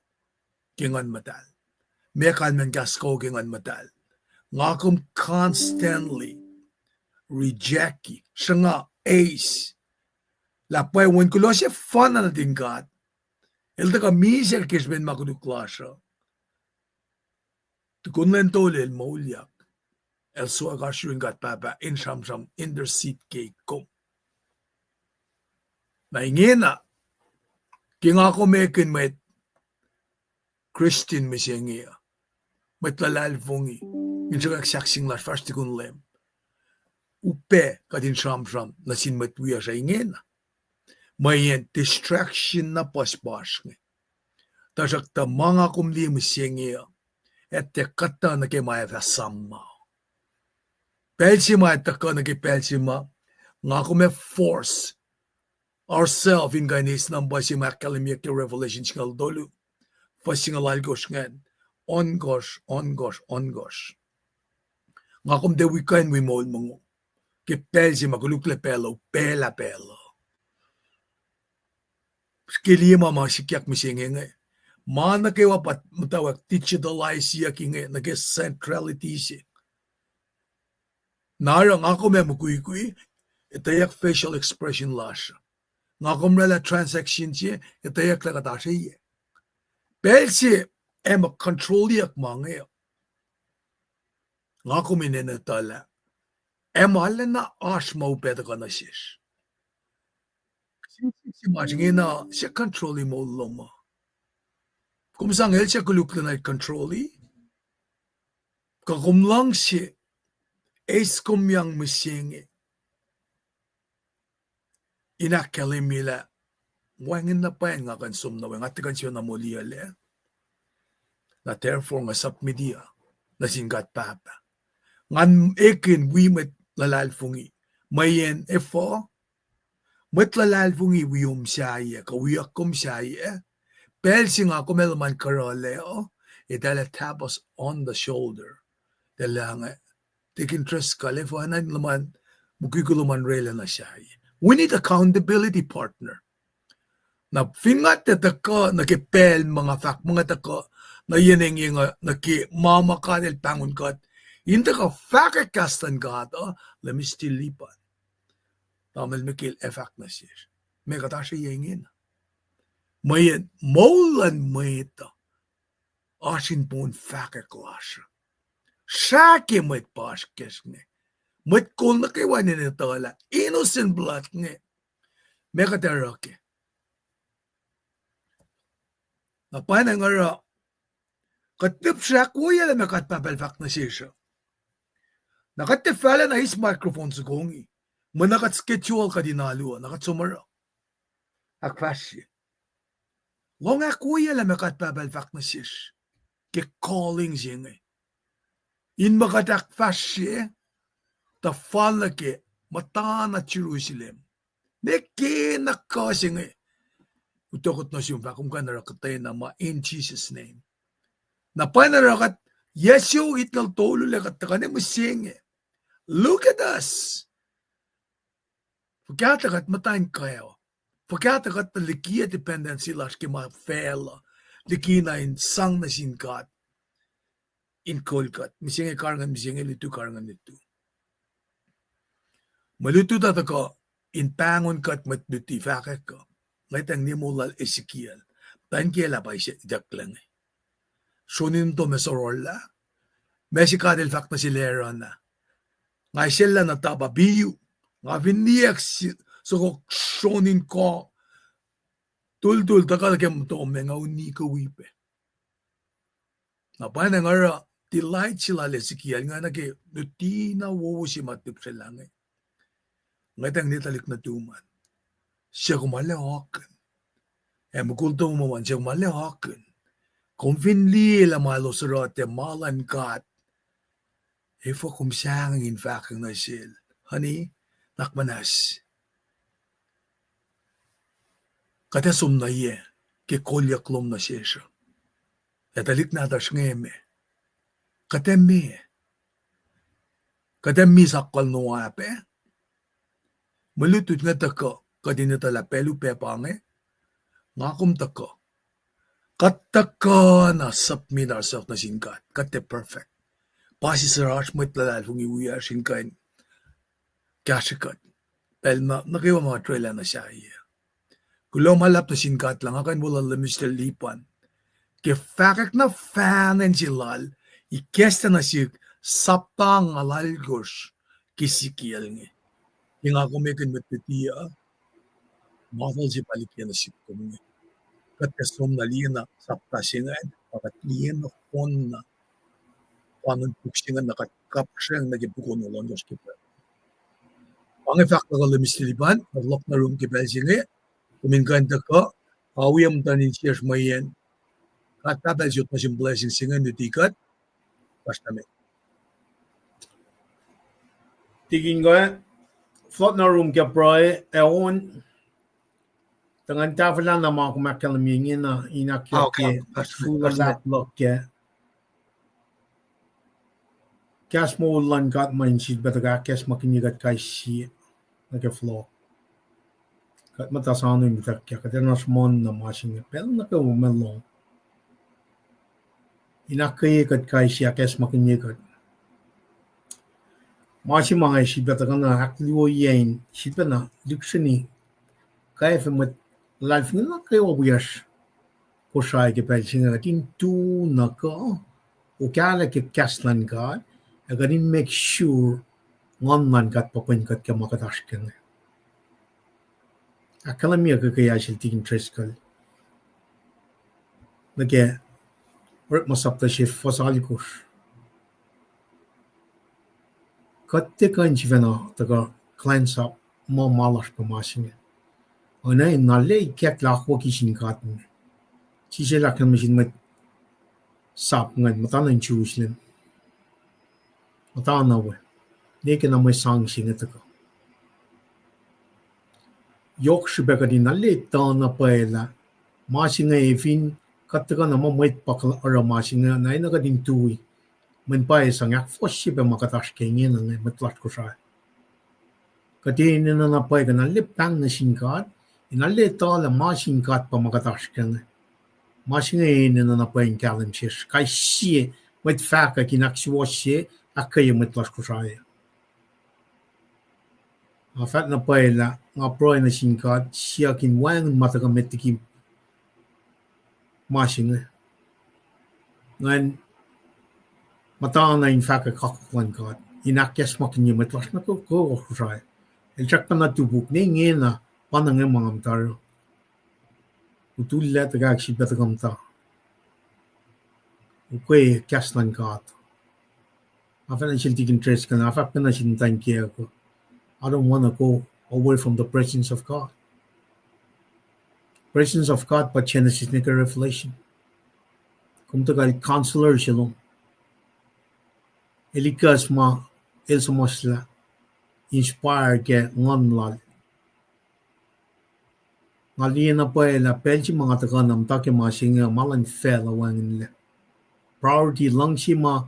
S2: Kingan matal. Mekan man kaskaw kingan matal. Ngakom constantly rejecti. Siya nga ace. Lapay wan kulo siya fan na tingkat. El taka miser kisben makuduklasya. Tukun len tolel maulyak. El so agashuin gat papa in shamsham in der seat cake kom. Na ingena. Kinga ko mekin met Christian misengia. Met lalal fungi. Insa kaksaksing las fast kun lem. Upe kadin shamsham na sin met wiya sa ingena. Mayen distraction na paspas nge. Tasak ta mga kumli misengia. Et te kata na ke maya vasama. Pelsima et taka na ke pelsima. Nga kume force ourselves in ganis ng basi makalimyak ke revelation singal dolu. Fasingal algos ngan. On gosh. Nga kum de weekend we mo mongo. Ke pelsima kulukle pelo. Pela. Skilima masikyak misingenge. Mana ke wapat matawag digitalize siya kinge. Nage centrality siya. Narang ako may mukui-kui, itayak facial expression lasha. Nga kumrela transaction siya, itayak lagata siya. Pel siya, ema control yak mga. Nga kuminin na tala. Ema ala na ash maupeta ka na siya. Si majingin na siya control mo loma. Kumusang el siya kulukla na control. Kakumlang siya, es kumyang misingi. Inakalimila. Wangin na pa nga kan sumna. Wang atikan siya na mulia le. Na therefore nga sap media. Na singgat papa. Ngan ekin wimet lalalfungi. Mayen efo. Met lalalfungi wiyum siya. Kawiyak kum siya. Pelsi nga kumelman karoleo. Itala tapos on the shoulder. Dala nga. Taking trust ka, lefanan naman, mukikuluman rela na siya. We need accountability partner. Na fingat na taka, nakipel mga fak, mga taka, na yan yung nakimama ka, pangon ka, hindi ka fakakastan ka, let me still lipan. Tamil mikil efak na siya. May kata siya yangin. Mayan, maulan mayita, asin po ang fakaklasya. Shaki met paskes nge. Met kol na kiwanin na tala. Innocent blood nge. Meka terake. Napana nga ra. Katip siya kuya na mekat papelfak na siya. Nakatifala na his microphone sa kongi. Manakat schedule ka dinalua. Nakat sumara. Akfasya. Longa kuya na mekat papelfak na siya. Ke calling siya nge. In magadak fashe, ta falake matana Jerusalem. Neke nakasinge. Utokot na siya kung ka narakatay na ma in Jesus' name. Napanarakat, Yesu itnal tolo lakat ta kanin masinge. Look at us. Pagkatakat matayin kayo. Pagkatakat na likiya dependency las ki ma fela. Likina in sang na singkat. In Kolkat, misinge karangan misinge litu karangan litu. Malutu tata ko, in pangon kat matluti fakak ko. Ngaitang ni mulal Ezekiel. Tan kiela pa siya idaklang. Sunin to mesorola. Mesi kadil fak na si Lera na. Ngay sila na taba biyu. Nga viniyak so ko sunin ko. Tul-tul takalagyan mo to nga uni ka wipe. Napay na nga delight sila Ezekiel nga nagi nuti na wosi matip sila nga. Ngatang nitalik na tuman. Siya kumalawakan. Mukultong maman siya kumalawakan. Konvinli la malosrote malan kat. Ifo kumsang in fact na sil. Honey, nakmanas. Katasum na ye. Ke kolyaklom na siya. Natalik na tas ngeme. Katemi sakal no ape. Malutut nga tako. Kadinatala pelu pepange. Ngakum tako. Kataka na sapmi na sak na singkat. Kate perfect. Pasi sarash mo itlal kung iuya singkain. Kashikat. Pel na nakiwa mga trailer na siya iya. Kulo malap na singkat lang akan wala lamis na lipan. Ke fakak na fan en silal. Ikesta na siya saptang alalgos kisikiel nge. Yung ako may kanmatitiya. Mahal si palikyan na siya kumenge. Katkasom na liyan na sapta singan, pakat liyan na kon na panon puksingan na katkapsyang nagibukon ng londos kita. Ang efekt na kalamis tiliban, naglok na room kipel singa, kumingkanta ka, awiyam tanin siya mayan, katabal siya na siyang blessing singa nutikat, pas namin.
S1: Tigin ko flot na room kya proy, eon, tangan tafalan na mga kumakalamingin na inakyat ke, full laplok ke. Kas mo ulan kat mindset bataga kas makinigat kay si nagka-flow. Kat matasano yung bitak kya, kat nas mon na masing pero naka-umalong. Inakay kat kay siya kas makinigat. Masing mga si bataga na akliwo yain, si na luksini, kaya femat life nga kayo wiyas ko siya kipel singa tin tu naka o kala ke kaslan ka agarin make sure ngon man kat papen kat ka makatash ka nga akala miya ka kaya siya tigin treskal nage work masapta siya fasalikos katte kan siya na taga cleanse up mo malas pa masinga oana nalle kek lakwa kishin katn chise lakan machine met sap ngan matana chuslem matana we neke na mai sang singa taka yok shibeka di nalle tana paela masinga evin katka na mwet pakla ara masinga na ina ka din tui men pa sang yak foshibe makatash kengen na matlat ko sa katin na pa ka nalle pang na singkat inalle tala masin kat pa makatash kan masin na na pa in kalam sis kai sie met faka kinakswoshe akay met las kusaya afat na pa la nga pro na singkat sia kin wang mataga metiki masin ngan mata na in faka kakwan kat inakyas makin met las na ko kusaya el chak na tubuk ni ngena panang mga mtaro. Utulla taga akshit batagamta. Ukwe kaslan kat. After I shall take interest kan after na shin thank you. I don't want to go away from the presence of God. Presence of God pa Genesis nika revelation. Kung taga counselor shalom. Elikas ma elsomosla inspire ke ngonlal. Ngali na pa la pelchi mga taga nam take masinga malan fela wangin le. Priority lang si ma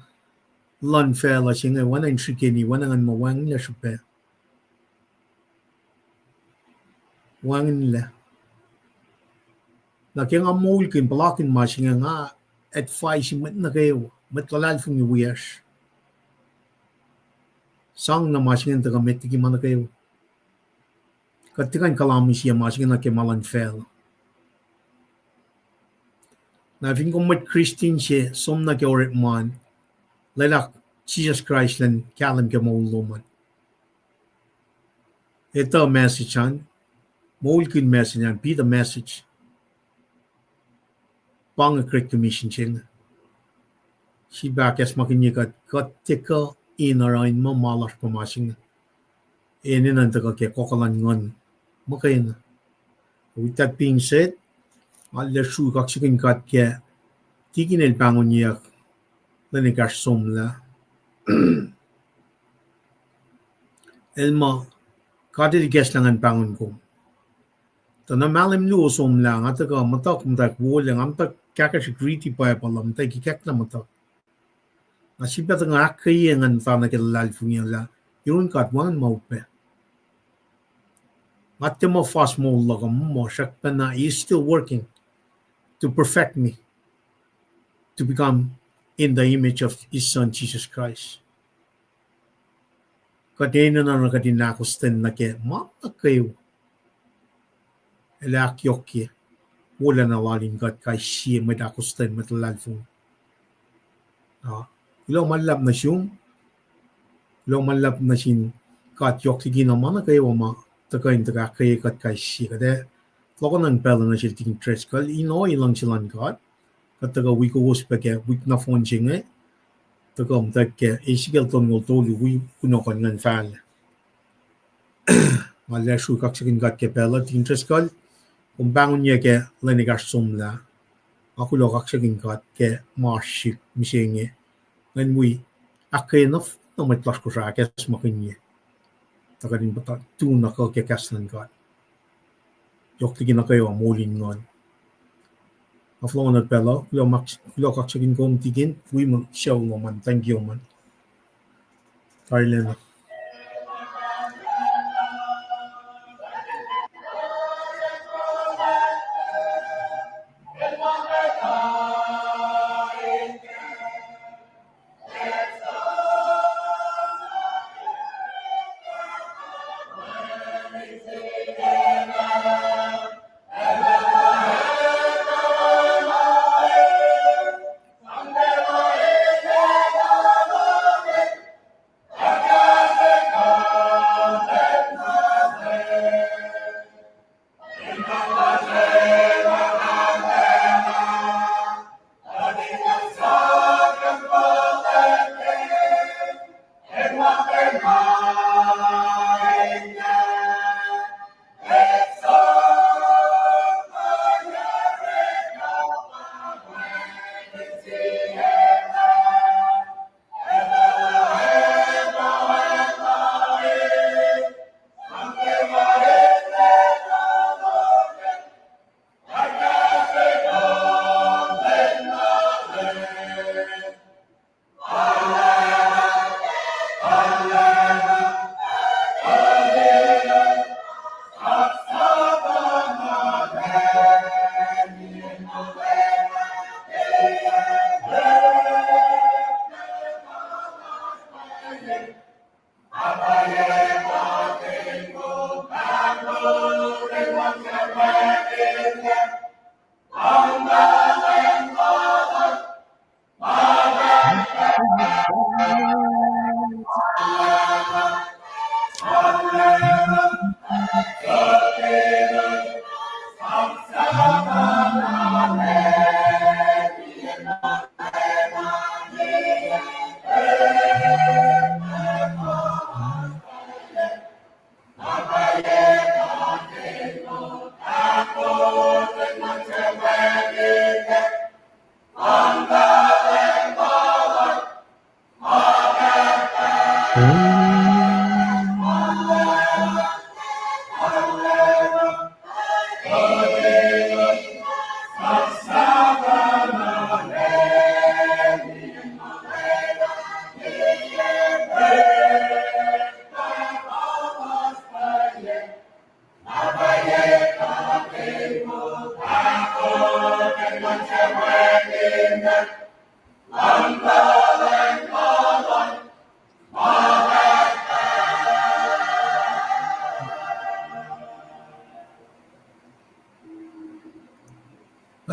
S1: lan fela singa wana in shikini wana ngan ma wangin le shupe. Wangin le. Na kaya nga mulkin palakin masinga nga advice met na kayo met lalal fung iwiyas. Sang na masinga taga metiki mana kayo. Katikan kalami siya masing na kemalan fel. Na fin kung mat Christian siya, som na kaya man, lalak Jesus Christ lan kalam ka mauluman. Ito message yan, maulkin message yan, be the message. Pang a Great Commission siya. si bakes makinyikat katika inarain mo malas pamasing inin ang taga ke kokalangon makain. With that being said, alle shu kaksikin kat ke tikin el bangon yak lanikas somla elma kadir geslangan bangon ko. Tana malim lu somla ngata ka matak mtak wolang amtak kakas greedy pa palam tay kikak na matak. Nasibet nga akayengan tana kilal funyala yun katwan maupe. Matemo fast mo lagam mo shakpa na is still working to perfect me to become in the image of his son Jesus Christ. Kadena na nakadinakusten na ke mata kayo. Elak yokye. Wala na laling kat kay siya madakusten matalalfong. Ilaw malap na siyong. Ilaw malap na sin kat yokye ginamana kayo ma tagayin taga kaya kat kay siya. Kade loko nang pala na siya tingin tres kal ino ilang silang kat. Kataga wikos pa ke wik na phone siya nga. Taga ke Ezekiel ton ngol tolu wi kunokan ngan fan. Mala shu kaksakin kat ke pala tingin tres kal. Kung bangon niya ke lanigas somla. Ako lo kaksakin kat ke marship misengi. Ngan wi akay na matlas ko sa akes makinya. Taga din bata tu na ka ke kaslan kat. Yok tigin na kayo amulin ngon. Aflong na pala, kulo kaksakin kong tigin, wi mo siya man, thank you man. Tarlen.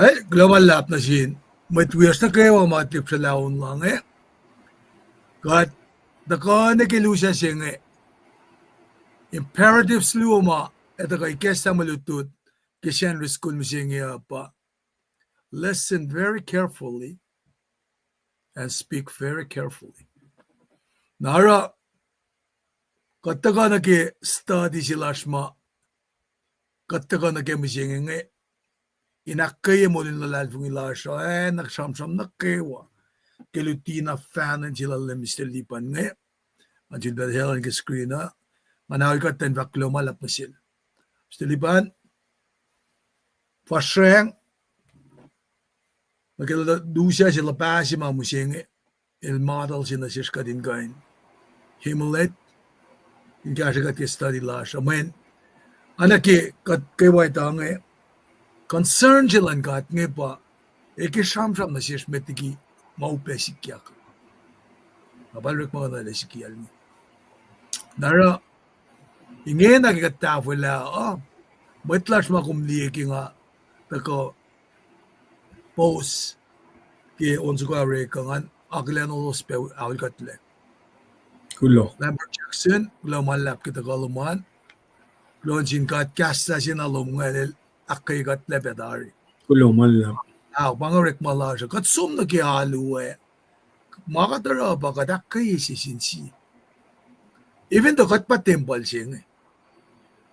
S2: Ay, global lap na sin. Matwiyas na kayo ang matip sa laon lang eh. Kat, daka nakilusa siya nga. Imperatives luma, eto kay kesa malutut, kisyan riskul mo siya nga pa. Listen very carefully and speak very carefully. Nara kataga nake study silashma kataga nake mjenge inakay mo din lalfung ilasha naksamsam nakewa kelutina fan and sila lemster lipan nge until the hell and screen manawi ka ten vaklo malap masil stilipan fasreng nakela dusya sila pasi mamusenge il model sila siska din gain himalet in kasi kat study lasha men anake kat kewai tange concern silan kat nge pa ekishamsham na sis metigi maupesik yak abalrek mga na Ezekiel ni nara inge nakikatafula matlash makumli nga tako pos ke onsuka rekangan aglen olos pe awilkatle
S1: Kulo.
S2: Lambert Jackson glamalap kita kaluman lonjin kat kasta sinalom ngalel akay kat lepedari
S1: Kulo malap.
S2: pangarek malasha kat sum na kialuwe makatara ba kat akay sisinsi even though kat pa temple siya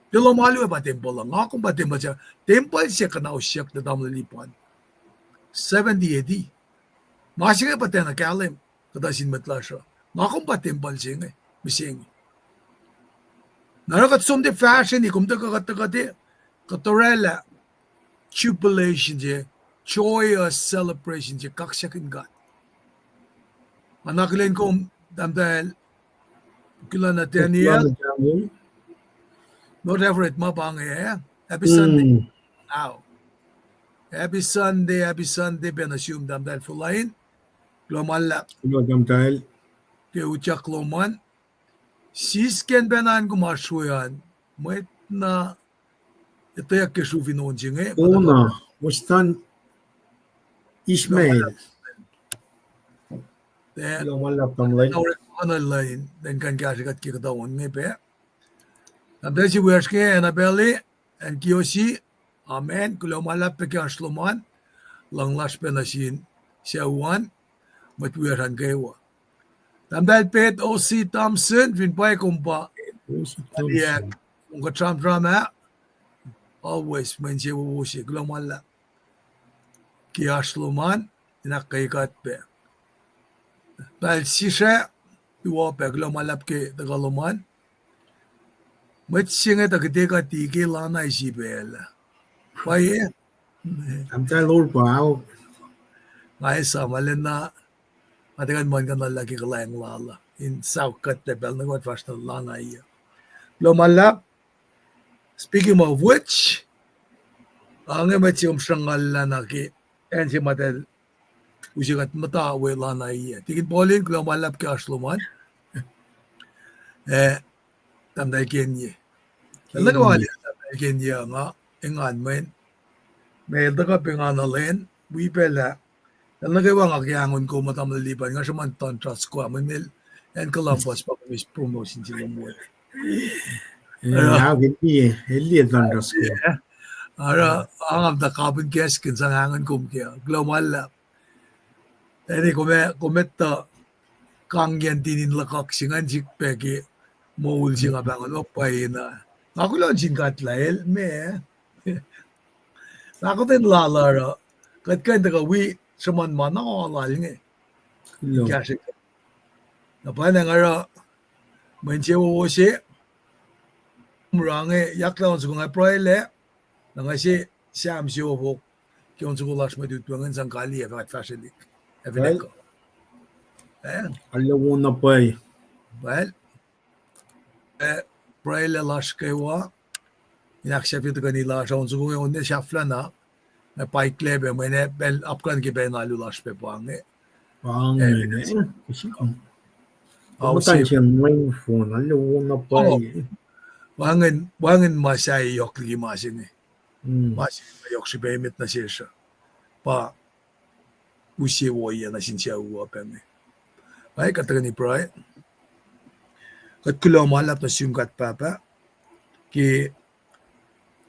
S2: Dilo maluwe pa temple lang akong pa temple siya temple siya kanausyak na damalipan 70 AD masya pa tayo nakalim kadasin matlasha akong pa temple siya mising narakat sum de fashion ikum ta katakati katorela jubilation siya joyous celebration siya kaksyakin gat anakilen ko damdahil kila na Daniel whatever it mabang happy Sunday happy Sunday ben assume damdahil fulain glomala
S1: Kulo damdahil
S2: ke ucak loman sisken benan kumashuyan mwet na ito yak keshuvi nonjing
S1: oana mustan Ismail Kulo malap tamlay
S2: online dan kan kashikat kikatawan pe damdahil si Werske Annabelle and Kiyoshi amen kulo malap pe kasloman langlas penasin siyawan matwiran kayo damdahil pet O.C. Thompson vinpay kumpa aliyak kung katram-drama always mensiya wuwusi kulo malap kiyasloman inakayikat pe dahil sisya iwape kulo malap ke tagaluman matsinga takiteka tiki lana isibela paye
S1: damdahil urpaw
S2: ngay samalin na matikan man ka na lagi kalayang lala in saukat tebel na kwat fast na lana iya kulo malap speaking of which ang matiyom syangal na naki en si matel usikat matawe lana iya tikin polin kulo malap ke asluman tamday kenye talagawali tamday kenye nga ingan men may daga pinganalen wipela talagawa nga kiyangon ko matamalipan nga siya man tantras ko amin and Columbus pa kami promotion sila mo
S1: Hindi tantras ko
S2: ara ang da carbon gas kin sa ngangon ko kaya global eri kometta kang yan tinin lakak singan jikpeki mweun singa bangon opay na ako lang singatlael me ako din lalara kat kanda ka wi saman man ako alal nge kasi napana ngara menche wose murange yakla on sunga proile nangasi siam siobok kyon sugulas madutwangan sang kali at fashion evideko
S1: alawo na pay
S2: well proile las kewa inaksepit kanila sa on sugunga on shafla na pai klebe mene bel apkan ke ben alu las pe pange
S1: Kamutan siya may phone alawo na pay
S2: wangin masay yok lagi masin masay yok si bemit na siya pa usi wo yan na siya uwa peme ay kataga ni pray kat kulo malap na siyungkat papa ki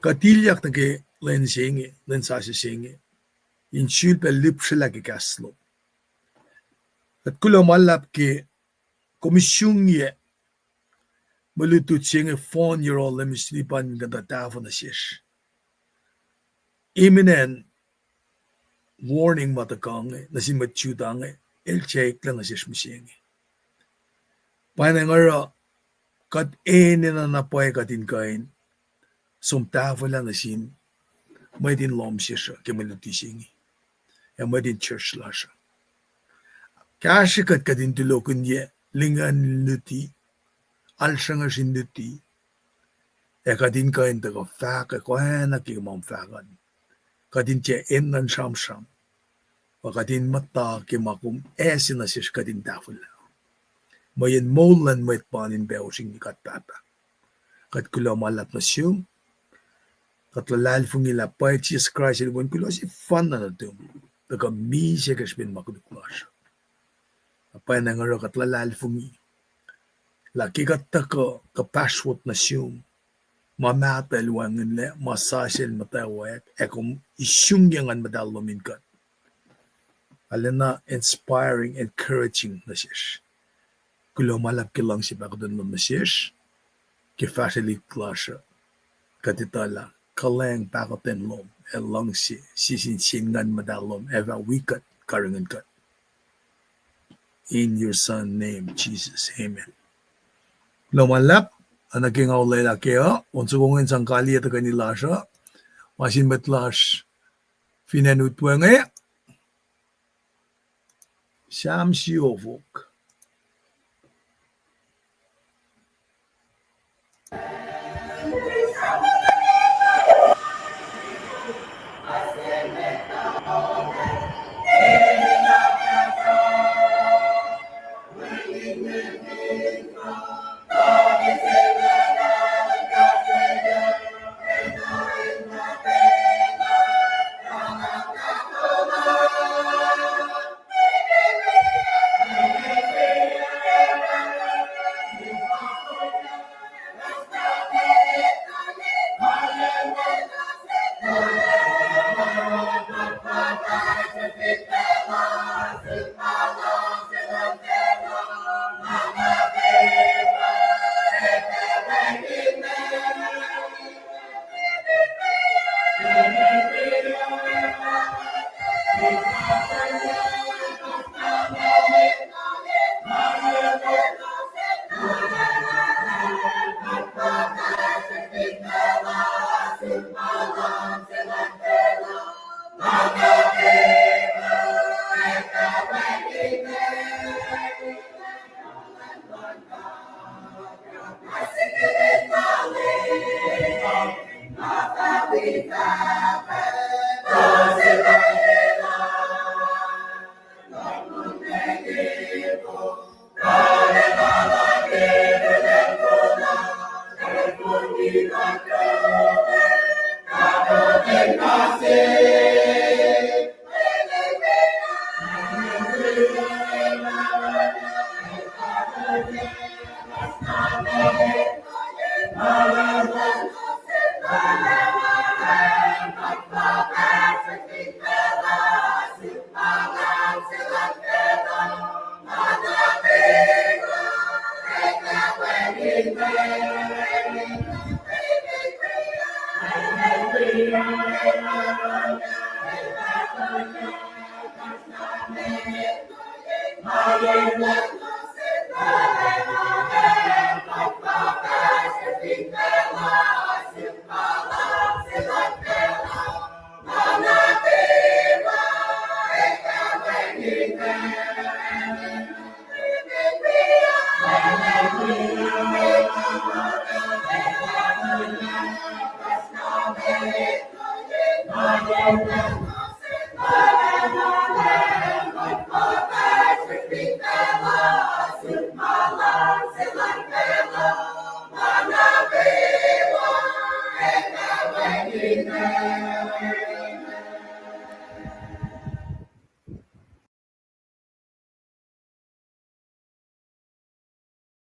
S2: katilyak na ke lensasi singe in sul pe lip sila ki kaslo At kulo malap ki komisyong ye malutut siyang phone year old lemislipan ganda tafo na siya. Imminent warning mata kang na si matchutang el check lang na siya misiyang. Panangara kat na napoy katin kain sumtafo lang na sin may din lom siya kimaluti siyang. May din church la siya. Kasi kat katin tulokun ye lingan luti alsang asin luti katin kain taga faka kohana ki mam fakan katin che nan sham katin mata ki makum esin asis katin tafo lang. Mayan molan may panin beosing ni kat papa. Kat kulo malap na siyum. Kat lalal fung ila pa Jesus Christ ilibon kulo si fan na natum. Daga mi siya kasbin makuduklas. Apay na nga kat lalal fung laki kat tako kapaswot na siyum. Mamata luwangan le masasil matawet. Ekom isyung yangan madalomin kat. Alina inspiring, encouraging na siya. Kulo malap ki lang si bakadon mo masish, ki facility klasya, katitala, kaleng pakoten lom, lang si sisinsingan madalom, eva wikat, karangan kat. In your son name, Jesus, amen. Kulo malap, naging aulay lakeo, unsugungin sang kali at kanila siya, masin matlash, finanutwenge, Sam Siovok.